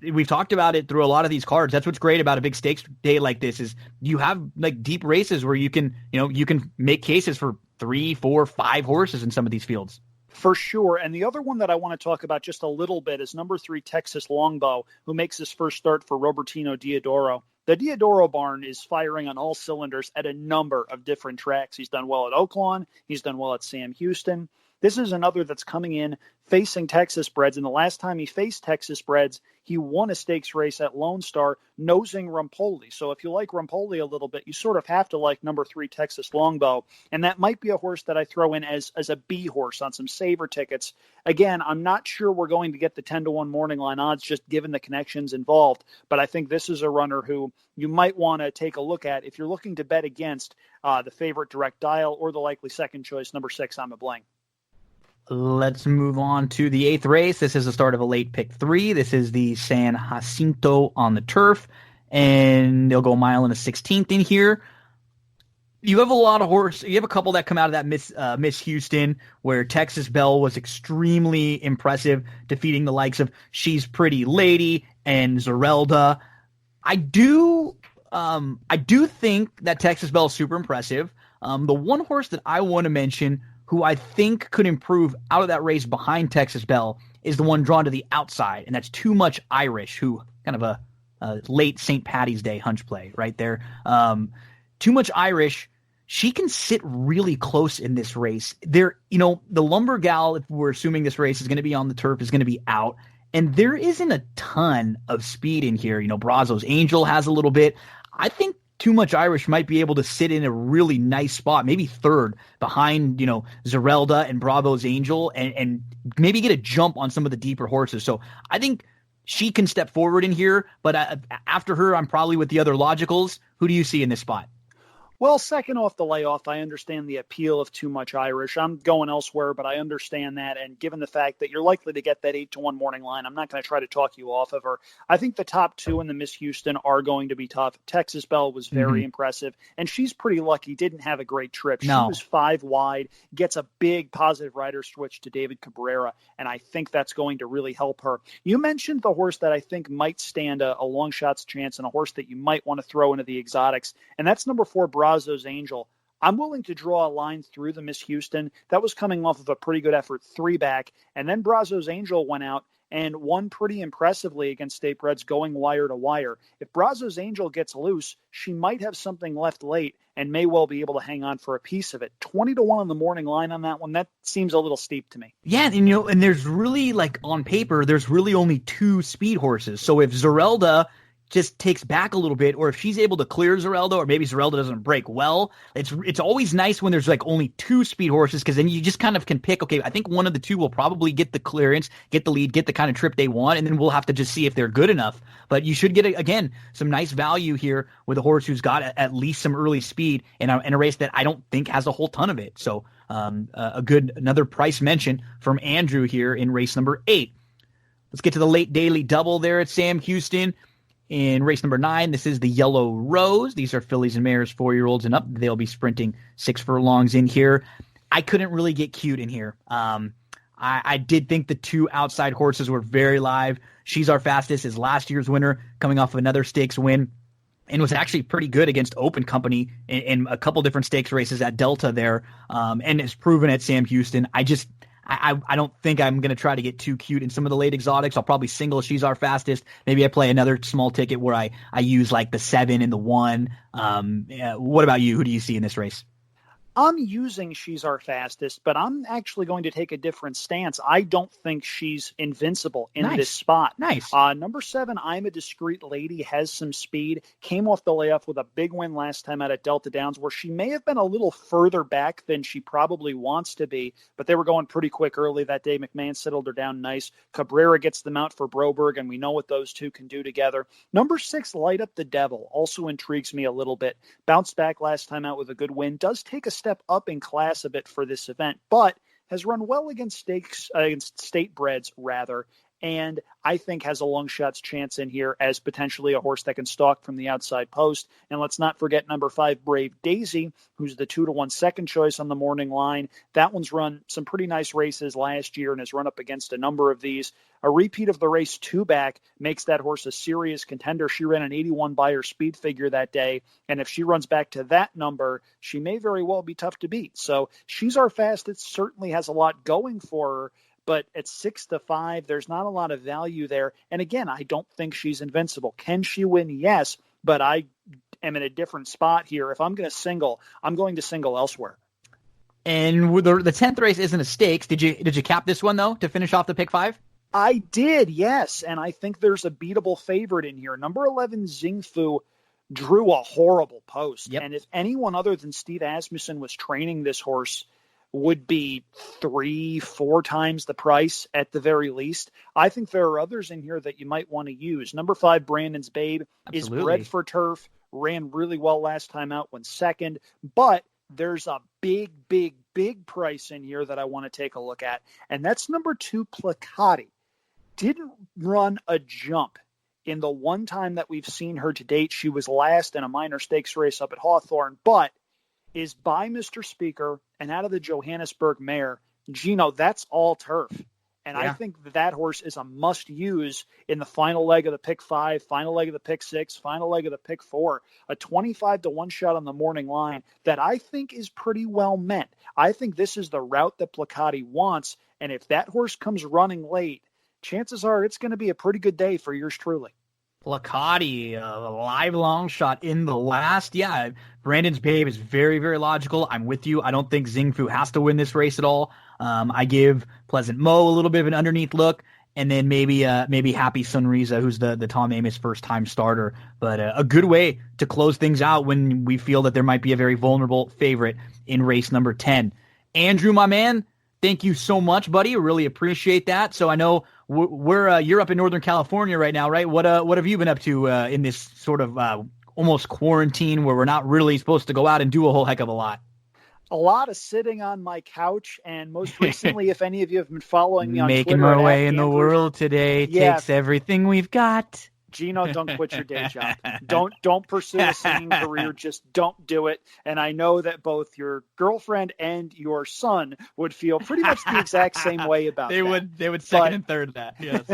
We've talked about it through a lot of these cards. That's what's great about a big stakes day like this is you have like deep races where you can make cases for 3, 4, 5 horses in some of these fields. For sure. And the other one that I want to talk about just a little bit is number 3, Texas Longbow, who makes his first start for Robertino Diodoro. The Diodoro barn is firing on all cylinders at a number of different tracks. He's done well at Oaklawn. He's done well at Sam Houston. This is another that's coming in facing Texas breds. And the last time he faced Texas breds, he won a stakes race at Lone Star, nosing Rumpoli. So if you like Rumpoli a little bit, you sort of have to like number 3, Texas Longbow. And that might be a horse that I throw in as a B horse on some saver tickets. Again, I'm not sure we're going to get the 10-1 morning line odds just given the connections involved. But I think this is a runner who you might want to take a look at if you're looking to bet against the favorite Direct Dial or the likely second choice, number 6, I'm a Bling. Let's move on to the 8th race. This is the start of a late pick 3. This is the San Jacinto on the turf, and they'll go a mile and a 16th in here. You have a lot of horses. You have a couple that come out of that Miss Houston, where Texas Belle was extremely impressive, defeating the likes of She's Pretty Lady and Zerelda. I do think that Texas Belle is super impressive. The one horse that I want to mention who I think could improve out of that race behind Texas Belle is the one drawn to the outside, and that's Too Much Irish, who kind of a late St. Patty's Day hunch play right there. Too Much Irish, she can sit really close in this race. The Lumber Gal, if we're assuming this race is going to be on the turf, is going to be out, and there isn't a ton of speed in here. Brazos Angel has a little bit. I think Too Much Irish might be able to sit in a really nice spot, maybe third behind, Zerelda and Bravo's Angel and maybe get a jump on some of the deeper horses. So I think she can step forward in here, but after her, I'm probably with the other logicals. Who do you see in this spot? Well, second off the layoff, I understand the appeal of Too Much Irish. I'm going elsewhere, but I understand that. And given the fact that you're likely to get that 8-1 morning line, I'm not going to try to talk you off of her. I think the top 2 in the Miss Houston are going to be tough. Texas Belle was very impressive, and she's pretty lucky. Didn't have a great trip. She was 5 wide, gets a big positive rider switch to David Cabrera, and I think that's going to really help her. You mentioned the horse that I think might stand a long shot's chance and a horse that you might want to throw into the exotics, and that's number 4, Brazos Angel. I'm willing to draw a line through the Miss Houston. That was coming off of a pretty good effort 3-back. And then Brazos Angel went out and won pretty impressively against State Breds, going wire to wire. If Brazos Angel gets loose, she might have something left late and may well be able to hang on for a piece of it. 20-1 on the morning line on that one, that seems a little steep to me. Yeah, and there's really, like, on paper, there's really only 2 speed horses. So if Zerelda just takes back a little bit, or if she's able to clear Zerelda, or maybe Zerelda doesn't break well, it's always nice when there's like only 2 speed horses, because then you just kind of can pick, okay, I think one of the 2 will probably get the clearance, get the lead, get the kind of trip they want, and then we'll have to just see if they're good enough. But you should get, again, some nice value here with a horse who's got at least some early speed in a race that I don't think has a whole ton of it. So another price mention from Andrew here in race number 8. Let's get to the late daily double there at Sam Houston. In race number 9, this is the Yellow Rose. These are fillies and mares, 4-year-olds and up. They'll be sprinting 6 furlongs in here. I couldn't really get cute in here. I did think the 2 outside horses were very live. She's Our Fastest is last year's winner, coming off of another stakes win, and was actually pretty good against Open Company in a couple different stakes races at Delta there, and has proven at Sam Houston. I don't think I'm going to try to get too cute in some of the late exotics. I'll probably single She's Our Fastest. Maybe I play another small ticket where I use like the 7 and the 1. What about you? Who do you see in this race? I'm using She's Our Fastest, but I'm actually going to take a different stance. I don't think she's invincible in this spot. Nice. Number 7, I'm a Discreet Lady, has some speed, came off the layoff with a big win last time out at Delta Downs, where she may have been a little further back than she probably wants to be, but they were going pretty quick early that day. McMahon settled her down nice. Cabrera gets them out for Broberg, and we know what those 2 can do together. Number 6, Light Up the Devil, also intrigues me a little bit. Bounced back last time out with a good win, does take a step up in class a bit for this event, but has run well against state breds rather, and I think has a long shot's chance in here as potentially a horse that can stalk from the outside post. And let's not forget number 5, Brave Daisy, who's the 2-1 second choice on the morning line. That one's run some pretty nice races last year and has run up against a number of these. A repeat of the race 2-back makes that horse a serious contender. She ran an 81 by her speed figure that day, and if she runs back to that number, she may very well be tough to beat. So She's Our Fastest certainly has a lot going for her, but at 6-5, there's not a lot of value there. And again, I don't think she's invincible. Can she win? Yes, but I am in a different spot here. If I'm going to single, I'm going to single elsewhere. And the 10th race isn't a stakes. Did you cap this one, though, to finish off the pick 5? I did, yes. And I think there's a beatable favorite in here. Number 11, Xingfu, drew a horrible post. Yep. And if anyone other than Steve Asmussen was training this horse, would be 3-4 times the price at the very least. I think there are others in here that you might want to use. Number 5, Brandon's Babe, is bred for turf, ran really well last time out, went second, but there's a big price in here that I want to take a look at, and that's number 2, Placati. Didn't run a jump in the one time that we've seen her to date. She was last in a minor stakes race up at Hawthorne, but is by Mr. Speaker and out of the Johannesburg mare. Gino, that's all turf. And I think that horse is a must-use in the final leg of the pick 5, final leg of the pick 6, final leg of the pick 4. A 25-1 shot on the morning line that I think is pretty well meant. I think this is the route that Placati wants, and if that horse comes running late, chances are it's going to be a pretty good day for yours truly. Placati, a live long shot in the last. Yeah, Brandon's Babe is very, very logical. I'm with you. I don't think Xingfu has to win this race at all. I give Pleasant Mo a little bit of an underneath look, and then maybe Happy Sunrisa, who's the Tom Amos first-time starter. But a good way to close things out when we feel that there might be a very vulnerable favorite in race number 10. Andrew, my man, thank you so much, buddy. Really appreciate that. So I know you're up in Northern California right now, right? What have you been up to in this sort of almost quarantine where we're not really supposed to go out and do a whole heck of a lot? A lot of sitting on my couch, and most recently, if any of you have been following me on Making Twitter, our way in the world today takes everything we've got. Gino, don't quit your day job. Don't pursue a singing career. Just don't do it. And I know that both your girlfriend and your son would feel pretty much the exact same way about that. They would second and third that. Yes.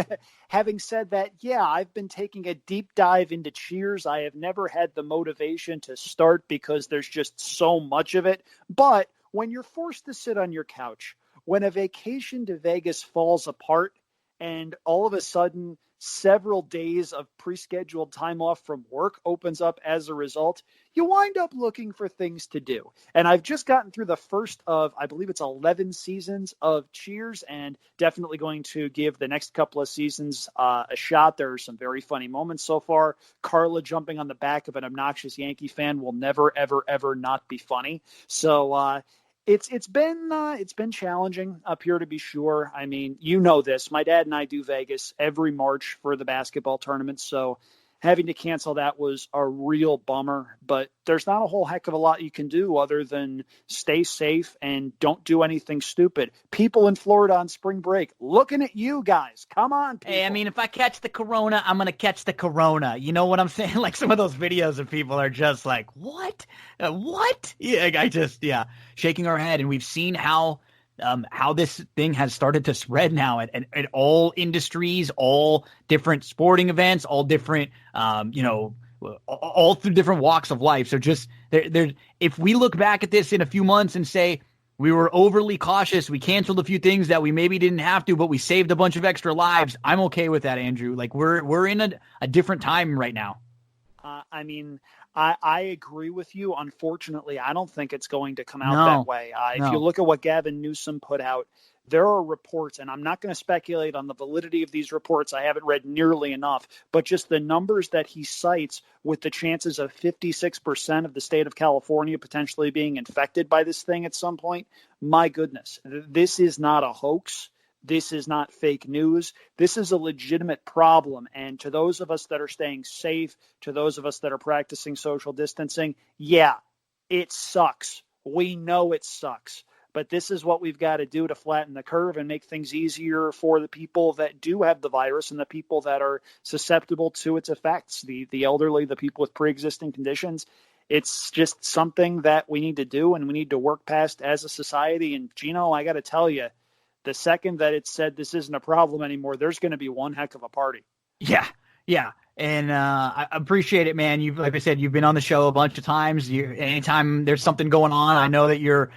Having said that, yeah, I've been taking a deep dive into Cheers. I have never had the motivation to start because there's just so much of it. But when you're forced to sit on your couch, when a vacation to Vegas falls apart, and all of a sudden several days of pre-scheduled time off from work opens up as a result, you wind up looking for things to do. And I've just gotten through the first of, I believe it's 11 seasons of Cheers, and definitely going to give the next couple of seasons a shot. There are some very funny moments so far. Carla jumping on the back of an obnoxious Yankee fan will never, ever, ever not be funny. So, It's been challenging up here, to be sure. I mean, you know this. My dad and I do Vegas every March for the basketball tournament, so having to cancel that was a real bummer. But there's not a whole heck of a lot you can do other than stay safe and don't do anything stupid. People in Florida on spring break, looking at you guys. Come on, people. Hey, I mean, if I catch the corona, I'm going to catch the corona. You know what I'm saying? Like, some of those videos of people are just like, what? What? Yeah, shaking our head. And we've seen how this thing has started to spread now at all industries, all different sporting events, all different, all through different walks of life. So just if we look back at this in a few months and say we were overly cautious, we canceled a few things that we maybe didn't have to, but we saved a bunch of extra lives, I'm okay with that, Andrew. Like, we're in a different time right now. I agree with you. Unfortunately, I don't think it's going to come out that way. If you look at what Gavin Newsom put out, there are reports, and I'm not going to speculate on the validity of these reports. I haven't read nearly enough, but just the numbers that he cites with the chances of 56% of the state of California potentially being infected by this thing at some point. My goodness, this is not a hoax. This is not fake news. This is a legitimate problem. And to those of us that are staying safe, to those of us that are practicing social distancing, yeah, it sucks. We know it sucks. But this is what we've got to do to flatten the curve and make things easier for the people that do have the virus and the people that are susceptible to its effects, the elderly, the people with pre-existing conditions. It's just something that we need to do and we need to work past as a society. And Gino, I got to tell you, the second that it's said this isn't a problem anymore, there's going to be one heck of a party. Yeah. And I appreciate it, man. Like I said, you've been on the show a bunch of times. Anytime there's something going on, I know that you're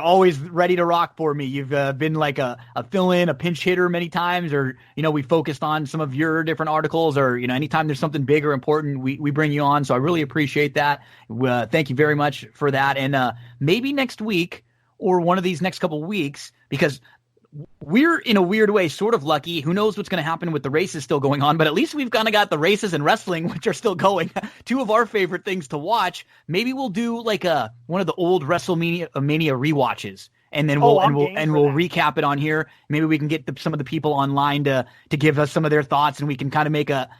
always ready to rock for me. You've been like a fill-in, a pinch hitter many times, or we focused on some of your different articles, or anytime there's something big or important, we bring you on. So I really appreciate that. Thank you very much for that. And maybe next week or one of these next couple of weeks, because we're in a weird way sort of lucky. Who knows what's going to happen with the races still going on, but at least we've kind of got the races and wrestling, which are still going. Two of our favorite things to watch. Maybe we'll do like one of the old WrestleMania rewatches, and then we'll recap it on here. Maybe we can get some of the people online to give us some of their thoughts, and we can kind of make a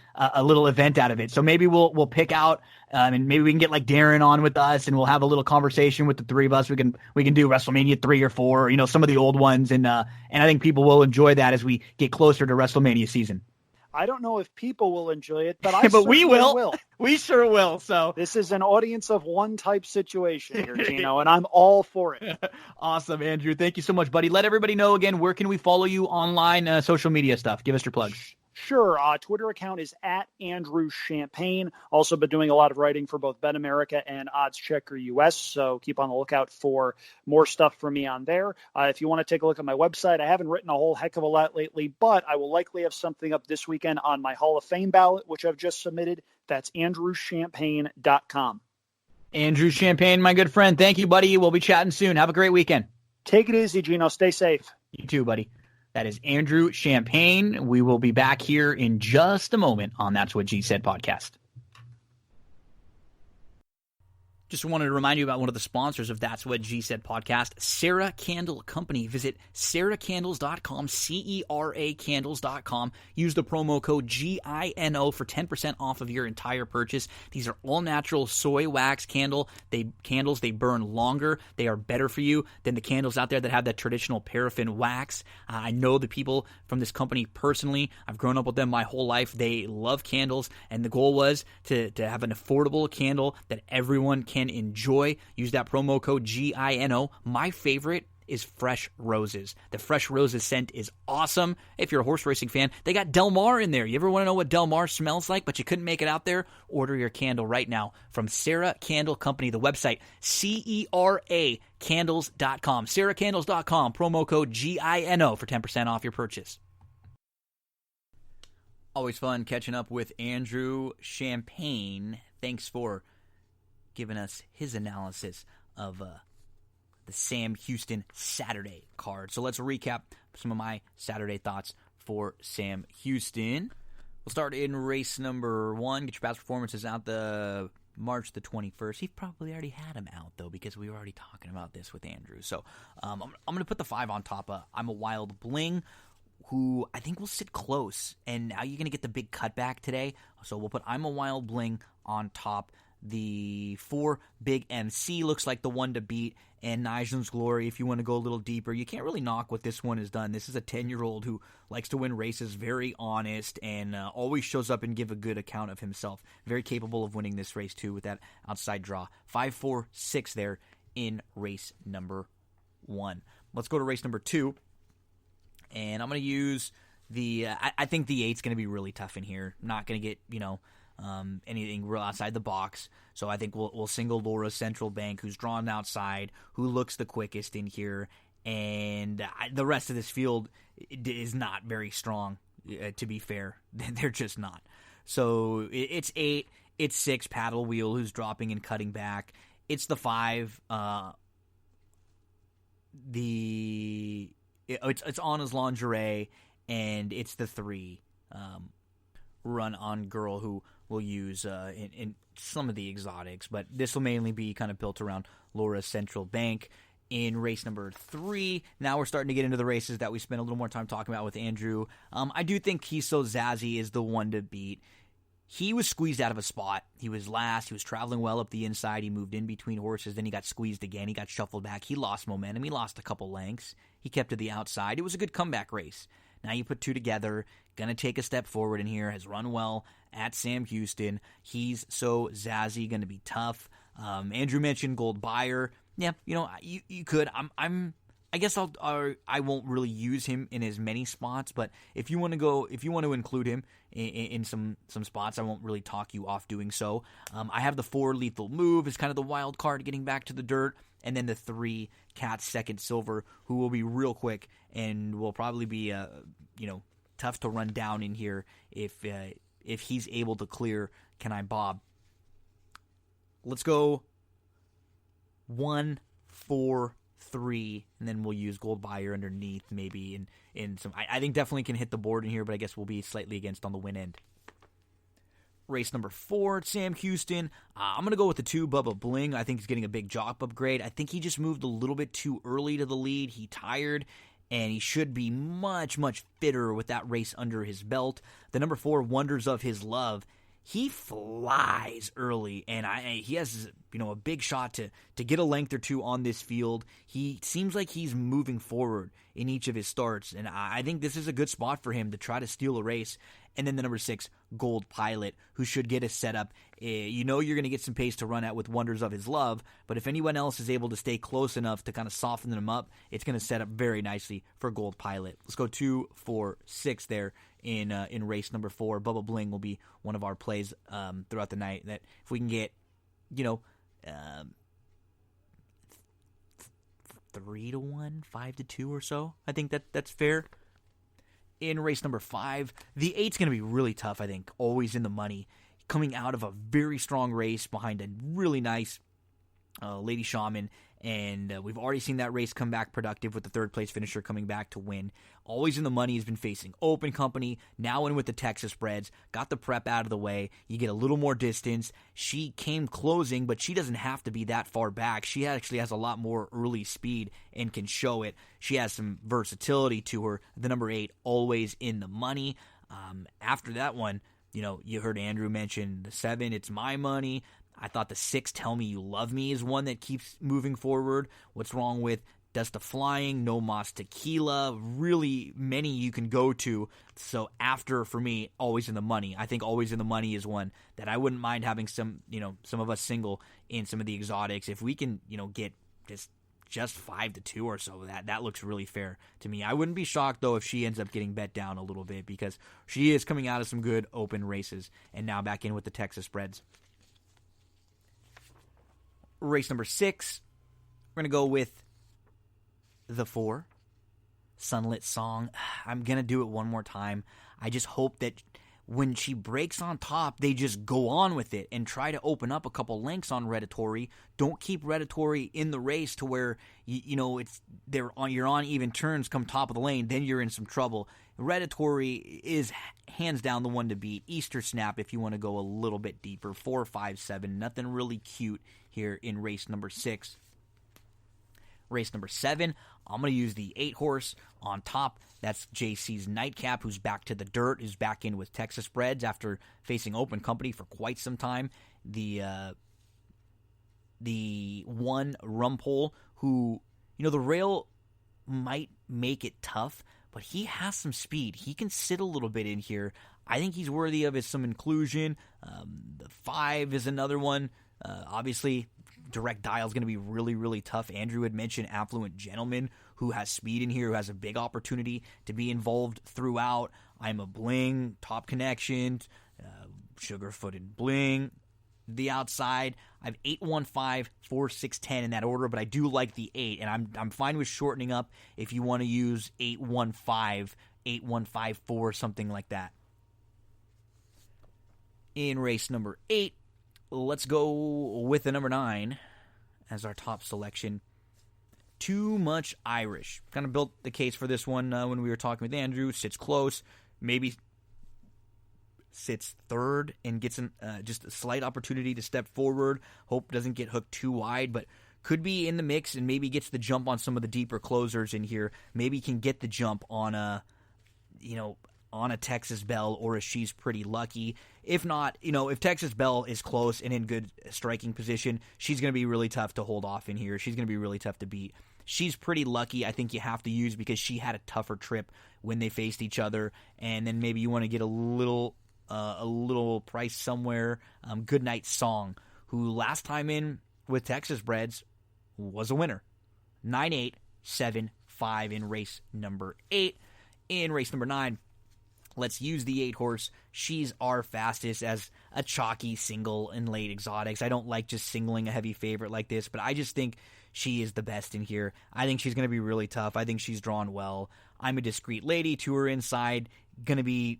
little event out of it. So maybe we'll pick out, and maybe we can get like Darren on with us, and we'll have a little conversation with the three of us. We can do WrestleMania 3 or 4, or, some of the old ones, and I think people will enjoy that as we get closer to WrestleMania season. I don't know if people will enjoy it, but but we will. We sure will. So this is an audience of one type situation here, Gino, and I'm all for it. Awesome, Andrew. Thank you so much, buddy. Let everybody know again, where can we follow you online, social media stuff? Give us your plugs. Sure. Twitter account is @AndrewChampagne. Also been doing a lot of writing for both Bet America and Odds Checker US, so keep on the lookout for more stuff from me on there. If you want to take a look at my website, I haven't written a whole heck of a lot lately, but I will likely have something up this weekend on my Hall of Fame ballot, which I've just submitted. That's AndrewChampagne.com. Andrew Champagne, my good friend. Thank you, buddy. We'll be chatting soon. Have a great weekend. Take it easy, Gino. Stay safe. You too, buddy. That is Andrew Champagne. We will be back here in just a moment on That's What G Said podcast. Just wanted to remind you about one of the sponsors of That's What G Said podcast, Sarah Candle Company. Visit sarahcandles.com, CERA candles.com. Use the promo code GINO for 10% off of your entire purchase. These are all natural soy wax candles. They burn longer. They are better for you than the candles out there that have that traditional paraffin wax. I know the people from this company personally. I've grown up with them my whole life. They love candles, and the goal was to have an affordable candle that everyone can enjoy. Use that promo code GINO. My favorite is Fresh Roses. The Fresh Roses scent is awesome. If you're a horse racing fan, they got Del Mar in there. You ever want to know what Del Mar smells like, but you couldn't make it out there? Order your candle right now from Sarah Candle Company. The website, CERAcandles.com. SarahCandles.com. Promo code GINO for 10% off your purchase. Always fun catching up with Andrew Champagne. Thanks for giving us his analysis of the Sam Houston Saturday card. So let's recap some of my Saturday thoughts for Sam Houston. We'll start in race number 1. Get your past performances out the March the 21st. He probably already had him out, though, because we were already talking about this with Andrew. So I'm going to put the 5 on top of I'm a Wild Bling, who I think will sit close. And now you're going to get the big cutback today. So we'll put I'm a Wild Bling on top. The 4, Big MC, looks like the one to beat, and Nigel's Glory, if you want to go a little deeper. You can't really knock what this one has done. This is a 10-year-old who likes to win races, very honest, and always shows up and give a good account of himself. Very capable of winning this race, too, with that outside draw. 5, 4, 6 there in race number 1. Let's go to race number 2, and I'm going to use the I think the 8's going to be really tough in here. Not going to get, anything real outside the box. So I think we'll single Laura Central Bank, who's drawn outside, who looks the quickest in here. And the rest of this field is not very strong, to be fair. They're just not. So it's 8, it's 6, Paddle Wheel, who's dropping and cutting back. It's the 5, it's on his lingerie, and it's the 3, Run On Girl, who we'll use in some of the exotics, but this will mainly be kind of built around Laura's Central Bank. In race number 3, now we're starting to get into the races that we spent a little more time talking about with Andrew. I do think He's So Zazzy is the one to beat. He was squeezed out of a spot. He was last. He was traveling well up the inside. He moved in between horses. Then he got squeezed again. He got shuffled back. He lost momentum. He lost a couple lengths. He kept to the outside. It was a good comeback race. Now you put 2 together, going to take a step forward in here, has run well at Sam Houston. He's So Zazzy, going to be tough. Andrew mentioned Gold Buyer. Yeah, you could. I guess I won't really use him in as many spots, but if you want to include him in some spots, I won't really talk you off doing so. I have the 4, Lethal Move, is kind of the wild card getting back to the dirt, and then the 3, Cat's Second Silver, who will be real quick and will probably be tough to run down in here if he's able to clear Can I Bob. Let's go 1, 4, 3, and then we'll use Gold Buyer underneath maybe in some. I think definitely can hit the board in here, but I guess we'll be slightly against on the win end. Race number 4, Sam Houston. I'm going to go with the 2, Bubba Bling. I think he's getting a big job upgrade. I think he just moved a little bit too early to the lead. He tired, and he should be much, much fitter with that race under his belt. The number 4, Wonders of His Love. He flies early, and he has a big shot to get a length or 2 on this field. He seems like he's moving forward in each of his starts, and I think this is a good spot for him to try to steal a race. And then the number 6, Gold Pilot, who should get a setup. You're going to get some pace to run at with Wonders of His Love, but if anyone else is able to stay close enough to kind of soften them up, it's going to set up very nicely for Gold Pilot. Let's go 2, 4, 6 there in race number 4. Bubba Bling will be one of our plays throughout the night. That if we can get, 3-1, 5-2 or so, I think that's fair. In race number 5, the 8's going to be really tough, I think. Always in the money. Coming out of a very strong race behind a really nice Lady Shaman, and we've already seen that race come back productive with the third place finisher coming back to win. Always in the money, has been facing Open Company, now in with the Texas Spreads, got the prep out of the way, you get a little more distance. She came closing, but she doesn't have to be that far back. She actually has a lot more early speed and can show it. She has some versatility to her. The number 8, always in the money. After that one, you heard Andrew mention the 7, It's My Money. I thought the 6, Tell Me You Love Me, is one that keeps moving forward. What's wrong with Does the Flying, No Mas Tequila? Really many you can go to. So after, for me, Always in the Money. I think Always in the Money is one that I wouldn't mind having some of us single in some of the exotics. If we can, get just 5-2 or so, that looks really fair to me. I wouldn't be shocked, though, if she ends up getting bet down a little bit, because she is coming out of some good open races and now back in with the Texas Spreads. Race number 6, we're going to go with the 4, Sunlit Song. I'm going to do it one more time. I just hope that when she breaks on top, they just go on with it and try to open up a couple lengths on Redditori. Don't keep Redditori in the race to where you're on even turns come top of the lane, then you're in some trouble. Redditori is hands down the one to beat. Easter Snap, if you want to go a little bit deeper. 4, 5, 7. Nothing really cute here in race number 6. Race number 7, I'm going to use the 8 horse on top. That's JC's Nightcap, who's back to the dirt, who's back in with Texas Spreads after facing Open Company for quite some time. The 1 Rumpole, who, the rail might make it tough, but he has some speed. He can sit a little bit in here. I think he's worthy of some inclusion. The 5 is another one. Obviously, Direct Dial is going to be really, really tough. Andrew had mentioned Affluent Gentleman, who has speed in here, who has a big opportunity to be involved throughout. I'm a Bling, Top Connection, Sugar-Footed Bling. The outside, I have 8, 1, 5, 4, 6, 10 in that order, but I do like the 8, and I'm fine with shortening up if you want to use 8, 1, 5, 8, 1, 5, 4, something like that. In race number 8, let's go with the number 9 as our top selection. Too Much Irish. Kind of built the case for this one when we were talking with Andrew. Sits close, maybe sits third and gets just a slight opportunity to step forward. Hope doesn't get hooked too wide, but could be in the mix and maybe gets the jump on some of the deeper closers in here. Maybe can get the jump on a Texas Belle or a She's Pretty Lucky. If not, if Texas Belle is close and in good striking position, she's going to be really tough to hold off in here. She's going to be really tough to beat. She's Pretty Lucky, I think you have to use because she had a tougher trip when they faced each other, and then maybe you want to get a little price somewhere. Goodnight Song, who last time in with Texas Breds was a winner. 9, 8, 7, 5 in race number 8. In race number 9, let's use the 8 horse. She's our fastest as a chalky single in late exotics. I don't like just singling a heavy favorite like this, but I just think she is the best in here. I think she's going to be really tough. I think she's drawn well. I'm a Discreet Lady to her inside. Going to be,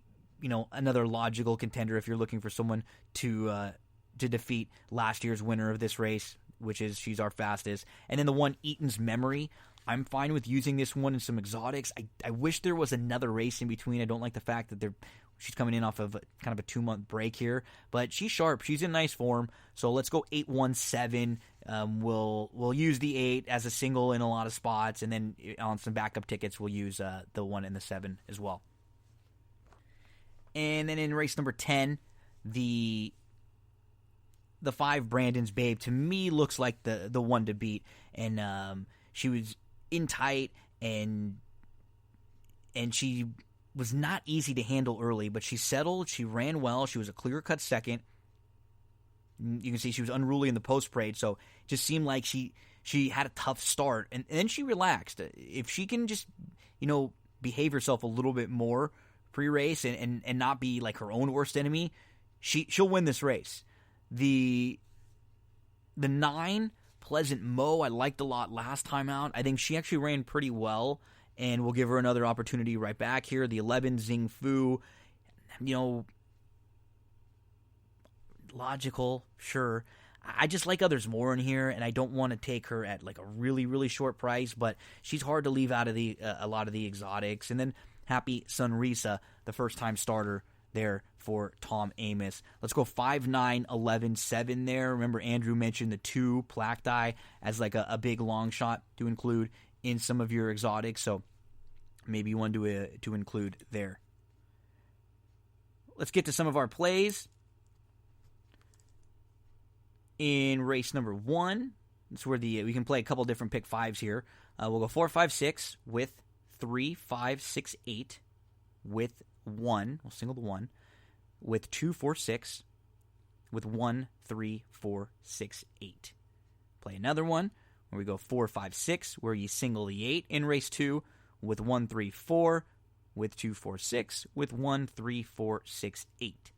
another logical contender if you're looking for someone to defeat last year's winner of this race, which is she's our fastest. And then the 1 Eaton's Memory. I'm fine with using this one in some exotics. I wish there was another race in between. I don't like the fact that she's coming in off of kind of a 2-month break here, but she's sharp. She's in nice form. So let's go 8, 1, 7. We'll use the 8 as a single in a lot of spots, and then on some backup tickets we'll use the 1 and the 7 as well. And then in race number 10, the 5 Brandon's Babe to me looks like the one to beat, and she was in tight, and she was not easy to handle early, but she settled, she ran well, she was a clear-cut second. You can see she was unruly in the post-parade, so it just seemed like she had a tough start, and then she relaxed. If she can just, behave herself a little bit more pre-race and not be like her own worst enemy, she'll win this race. The 9... Pleasant Mo, I liked a lot last time out. I think she actually ran pretty well, and we'll give her another opportunity right back here. The 11 Zing Fu, logical, sure. I just like others more in here, and I don't want to take her at like a really, really short price, but she's hard to leave out of the a lot of the exotics. And then Happy Sunrisa, the first-time starter there for Tom Amos. Let's go 5'9", 11'7" there. Remember, Andrew mentioned the 2 plaque die as like a big long shot to include in some of your exotics, so maybe you want to include there. Let's get to some of our plays. In race number 1, that's where we can play a couple different pick 5s here. We'll go 4, 5, 6 with 3, 5, 6, 8 with 1. We'll single the 1 with 2, 4, 6 with 1, 3, 4, 6, 8. Play another one where we go 4, 5, 6 where you single the 8 in race 2 with 1, 3, 4 with 2, 4, 6 with 1, 3, 4, 6, 8.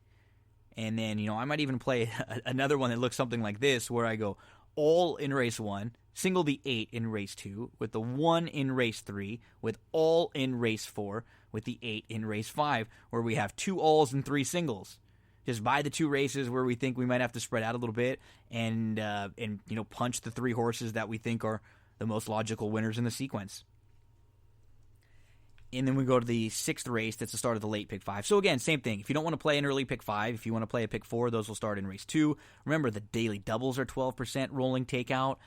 And then, I might even play another one that looks something like this, where I go all in race 1, single the 8 in race 2, with the 1 in race 3, with all in race 4, with the 8 in race 5, where we have 2 alls and 3 singles. Just buy the 2 races where we think we might have to spread out a little bit, and punch the 3 horses that we think are the most logical winners in the sequence. And then we go to the 6th race. That's the start of the late pick 5. So again, same thing. If you don't want to play an early pick 5, if you want to play a pick 4, those will start in race 2. Remember, the daily doubles are 12% rolling takeout.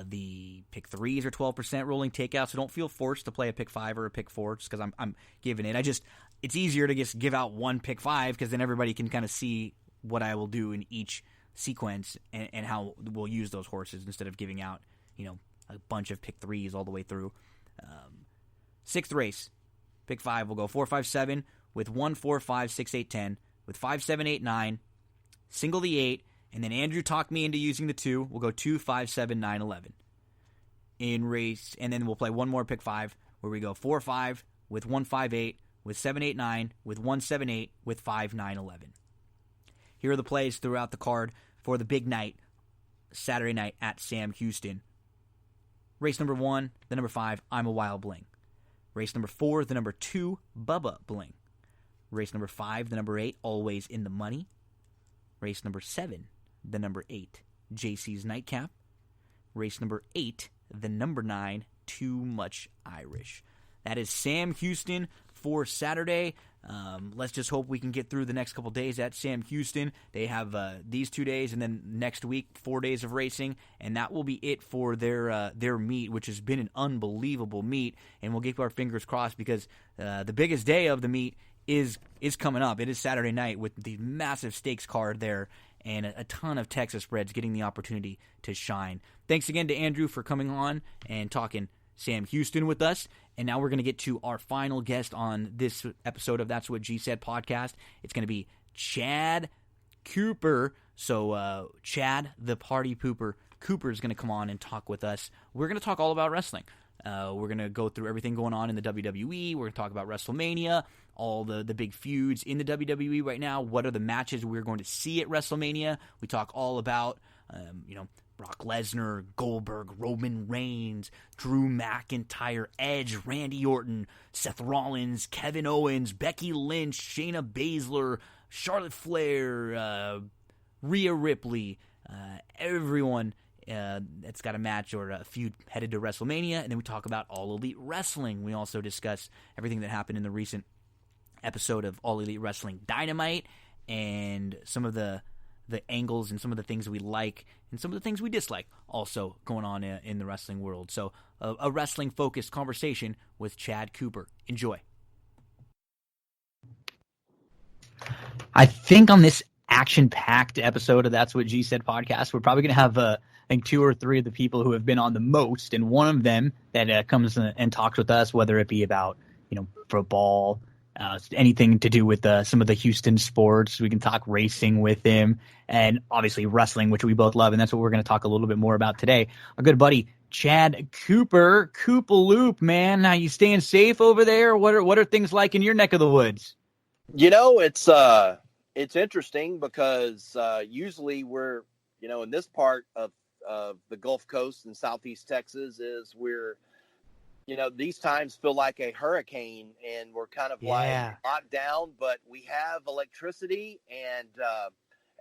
The pick 3s are 12% rolling takeout. So don't feel forced to play a pick 5 or a pick 4 just because I'm giving it. It's easier to just give out one pick 5 because then everybody can kind of see what I will do in each sequence and how we'll use those horses instead of giving out a bunch of pick 3s all the way through. 6th race. Pick 5, we'll go 4, 5, 7 with 1, 4, 5, 6, 8, 10 with 5, 7, 8, 9, single the 8, and then Andrew talked me into using the 2. We'll go 2, 5, 7, 9, 11. In race, and then we'll play one more pick 5 where we go 4, 5 with 1, 5, 8 with 7, 8, 9 with 1, 7, 8 with 5, 9, 11. Here are the plays throughout the card for the big night, Saturday night at Sam Houston. Race number 1, the number 5, I'm a Wild Bling. Race number 4, the number 2, Bubba Bling. Race number 5, the number 8, Always in the Money. Race number 7, the number 8, JC's Nightcap. Race number 8, the number 9, Too Much Irish. That is Sam Houston for Saturday. Let's just hope we can get through the next couple days at Sam Houston. They have these 2 days, and then next week 4 days of racing, and that will be it for their meet, which has been an unbelievable meet. And we'll keep our fingers crossed because the biggest day of the meet is coming up. It is Saturday night with the massive stakes card there and a ton of Texas breds getting the opportunity to shine. Thanks again to Andrew for coming on and talking Sam Houston with us. And now we're going to get to our final guest on this episode of That's What G Said podcast. It's going to be Chad Cooper. So Chad, the party pooper, Cooper is going to come on and talk with us. We're going to talk all about wrestling. We're going to go through everything going on in the WWE. We're going to talk about WrestleMania, all the big feuds in the WWE right now. What are the matches we're going to see at WrestleMania? We talk all about, Brock Lesnar, Goldberg, Roman Reigns, Drew McIntyre, Edge, Randy Orton, Seth Rollins, Kevin Owens, Becky Lynch, Shayna Baszler, Charlotte Flair, Rhea Ripley, everyone that's got a match or a feud headed to WrestleMania. And then we talk about All Elite Wrestling. We also discuss everything that happened in the recent episode of All Elite Wrestling Dynamite and some of the angles and some of the things we like and some of the things we dislike also going on in the wrestling world. So a wrestling-focused conversation with Chad Cooper. Enjoy. I think on this action-packed episode of That's What G Said podcast, we're probably going to have, I think, 2 or 3 of the people who have been on the most, and one of them that comes and talks with us, whether it be about, football, anything to do with some of the Houston sports. We can talk racing with him, and obviously wrestling, which we both love, and that's what we're going to talk a little bit more about today. Our good buddy Chad Cooper, Koopaloop, man. Now, you staying safe over there? What are things like in your neck of the woods? It's interesting because usually we're in this part of the Gulf Coast in Southeast Texas is we're these times feel like a hurricane, and we're kind of like locked down, but we have electricity and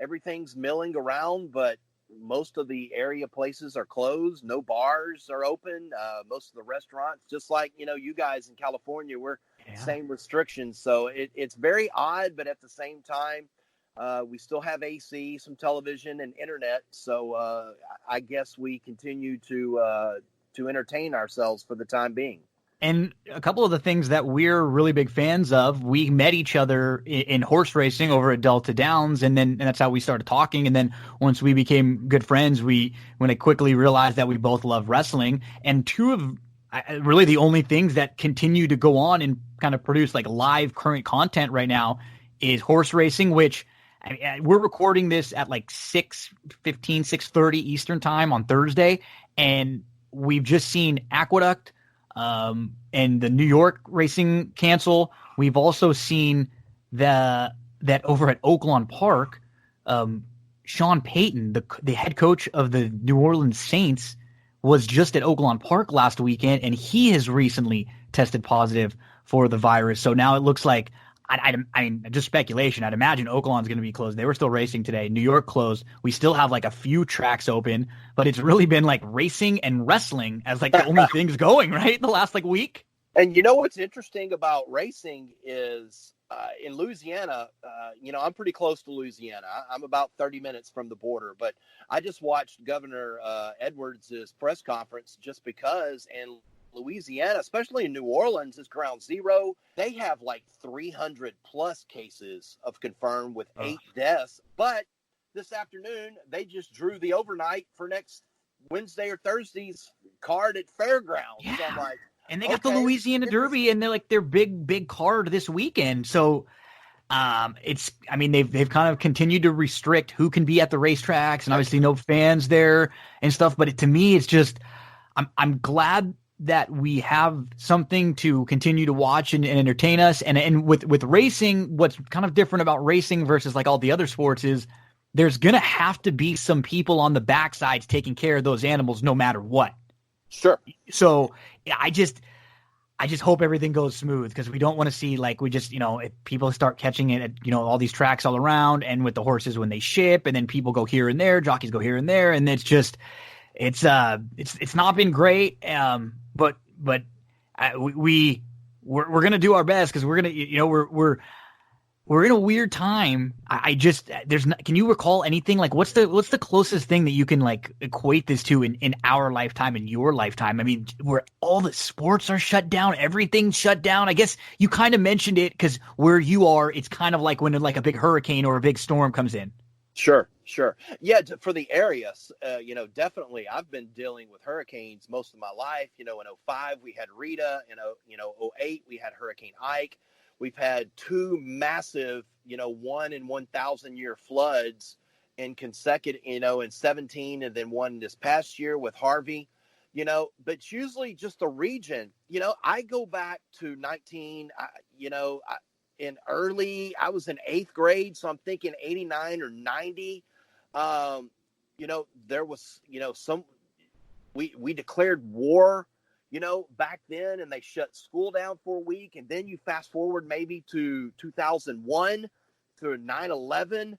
everything's milling around. But, most of the area places are closed. No bars are open. Most of the restaurants, just like, you guys in California, we're same restrictions. So it's very odd, but at the same time, we still have AC, some television, and internet. So I guess we continue to entertain ourselves for the time being. And a couple of the things that we're really big fans of, we met each other in horse racing over at Delta Downs, and that's how we started talking. And then once we became good friends, when I quickly realized that we both love wrestling, and two of really the only things that continue to go on and kind of produce like live current content right now is horse racing, which we're recording this at like 6:15, 6:30 Eastern time on Thursday, and we've just seen Aqueduct and the New York racing cancel. We've also seen that over at Oaklawn Park, Sean Payton, the head coach of the New Orleans Saints, was just at Oaklawn Park last weekend, and he has recently tested positive for the virus. So now it looks like, I mean, just speculation, I'd imagine Oaklawn's going to be closed. They were still racing today. New York closed. We still have like a few tracks open, but it's really been like racing and wrestling as like the only things going, right? The last like week. And you know what's interesting about racing is in Louisiana, I'm pretty close to Louisiana. I'm about 30 minutes from the border, but I just watched Governor Edwards' press conference just because, and Louisiana, especially in New Orleans, is ground zero. They have like 300 plus cases of confirmed with 8 deaths. But this afternoon, they just drew the overnight for next Wednesday or Thursday's card at Fairgrounds. Yeah. So I'm like, and they got the Louisiana Derby, and they're like their big card this weekend. So they've kind of continued to restrict who can be at the racetracks, and obviously no fans there and stuff. But to me, it's just I'm glad that we have something to continue to watch and entertain us. And with racing, what's kind of different about racing versus like all the other sports is there's going to have to be some people on the backsides taking care of those animals no matter what. Sure. So I just hope everything goes smooth, because we don't want to see like if people start catching it at, all these tracks all around, and with the horses when they ship, and then people go here and there, jockeys go here and there. And it's just, it's not been great. But we're going to do our best, because we're going to, we're in a weird time. Can you recall anything like what's the closest thing that you can like equate this to in our lifetime, in your lifetime? I mean, where all the sports are shut down, everything's shut down. I guess you kind of mentioned it, because where you are, it's kind of like when like a big hurricane or a big storm comes in. Sure. Yeah, for the areas, definitely I've been dealing with hurricanes most of my life. In 2005 we had Rita, in 2008 we had Hurricane Ike. We've had 2 massive, 1 in 1,000 year floods in consecutive, in 2017, and then one this past year with Harvey, but it's usually just the region. I go back to I was in 8th grade, so I'm thinking 89 or 90. There was, we declared war, back then, and they shut school down for a week. And then you fast forward maybe to 2001 to 9/11.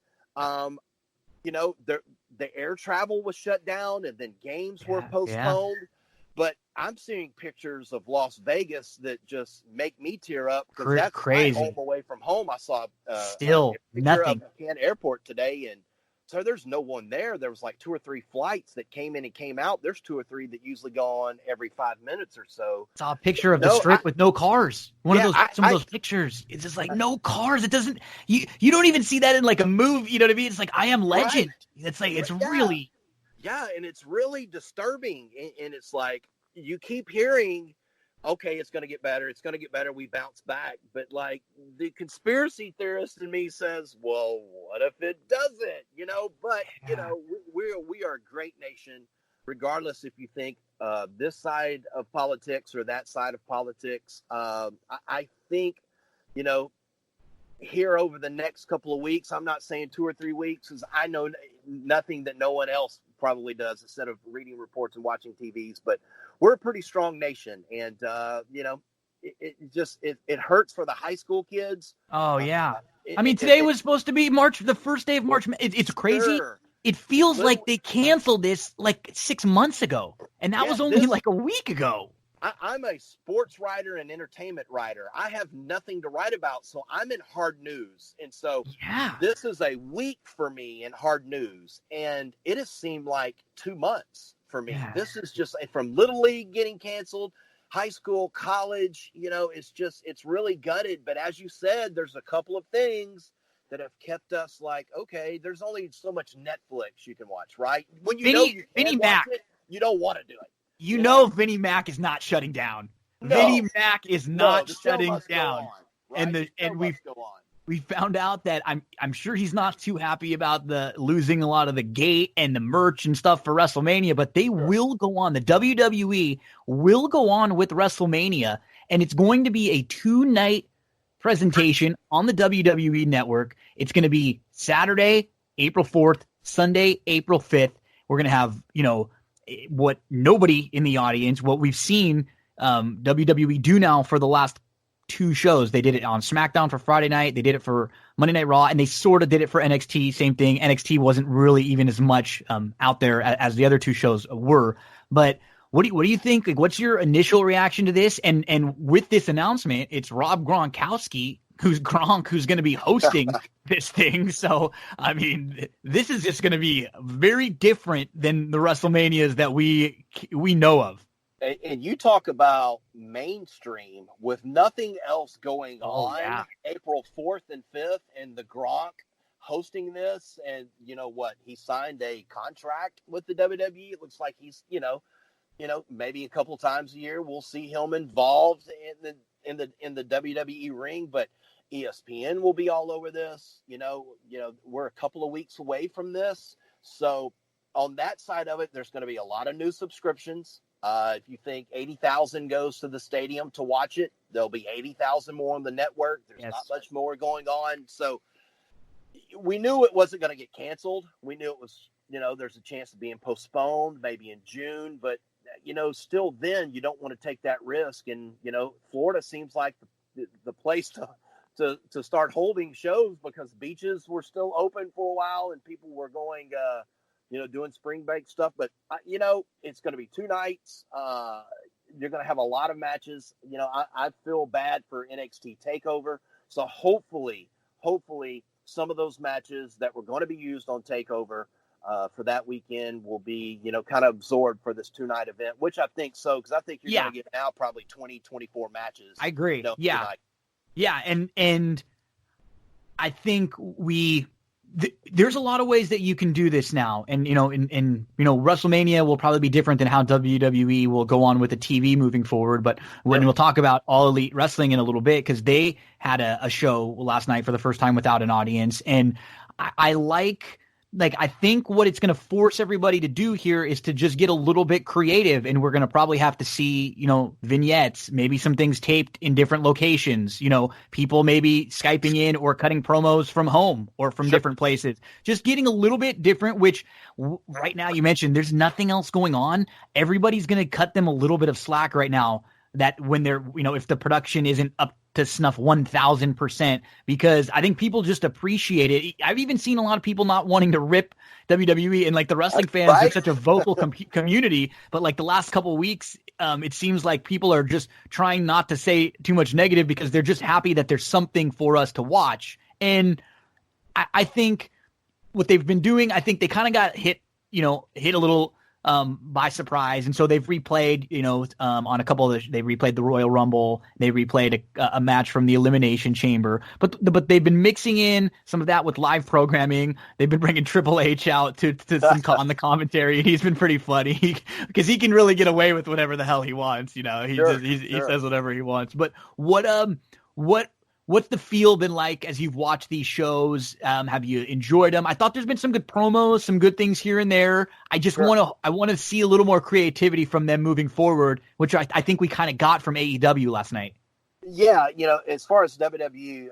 The air travel was shut down, and then games were postponed. Yeah. But I'm seeing pictures of Las Vegas that just make me tear up, because that's crazy. Home away from home. I saw still nothing at Airport today, and so there's no one there. There was like 2 or 3 flights that came in and came out. There's 2 or 3 that usually go on every 5 minutes or so. I saw a picture of the strip with no cars. Some of those pictures. It's just like no cars. It doesn't. You don't even see that in like a movie. You know what I mean? It's like I Am Legend. Right. It's like really. Yeah, and it's really disturbing. And it's like you keep hearing, okay, it's going to get better. It's going to get better. We bounce back. But like the conspiracy theorist in me says, well, what if it doesn't? But, we are a great nation, regardless if you think this side of politics or that side of politics. I think, here over the next couple of weeks, I'm not saying 2 or 3 weeks, because I know nothing that no one else probably does instead of reading reports and watching TVs, but we're a pretty strong nation. And, it hurts for the high school kids. Oh yeah. Today was supposed to be the first day of March. It's crazy. Sure. it feels like they canceled this like 6 months ago, and that was only like a week ago. I'm a sports writer and entertainment writer. I have nothing to write about, so I'm in hard news. And so this is a week for me in hard news, and it has seemed like 2 months for me. Yeah. This is just from Little League getting canceled, high school, college, it's really gutted. But as you said, there's a couple of things that have kept us like, okay, there's only so much Netflix you can watch, right? When you know you can watch it, you don't want to do it. You know Vinnie Mac is not shutting down. No. Vinnie Mac is not shutting down. On, right? And we found out that I'm sure he's not too happy about the losing a lot of the gate and the merch and stuff for WrestleMania, but they will go on. The WWE will go on with WrestleMania, and it's going to be a 2-night presentation on the WWE network. It's going to be Saturday, April 4th, Sunday, April 5th. We're going to have, what nobody in the audience, what we've seen WWE do now for the last 2 shows. They did it on SmackDown for Friday night. They did it for Monday Night Raw, and they sort of did it for NXT. Same thing. NXT wasn't really even as much out there as the other 2 shows were. But what do you think? Like, what's your initial reaction to this? And with this announcement, it's Rob Gronkowski, who's going to be hosting this thing. So, I mean, this is just going to be very different than the WrestleManias that we know of. And you talk about mainstream with nothing else going on. Yeah. April 4th and 5th, and the Gronk hosting this. And you know what? He signed a contract with the WWE. It looks like he's, maybe a couple times a year we'll see him involved in the WWE ring, but ESPN will be all over this. We're a couple of weeks away from this. So on that side of it, there's going to be a lot of new subscriptions. If you think 80,000 goes to the stadium to watch it, there'll be 80,000 more on the network. There's not much more going on. So we knew it wasn't going to get canceled. We knew it was, there's a chance of being postponed maybe in June, but still then you don't want to take that risk. And, Florida seems like the place to start holding shows because beaches were still open for a while and people were going, doing spring break stuff. But, it's going to be 2 nights. You're going to have a lot of matches. I feel bad for NXT TakeOver. So hopefully some of those matches that were going to be used on TakeOver for that weekend will be, kind of absorbed for this 2-night event, which I think so, because I think you're going to get now probably 20, 24 matches. I agree. Yeah. Tonight. Yeah. And I think there's a lot of ways that you can do this now. And, WrestleMania will probably be different than how WWE will go on with the TV moving forward. But we'll talk about All Elite Wrestling in a little bit, because they had a show last night for the first time without an audience. And I think what it's going to force everybody to do here is to just get a little bit creative, and we're going to probably have to see, vignettes, maybe some things taped in different locations, people maybe Skyping in or cutting promos from home or from different places, just getting a little bit different, which right now you mentioned there's nothing else going on. Everybody's going to cut them a little bit of slack right now, that when they're, if the production isn't up to snuff 1,000%, because I think people just appreciate it. I've even seen a lot of people not wanting to rip WWE, and like the wrestling fans are such a vocal community, but like the last couple of weeks, it seems like people are just trying not to say too much negative because they're just happy that there's something for us to watch. And I think what they've been doing, I think they kind of got hit a little by surprise, and so they've replayed, on a couple of they replayed the Royal Rumble, they replayed a match from the Elimination Chamber, but they've been mixing in some of that with live programming. They've been bringing Triple H out to on the commentary, and he's been pretty funny because he can really get away with whatever the hell he wants. He says whatever he wants. But what's the feel been like as you've watched these shows? Have you enjoyed them? I thought there's been some good promos, some good things here and there. I just want to see a little more creativity from them moving forward, which I think we kind of got from AEW last night. Yeah, as far as WWE,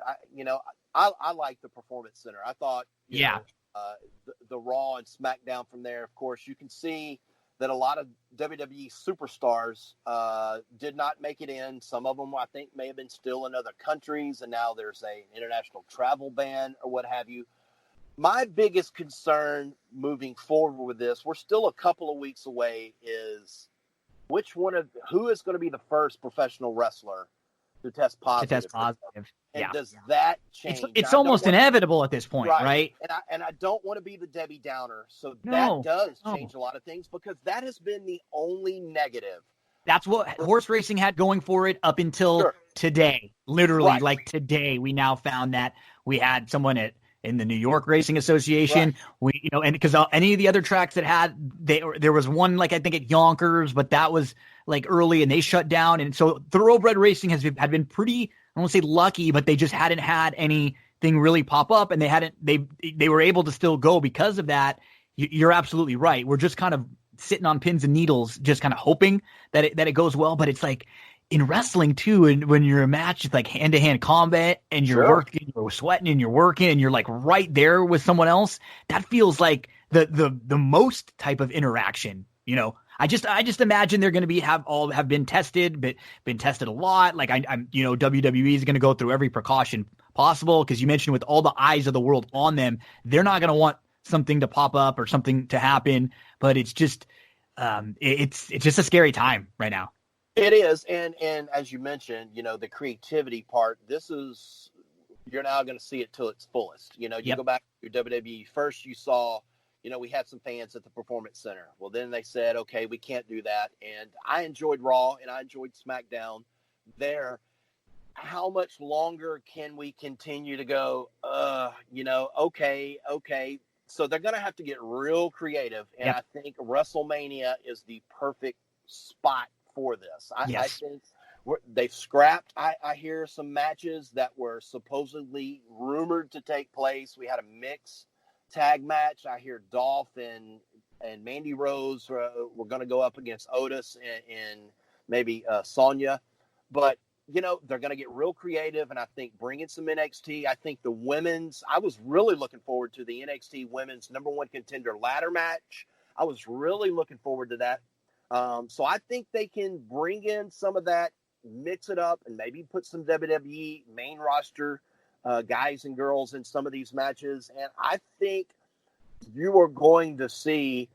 I like the Performance Center. I thought, the Raw and SmackDown from there. Of course, you can see that a lot of WWE superstars did not make it in. Some of them, I think, may have been still in other countries, and now there's an international travel ban or what have you. My biggest concern moving forward with this, we're still a couple of weeks away, is who is going to be the first professional wrestler to test positive? And does that change? It's almost inevitable at this point, right? And I don't want to be the Debbie Downer. So that does change a lot of things, because that has been the only negative. That's what horse racing had going for it up until today. Literally, like today, we now found that we had someone in the New York Racing Association. We, and because any of the other tracks that had, there was one, like I think at Yonkers, but that was like early and they shut down. And so thoroughbred racing had been pretty, I won't say lucky, but they just hadn't had anything really pop up, and they were able to still go because of that. You're absolutely right. We're just kind of sitting on pins and needles, just kind of hoping that it goes well. But it's like in wrestling too, and when you're a match, it's like hand-to-hand combat, and you're working, you're sweating, and you're working, and you're like right there with someone else. That feels like the most type of interaction. I just imagine they're going to have been tested, but been tested a lot. Like I'm WWE is going to go through every precaution possible, because you mentioned with all the eyes of the world on them, they're not going to want something to pop up or something to happen. But it's just it's just a scary time right now. It is, and as you mentioned, the creativity part. You're now going to see it till its fullest. You go back to WWE. First, you saw, we had some fans at the Performance Center. Well, then they said, okay, we can't do that. And I enjoyed Raw and I enjoyed SmackDown there. How much longer can we continue to go? Okay. So they're going to have to get real creative, and I think WrestleMania is the perfect spot for this. I think they've scrapped. I hear some matches that were supposedly rumored to take place. We had a mixed tag match. I hear Dolph and Mandy Rose were going to go up against Otis and maybe Sonya, but they're going to get real creative, and I think bring in some NXT. I think the women's, I was really looking forward to the NXT women's #1 contender ladder match. I was really looking forward to that. So I think they can bring in some of that, mix it up, and maybe put some WWE main roster guys and girls in some of these matches. And I think you are going to see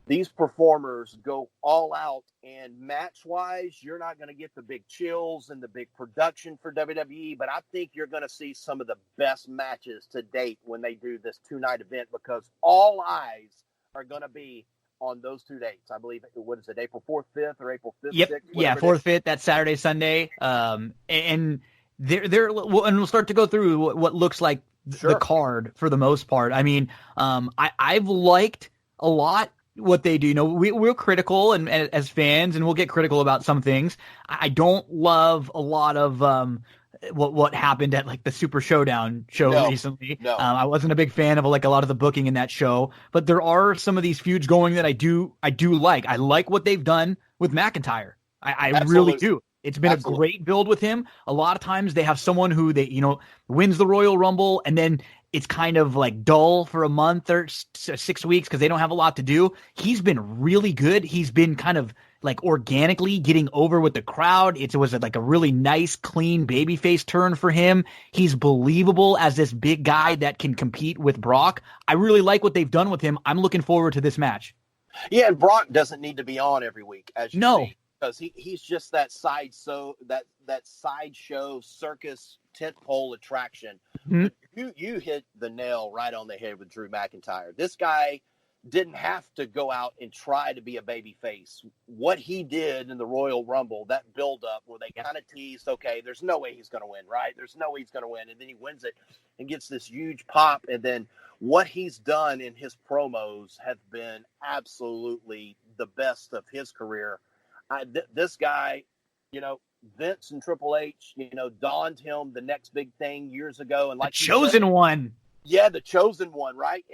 these performers go all out, and match-wise, you're not going to get the big chills and the big production for WWE, but I think you're going to see some of the best matches to date when they do this 2-night event, because all eyes are going to be on those 2 dates. I believe, what is it, April 4th, 5th, or April 5th, 6th? Yeah, 4th, 5th, that's Saturday, Sunday. And we'll start to go through what looks like the card for the most part. I mean, I've liked a lot what they do. We're critical and as fans, and we'll get critical about some things. I don't love a lot of what happened at like the Super Showdown show recently. No. I wasn't a big fan of a lot of the booking in that show, but there are some of these feuds going that I do like. I like what they've done with McIntyre. I really do. It's been a great build with him. A lot of times they have someone who wins the Royal Rumble, and then it's kind of like dull for a month or 6 weeks because they don't have a lot to do. He's been really good. He's been kind of like organically getting over with the crowd. It was like a really nice, clean babyface turn for him. He's believable as this big guy that can compete with Brock. I really like what they've done with him. I'm looking forward to this match. Yeah, and Brock doesn't need to be on every week, as you see, because he's just that that sideshow circus tentpole attraction. Mm-hmm. You hit the nail right on the head with Drew McIntyre. This guy didn't have to go out and try to be a baby face. What he did in the Royal Rumble, that build-up where they kind of teased, okay, there's no way he's going to win, right? There's no way he's going to win. And then he wins it and gets this huge pop. And then what he's done in his promos have been absolutely the best of his career. This guy, Vince and Triple H, donned him the next big thing years ago. And like the chosen one. Yeah, the chosen one, right?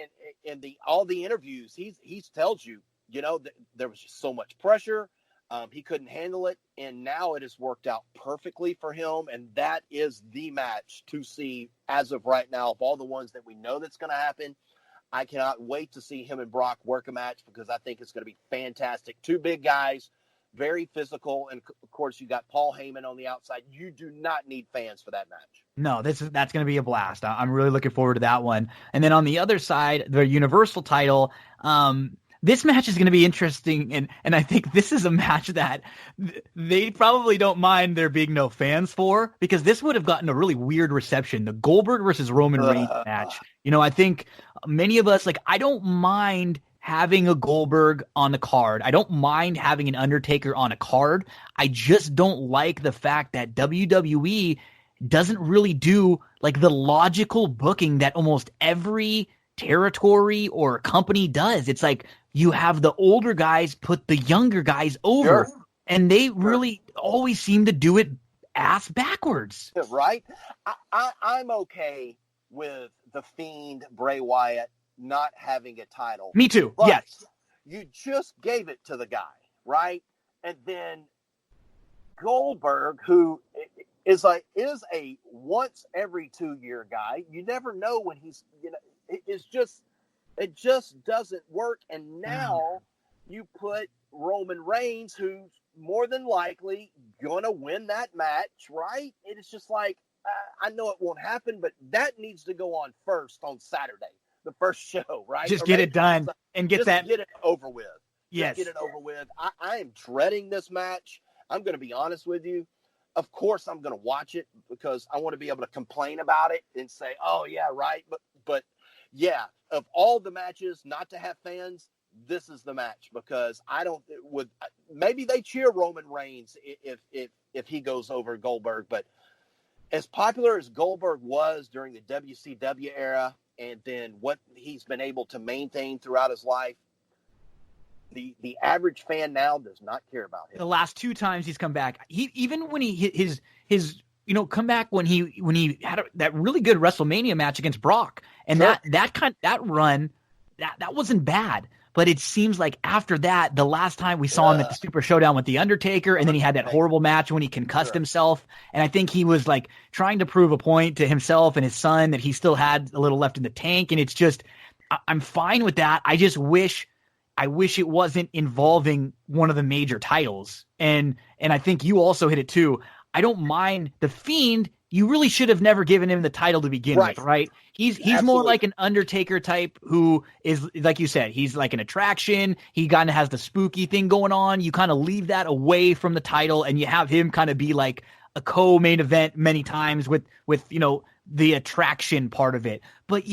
And all the interviews, he tells you, there was just so much pressure. He couldn't handle it. And now it has worked out perfectly for him. And that is the match to see as of right now of all the ones that we know that's going to happen. I cannot wait to see him and Brock work a match because I think it's going to be fantastic. Two big guys very physical. And of course, you got Paul Heyman on the outside. You do not need fans for that match. No, that's going to be a blast. I'm really looking forward to that one. And then on the other side, the Universal title, this match is going to be interesting. And I think this is a match that they probably don't mind there being no fans for, because this would have gotten a really weird reception. The Goldberg versus Roman Reigns match. I think many of us, I don't mind having a Goldberg on the card. I don't mind having an Undertaker on a card. I just don't like the fact that WWE doesn't really do the logical booking that almost every territory or company does. It's you have the older guys put the younger guys over, and they really always seem to do it ass backwards. Right? I'm okay with the Fiend Bray Wyatt not having a title. Me too. But yes. You just gave it to the guy, right? And then Goldberg, who is a once every 2 year guy. You never know when he's, it just doesn't work. And now you put Roman Reigns, who's more than likely going to win that match, right? And it's just I know it won't happen, but that needs to go on first on Saturday, the first show, right? Just get it done and get it over with. Yes. Just get it over with. I am dreading this match. I'm going to be honest with you. Of course, I'm going to watch it because I want to be able to complain about it and say, "Oh yeah, right." But yeah, of all the matches not to have fans, this is the match, because maybe they cheer Roman Reigns if he goes over Goldberg, but as popular as Goldberg was during the WCW era, and then what he's been able to maintain throughout his life, the average fan now does not care about him. The last two times he's come back, even when he his comeback when he had that really good WrestleMania match against Brock, and that run that wasn't bad. But it seems like after that, the last time we saw him at the Super Showdown with The Undertaker, and then he had that horrible match when he concussed himself. And I think he was trying to prove a point to himself and his son that he still had a little left in the tank. And it's just, I'm fine with that. I just wish it wasn't involving one of the major titles. And I think you also hit it too. I don't mind the Fiend. You really should have never given him the title to begin with, right? He's more like an Undertaker type who is, like you said, he's like an attraction. He kind of has the spooky thing going on. You kind of leave that away from the title, and you have him kind of be like a co-main event many times with the attraction part of it. But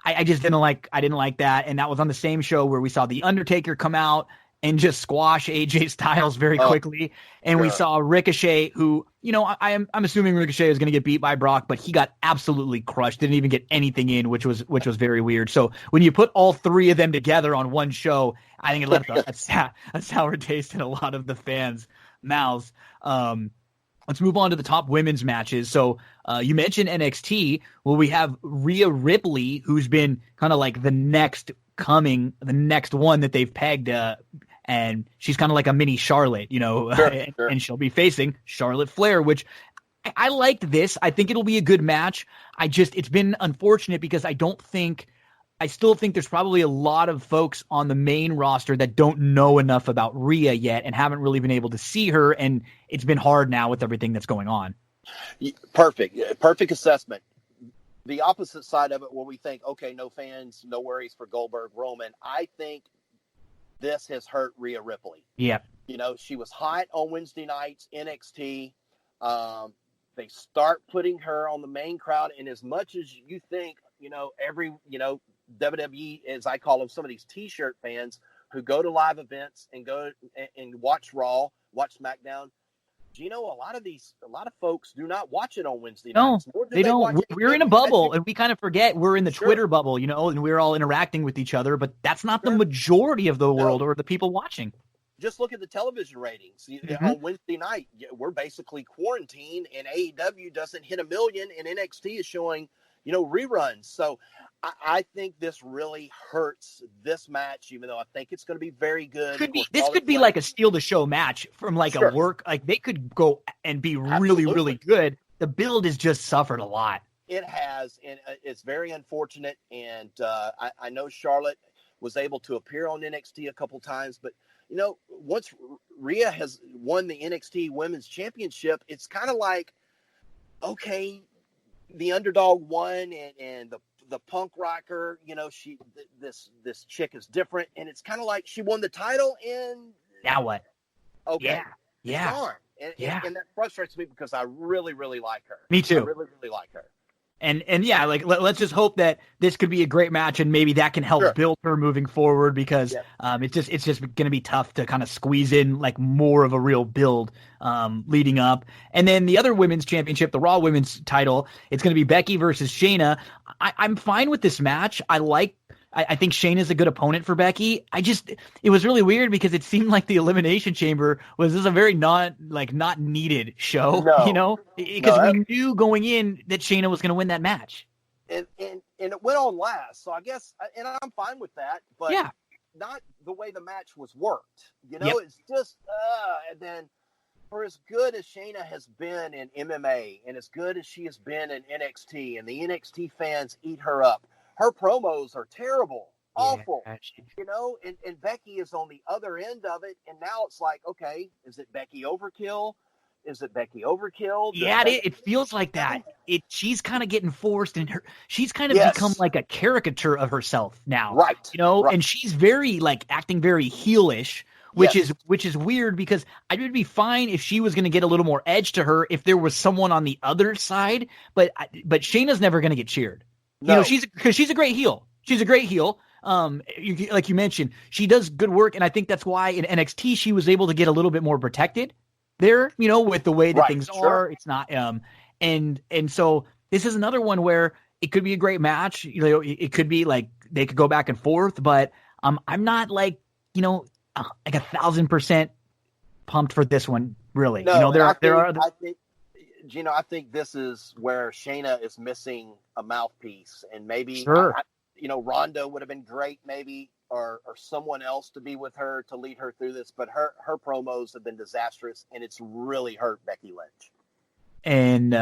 I just didn't like that, and that was on the same show where we saw the Undertaker come out and just squash AJ Styles very quickly. And we saw Ricochet, who, I'm assuming Ricochet is going to get beat by Brock, but he got absolutely crushed. Didn't even get anything in, which was very weird. So when you put all three of them together on one show, I think it left a sour taste in a lot of the fans' mouths. Let's move on to the top women's matches. So you mentioned NXT. Well, we have Rhea Ripley, who's been kind of like the next one that they've pegged, and she's kind of like a mini Charlotte, and she'll be facing Charlotte Flair, which I liked this. I think it'll be a good match. It's been unfortunate because I still think there's probably a lot of folks on the main roster that don't know enough about Rhea yet and haven't really been able to see her, and it's been hard now with everything that's going on. Perfect assessment. The opposite side of it, where we think, okay, no fans, no worries for Goldberg, Roman. I think this has hurt Rhea Ripley. Yeah. She was hot on Wednesday nights, NXT. They start putting her on the main crowd. And as much as you think, every, WWE, as I call them, some of these T-shirt fans who go to live events and go and watch Raw, watch SmackDown, a lot of folks do not watch it on Wednesday nights. No, they don't. We're in a bubble, and we kind of forget we're in the Twitter bubble, and we're all interacting with each other. But that's not the majority of the world or the people watching. Just look at the television ratings. On Wednesday night, we're basically quarantined, and AEW doesn't hit 1 million, and NXT is showing, reruns. So I think this really hurts this match, even though I think it's going to be very good. This could be like a steal the show match from a work. They could go and be really, really good. The build has just suffered a lot. It has, and it's very unfortunate. And I know Charlotte was able to appear on NXT a couple times, but once Rhea has won the NXT Women's Championship, it's kind of like, okay, the underdog won, and the punk rocker, this chick is different, and it's kind of like she won the title, and now what? Okay, yeah, gone. And that frustrates me because I really, really like her. Me too. I really, really like her. And yeah, like let's just hope that this could be a great match, and maybe that can help build her moving forward, because it's just going to be tough to kind of squeeze in like more of a real build leading up. And then the other women's championship, the Raw Women's title, it's going to be Becky versus Shayna. I'm fine with this match. I think Shayna's a good opponent for Becky. It was really weird because it seemed like the Elimination Chamber was just a very not needed show, because we knew going in that Shayna was going to win that match. And it went on last. So I guess, and I'm fine with that, but not the way the match was worked. It's just, and then for as good as Shayna has been in MMA and as good as she has been in NXT, and the NXT fans eat her up, her promos are terrible, awful, and Becky is on the other end of it. And now it's like, okay, is it Becky overkill? Is it Becky overkill? It feels like that. She's kind of getting forced, and she's kind of become like a caricature of herself now, right? And she's very acting very heelish, which is weird, because I would be fine if she was going to get a little more edge to her if there was someone on the other side, but Shayna's never going to get cheered. No. She's a great heel. She's a great heel. Like you mentioned, she does good work, and I think that's why in NXT she was able to get a little bit more protected there, with the way that things are. It's not and so this is another one where it could be a great match. It could be like they could go back and forth, but I'm not like 1,000% pumped for this one, really. No, I I think this is where Shayna is missing a mouthpiece, and maybe Ronda would have been great, maybe, or someone else to be with her to lead her through this. But her promos have been disastrous, and it's really hurt Becky Lynch. And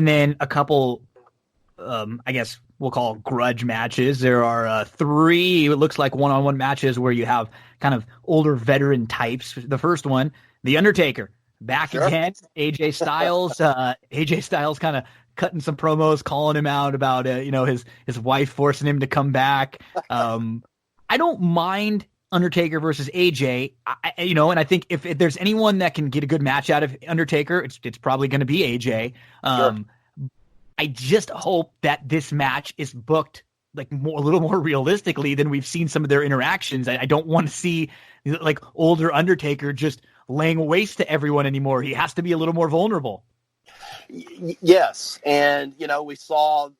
then a couple, I guess we'll call grudge matches. There are 3. It looks like one-on-one matches where you have kind of older veteran types. The first one, The Undertaker. Back again, AJ Styles. AJ Styles kind of cutting some promos, calling him out about his wife forcing him to come back. I don't mind Undertaker versus AJ, and I think if there's anyone that can get a good match out of Undertaker, it's probably going to be AJ. I just hope that this match is booked a little more realistically than we've seen some of their interactions. I don't want to see older Undertaker just laying waste to everyone anymore. He has to be a little more vulnerable. Yes. And, we saw,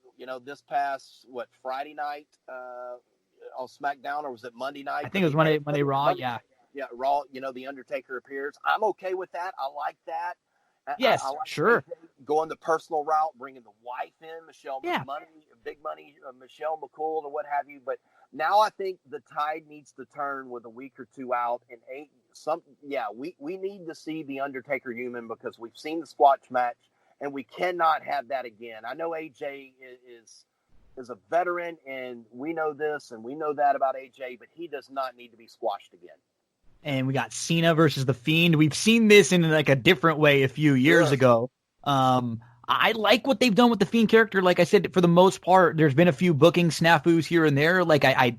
this past, Friday night on SmackDown, or was it Monday night? I think it was Monday Raw. Yeah. Yeah. Raw, The Undertaker appears. I'm okay with that. I like that. Yes, I like sure. Going the personal route, bringing the wife in, Michelle Yeah. Big Money, Michelle McCool, or what have you. But now I think the tide needs to turn with a week or two out, and we need to see the Undertaker human, because we've seen the squash match, and we cannot have that again. I know AJ is a veteran, and we know this and we know that about AJ, but he does not need to be squashed again. And we got Cena versus The Fiend. We've seen this in a different way a few years ago. I like what they've done with the Fiend character. Like I said, for the most part, there's been a few booking snafus here and there. I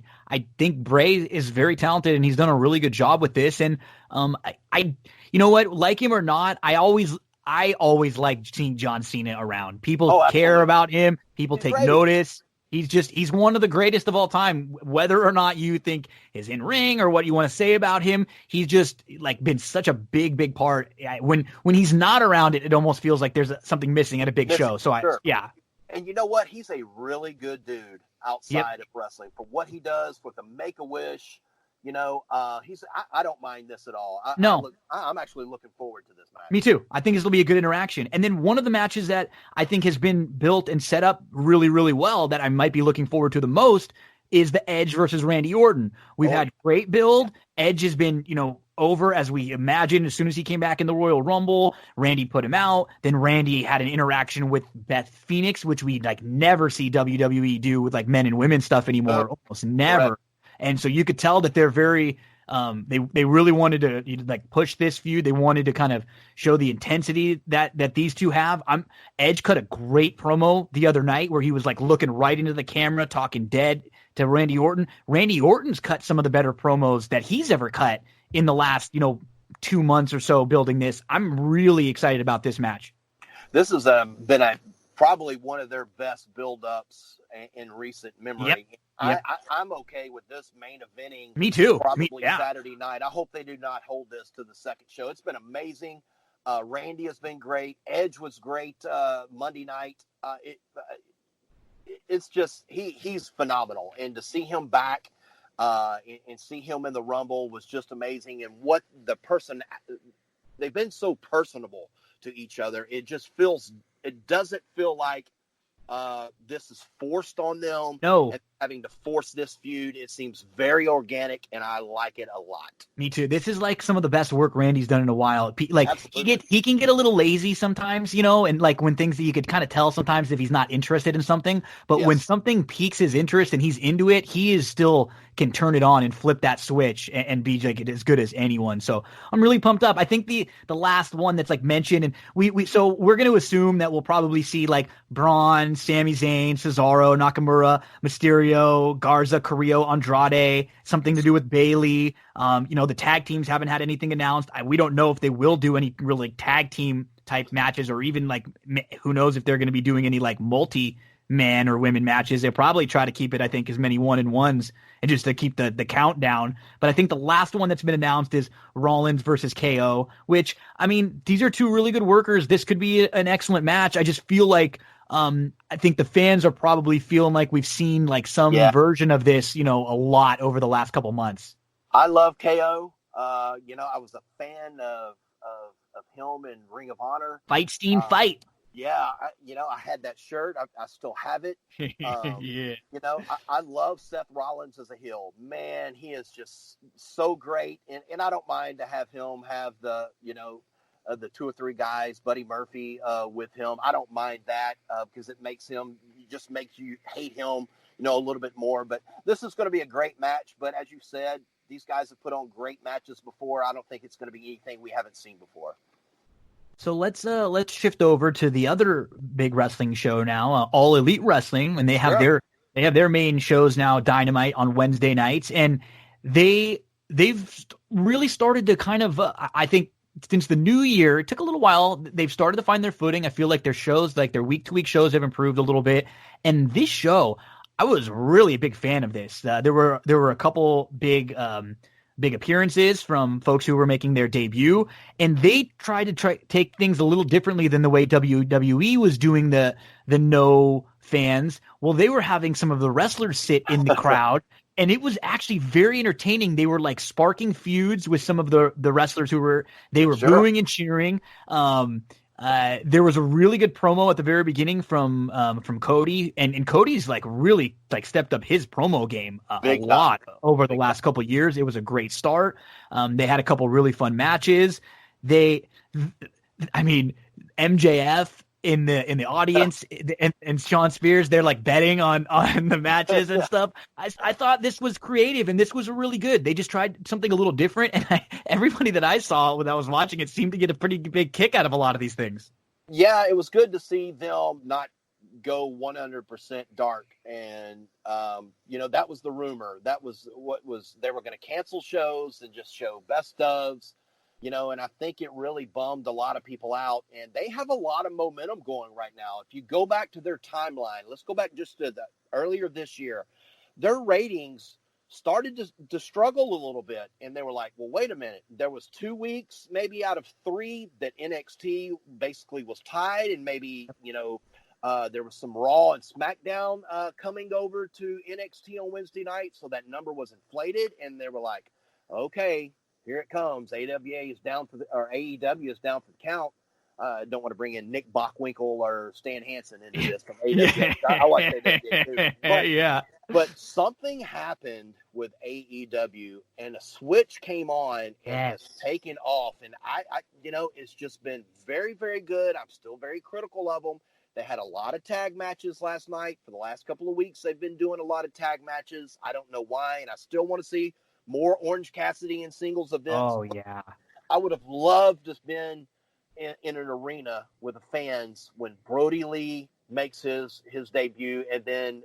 think Bray is very talented, and he's done a really good job with this. And you know what, like him or not, I always like seeing John Cena around. People care about him. People take notice. He's one of the greatest of all time, whether or not you think his in-ring or what you want to say about him. He's just been such a big part. When he's not around, it almost feels like there's something missing at a big show. So And you know what? He's a really good dude outside of wrestling for what he does with the Make-A-Wish. I don't mind this at all. I'm actually looking forward to this match. Me too. I think this will be a good interaction. And then one of the matches that I think has been built and set up really, really well that I might be looking forward to the most is the Edge versus Randy Orton. We've had great build. Edge has been, over as we imagined as soon as he came back in the Royal Rumble. Randy put him out. Then Randy had an interaction with Beth Phoenix, which we never see WWE do with men and women stuff anymore. Almost never. Right. And so you could tell that they're very They really wanted to like push this feud. They wanted to kind of show the intensity that these two have. Edge cut a great promo the other night where he was like looking right into the camera, talking dead to Randy Orton. Randy Orton's cut some of the better promos that he's ever cut in the last 2 months or so building this. I'm really excited about this match. This has been probably one of their best build-ups in recent memory. Yep. I'm okay with this main eventing. Me too. Probably Saturday night. I hope they do not hold this to the second show. It's been amazing. Randy has been great. Edge was great Monday night. It's just he's phenomenal, and to see him back and see him in the Rumble was just amazing. And what they've been so personable to each other. It doesn't feel like this is forced on them. No. And having to force this feud. It seems very organic, and I like it a lot. Me too. This is like some of the best work Randy's done in a while. Like he can get a little lazy sometimes, and like when things that you could kind of tell sometimes if he's not interested in something. But when something piques his interest and he's into it, he is still can turn it on and flip that switch and be like as good as anyone. So I'm really pumped up. I think the last one that's like mentioned, and so we're going to assume that we'll probably see like Braun, Sami Zayn, Cesaro, Nakamura, Mysterio, Garza, Carrillo, Andrade, something to do with Bayley. The tag teams haven't had anything announced. We don't know if they will do any really tag team type matches, or even like who knows if they're going to be doing any like multi-man or women matches. They'll probably try to keep it, I think, as many 1-on-1s and just to keep the count down. But I think the last one that's been announced is Rollins versus KO, which, I mean, these are two really good workers. This could be an excellent match. I just feel like I think the fans are probably feeling like we've seen like some version of this, a lot over the last couple months. I love KO. I was a fan of him in Ring of Honor. Fight fight. Yeah, I had that shirt. I still have it. I love Seth Rollins as a heel. Man, he is just so great. And I don't mind to have him have the 2 or 3 guys, Buddy Murphy with him. I don't mind that because it makes you hate him, a little bit more. But this is going to be a great match. But as you said, these guys have put on great matches before. I don't think it's going to be anything we haven't seen before. So let's shift over to the other big wrestling show now, All Elite Wrestling, and they have their main shows now, Dynamite on Wednesday nights, and they've really started to kind of I think since the new year, it took a little while. They've started to find their footing. I feel like their shows, like their week-to-week shows, have improved a little bit, and this show, I was really a big fan of this. There were a couple big appearances from folks who were making their debut, and they tried to take things a little differently than the way WWE was doing the no fans. Well, they were having some of the wrestlers sit in the crowd, and it was actually very entertaining. They were like sparking feuds with some of the wrestlers who were booing and cheering. There was a really good promo at the very beginning from Cody, and Cody's like really like stepped up his promo game a lot over the last couple of years. It was a great start. They had a couple really fun matches. MJF in the audience and Sean Spears, they're like betting on the matches and stuff. I thought this was creative and this was really good. They just tried something a little different, and everybody that I saw when I was watching it seemed to get a pretty big kick out of a lot of these things. Yeah, it was good to see them not go 100% dark, and that was the rumor. That was they were going to cancel shows and just show best ofs. And I think it really bummed a lot of people out, and they have a lot of momentum going right now. If you go back to their timeline, let's go back just to earlier this year, their ratings started to struggle a little bit, and they were like, well, wait a minute. There was 2 weeks, maybe out of 3, that NXT basically was tied, and maybe, there was some Raw and SmackDown coming over to NXT on Wednesday night, so that number was inflated, and they were like, okay, here it comes. AEW is down for the count. I don't want to bring in Nick Bockwinkel or Stan Hansen into this from AEW. I watch AEW too. But something happened with AEW, and a switch came on and has taken off. And I it's just been very, very good. I'm still very critical of them. They had a lot of tag matches last night. For the last couple of weeks, they've been doing a lot of tag matches. I don't know why, and I still want to see more Orange Cassidy in singles events. Oh yeah. I would have loved to have been in an arena with the fans when Brody Lee makes his debut, and then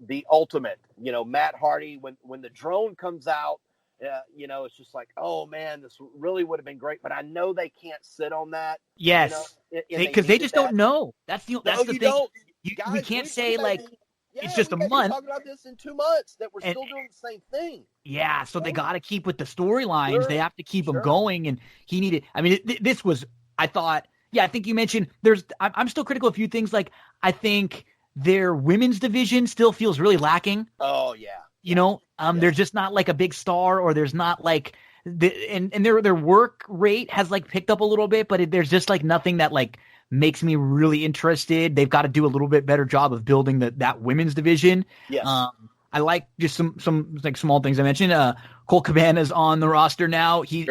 the ultimate, Matt Hardy, when the drone comes out, it's just like, oh man, this really would have been great. But I know they can't sit on that. Yes, because they just don't know. That's the thing. Don't. We can't say it's just a month. Talking about this in 2 months that we're still doing the same thing. Yeah, so they got to keep with the storylines. Sure, they have to keep them going, and he needed. I mean, this was. I thought. Yeah, I think you mentioned I'm still critical of a few things. Like I think their women's division still feels really lacking. Oh yeah. There's just not like a big star, or there's not like and their work rate has like picked up a little bit, but there's just like nothing that like makes me really interested. They've got to do a little bit better job of building that women's division. Yes. I like just some like small things I mentioned. Cole Cabana's on the roster now. He's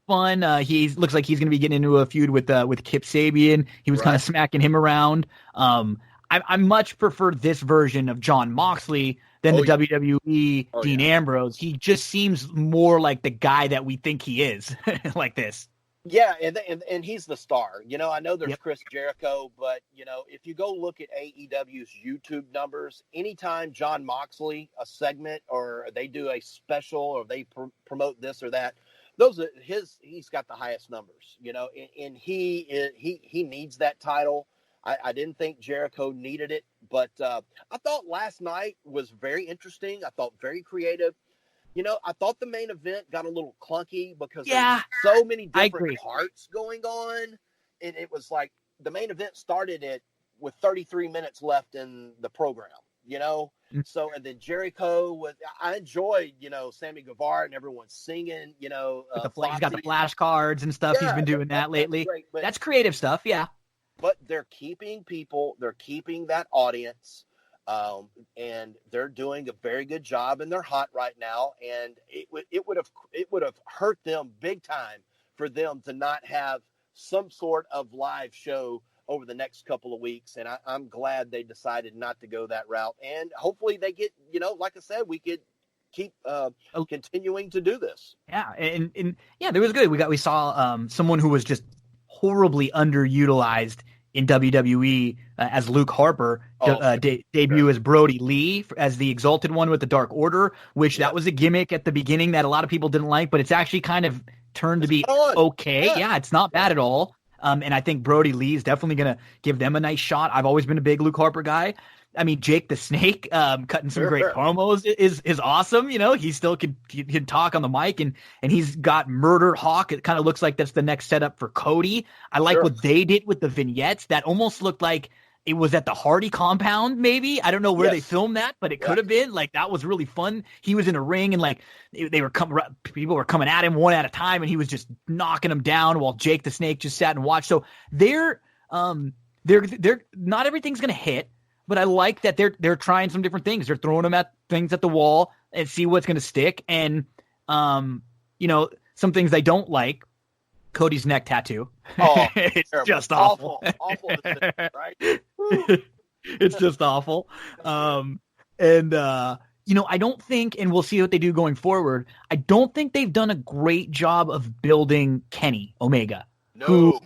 fun. He looks like he's going to be getting into a feud with Kip Sabian. He was kind of smacking him around. I much prefer this version of Jon Moxley than the WWE Dean Ambrose. He just seems more like the guy that we think he is, like this. Yeah, and he's the star. I know there's Chris Jericho, but, if you go look at AEW's YouTube numbers, anytime Jon Moxley, a segment, or they do a special, or they promote this or that, he's got the highest numbers, and he needs that title. I didn't think Jericho needed it, but I thought last night was very interesting. I thought very creative. I thought the main event got a little clunky because there's so many different parts going on. And it was like the main event started with 33 minutes left in the program, So, and then Jericho I enjoyed, Sammy Guevara and everyone singing, he's got the flashcards and stuff. He's been doing that lately. Great, that's creative stuff. Yeah. But they're keeping that audience. And they're doing a very good job, and they're hot right now. And it would have hurt them big time for them to not have some sort of live show over the next couple of weeks. And I'm glad they decided not to go that route. And hopefully they get, like I said, we could keep continuing to do this. Yeah, and there was good. We saw someone who was just horribly underutilized in WWE as Luke Harper, debut as Brody Lee as the Exalted One with the Dark Order, which that was a gimmick at the beginning that a lot of people didn't like, but it's actually kind of turned to be okay. Yeah, it's not bad at all. And I think Brody Lee is definitely going to give them a nice shot. I've always been a big Luke Harper guy. I mean, Jake the Snake cutting some great promos is awesome. He still can talk on the mic, and he's got Murder Hawk. It kind of looks like that's the next setup for Cody. I like what they did with the vignettes. That almost looked like it was at the Hardy compound, maybe. I don't know where they filmed that, but it could have been. Like, that was really fun. He was in a ring, and like people were coming at him one at a time, and he was just knocking them down while Jake the Snake just sat and watched. So they're not everything's gonna hit. But I like that they're trying some different things. They're throwing them at things at the wall and see what's going to stick. And, some things I don't like. Cody's neck tattoo. Oh, it's just awful. Awful, right? It's just awful. I don't think, and we'll see what they do going forward, I don't think they've done a great job of building Kenny Omega. No,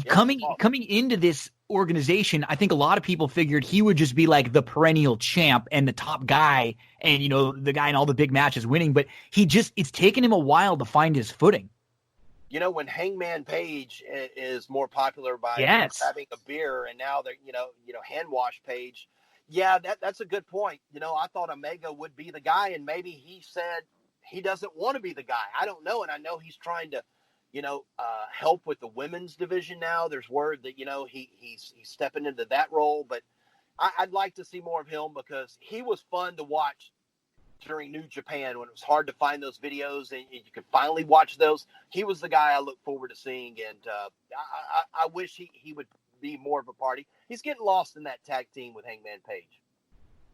coming into this organization, I think a lot of people figured he would just be like the perennial champ and the top guy and, the guy in all the big matches winning, but it's taken him a while to find his footing. When Hangman Page is more popular by having a beer, and now they're, hand wash Page. Yeah, that's a good point. I thought Omega would be the guy, and maybe he said he doesn't want to be the guy. I don't know. And I know he's trying to, help with the women's division now. There's word that, he's stepping into that role, but I'd like to see more of him because he was fun to watch during New Japan when it was hard to find those videos and you could finally watch those. He was the guy I look forward to seeing, and I wish he would be more of a party. He's getting lost in that tag team with Hangman Page.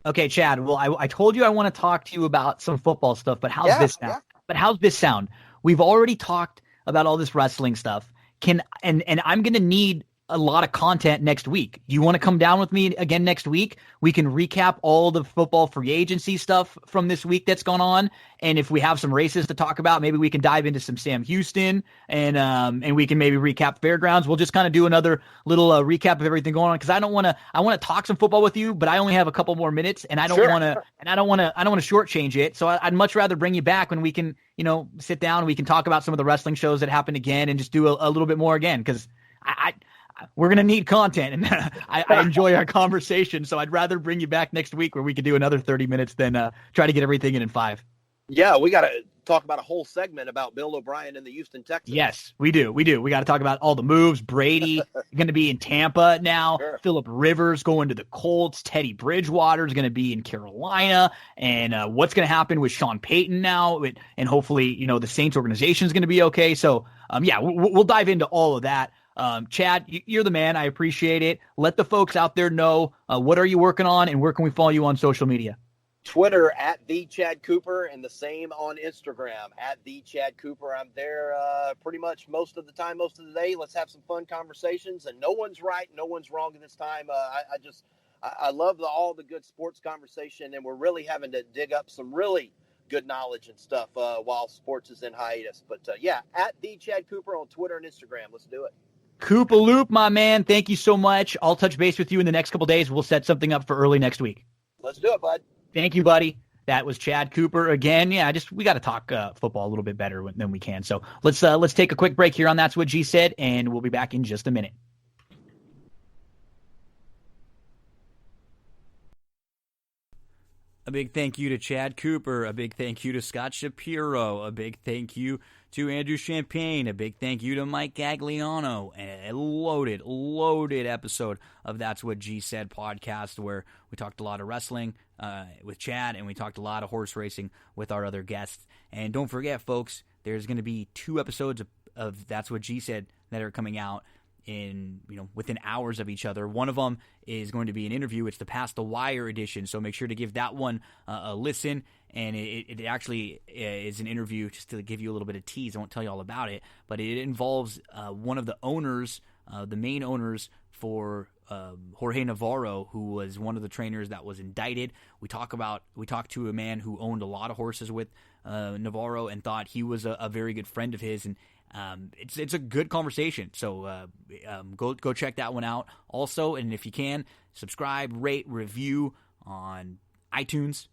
Okay, Chad. Well, I told you I want to talk to you about some football stuff, but how's this sound? But how's this sound? We've already talked about all this wrestling stuff. And I'm going to need a lot of content next week. Do you want to come down with me again next week? We can recap all the football free agency stuff from this week that's gone on. And if we have some races to talk about, maybe we can dive into some Sam Houston and we can maybe recap Fairgrounds. We'll just kind of do another little recap of everything going on. Cause I want to talk some football with you, but I only have a couple more minutes and I don't want to shortchange it. So I'd much rather bring you back when we can, sit down and we can talk about some of the wrestling shows that happened again and just do a little bit more again. Cause we're going to need content and I enjoy our conversation. So I'd rather bring you back next week where we could do another 30 minutes than try to get everything in 5. Yeah, we got to talk about a whole segment about Bill O'Brien in the Houston Texans. Yes, we do. We got to talk about all the moves. Brady going to be in Tampa now. Sure. Phillip Rivers going to the Colts. Teddy Bridgewater is going to be in Carolina. And what's going to happen with Sean Payton now? And hopefully, the Saints organization is going to be okay. So, we'll dive into all of that. Chad, you're the man. I appreciate it. Let the folks out there know what are you working on and where can we follow you on social media? Twitter at the Chad Cooper and the same on Instagram at the Chad Cooper. I'm there pretty much most of the time, most of the day. Let's have some fun conversations, and no one's right, no one's wrong at this time. I love all the good sports conversation, and we're really having to dig up some really good knowledge and stuff while sports is in hiatus. But at the Chad Cooper on Twitter and Instagram. Let's do it. Koopa Loop, my man. Thank you so much. I'll touch base with you in the next couple days. We'll set something up for early next week. Let's do it, bud. Thank you, buddy. That was Chad Cooper again. Yeah, we got to talk football a little bit better than we can. So let's take a quick break here on That's What G Said, and we'll be back in just a minute. A big thank you to Chad Cooper. A big thank you to Scott Shapiro. A big thank you to Andrew Champagne. A big thank you to Mike Gagliano. A loaded episode of That's What G Said podcast where we talked a lot of wrestling with Chad and we talked a lot of horse racing with our other guests. And don't forget, folks, there's going to be 2 episodes of That's What G Said that are coming out in within hours of each other. One of them is going to be an interview. It's the Past the Wire edition, so make sure to give that one a listen. And it actually is an interview, just to give you a little bit of tease. I won't tell you all about it, but it involves one of the owners, the main owners for Jorge Navarro, who was one of the trainers that was indicted. We talked to a man who owned a lot of horses with Navarro and thought he was a very good friend of his, and it's a good conversation. So go check that one out. Also, and if you can, subscribe, rate, review on iTunes.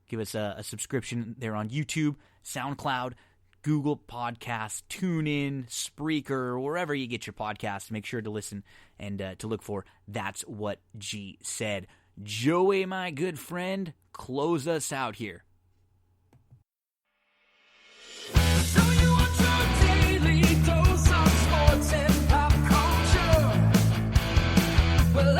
Give us a subscription there on YouTube, SoundCloud, Google Podcasts, TuneIn, Spreaker, wherever you get your podcasts. Make sure to listen and to look for That's What G Said. Joey, my good friend, close us out here. So you want your daily dose of sports and pop culture? Well,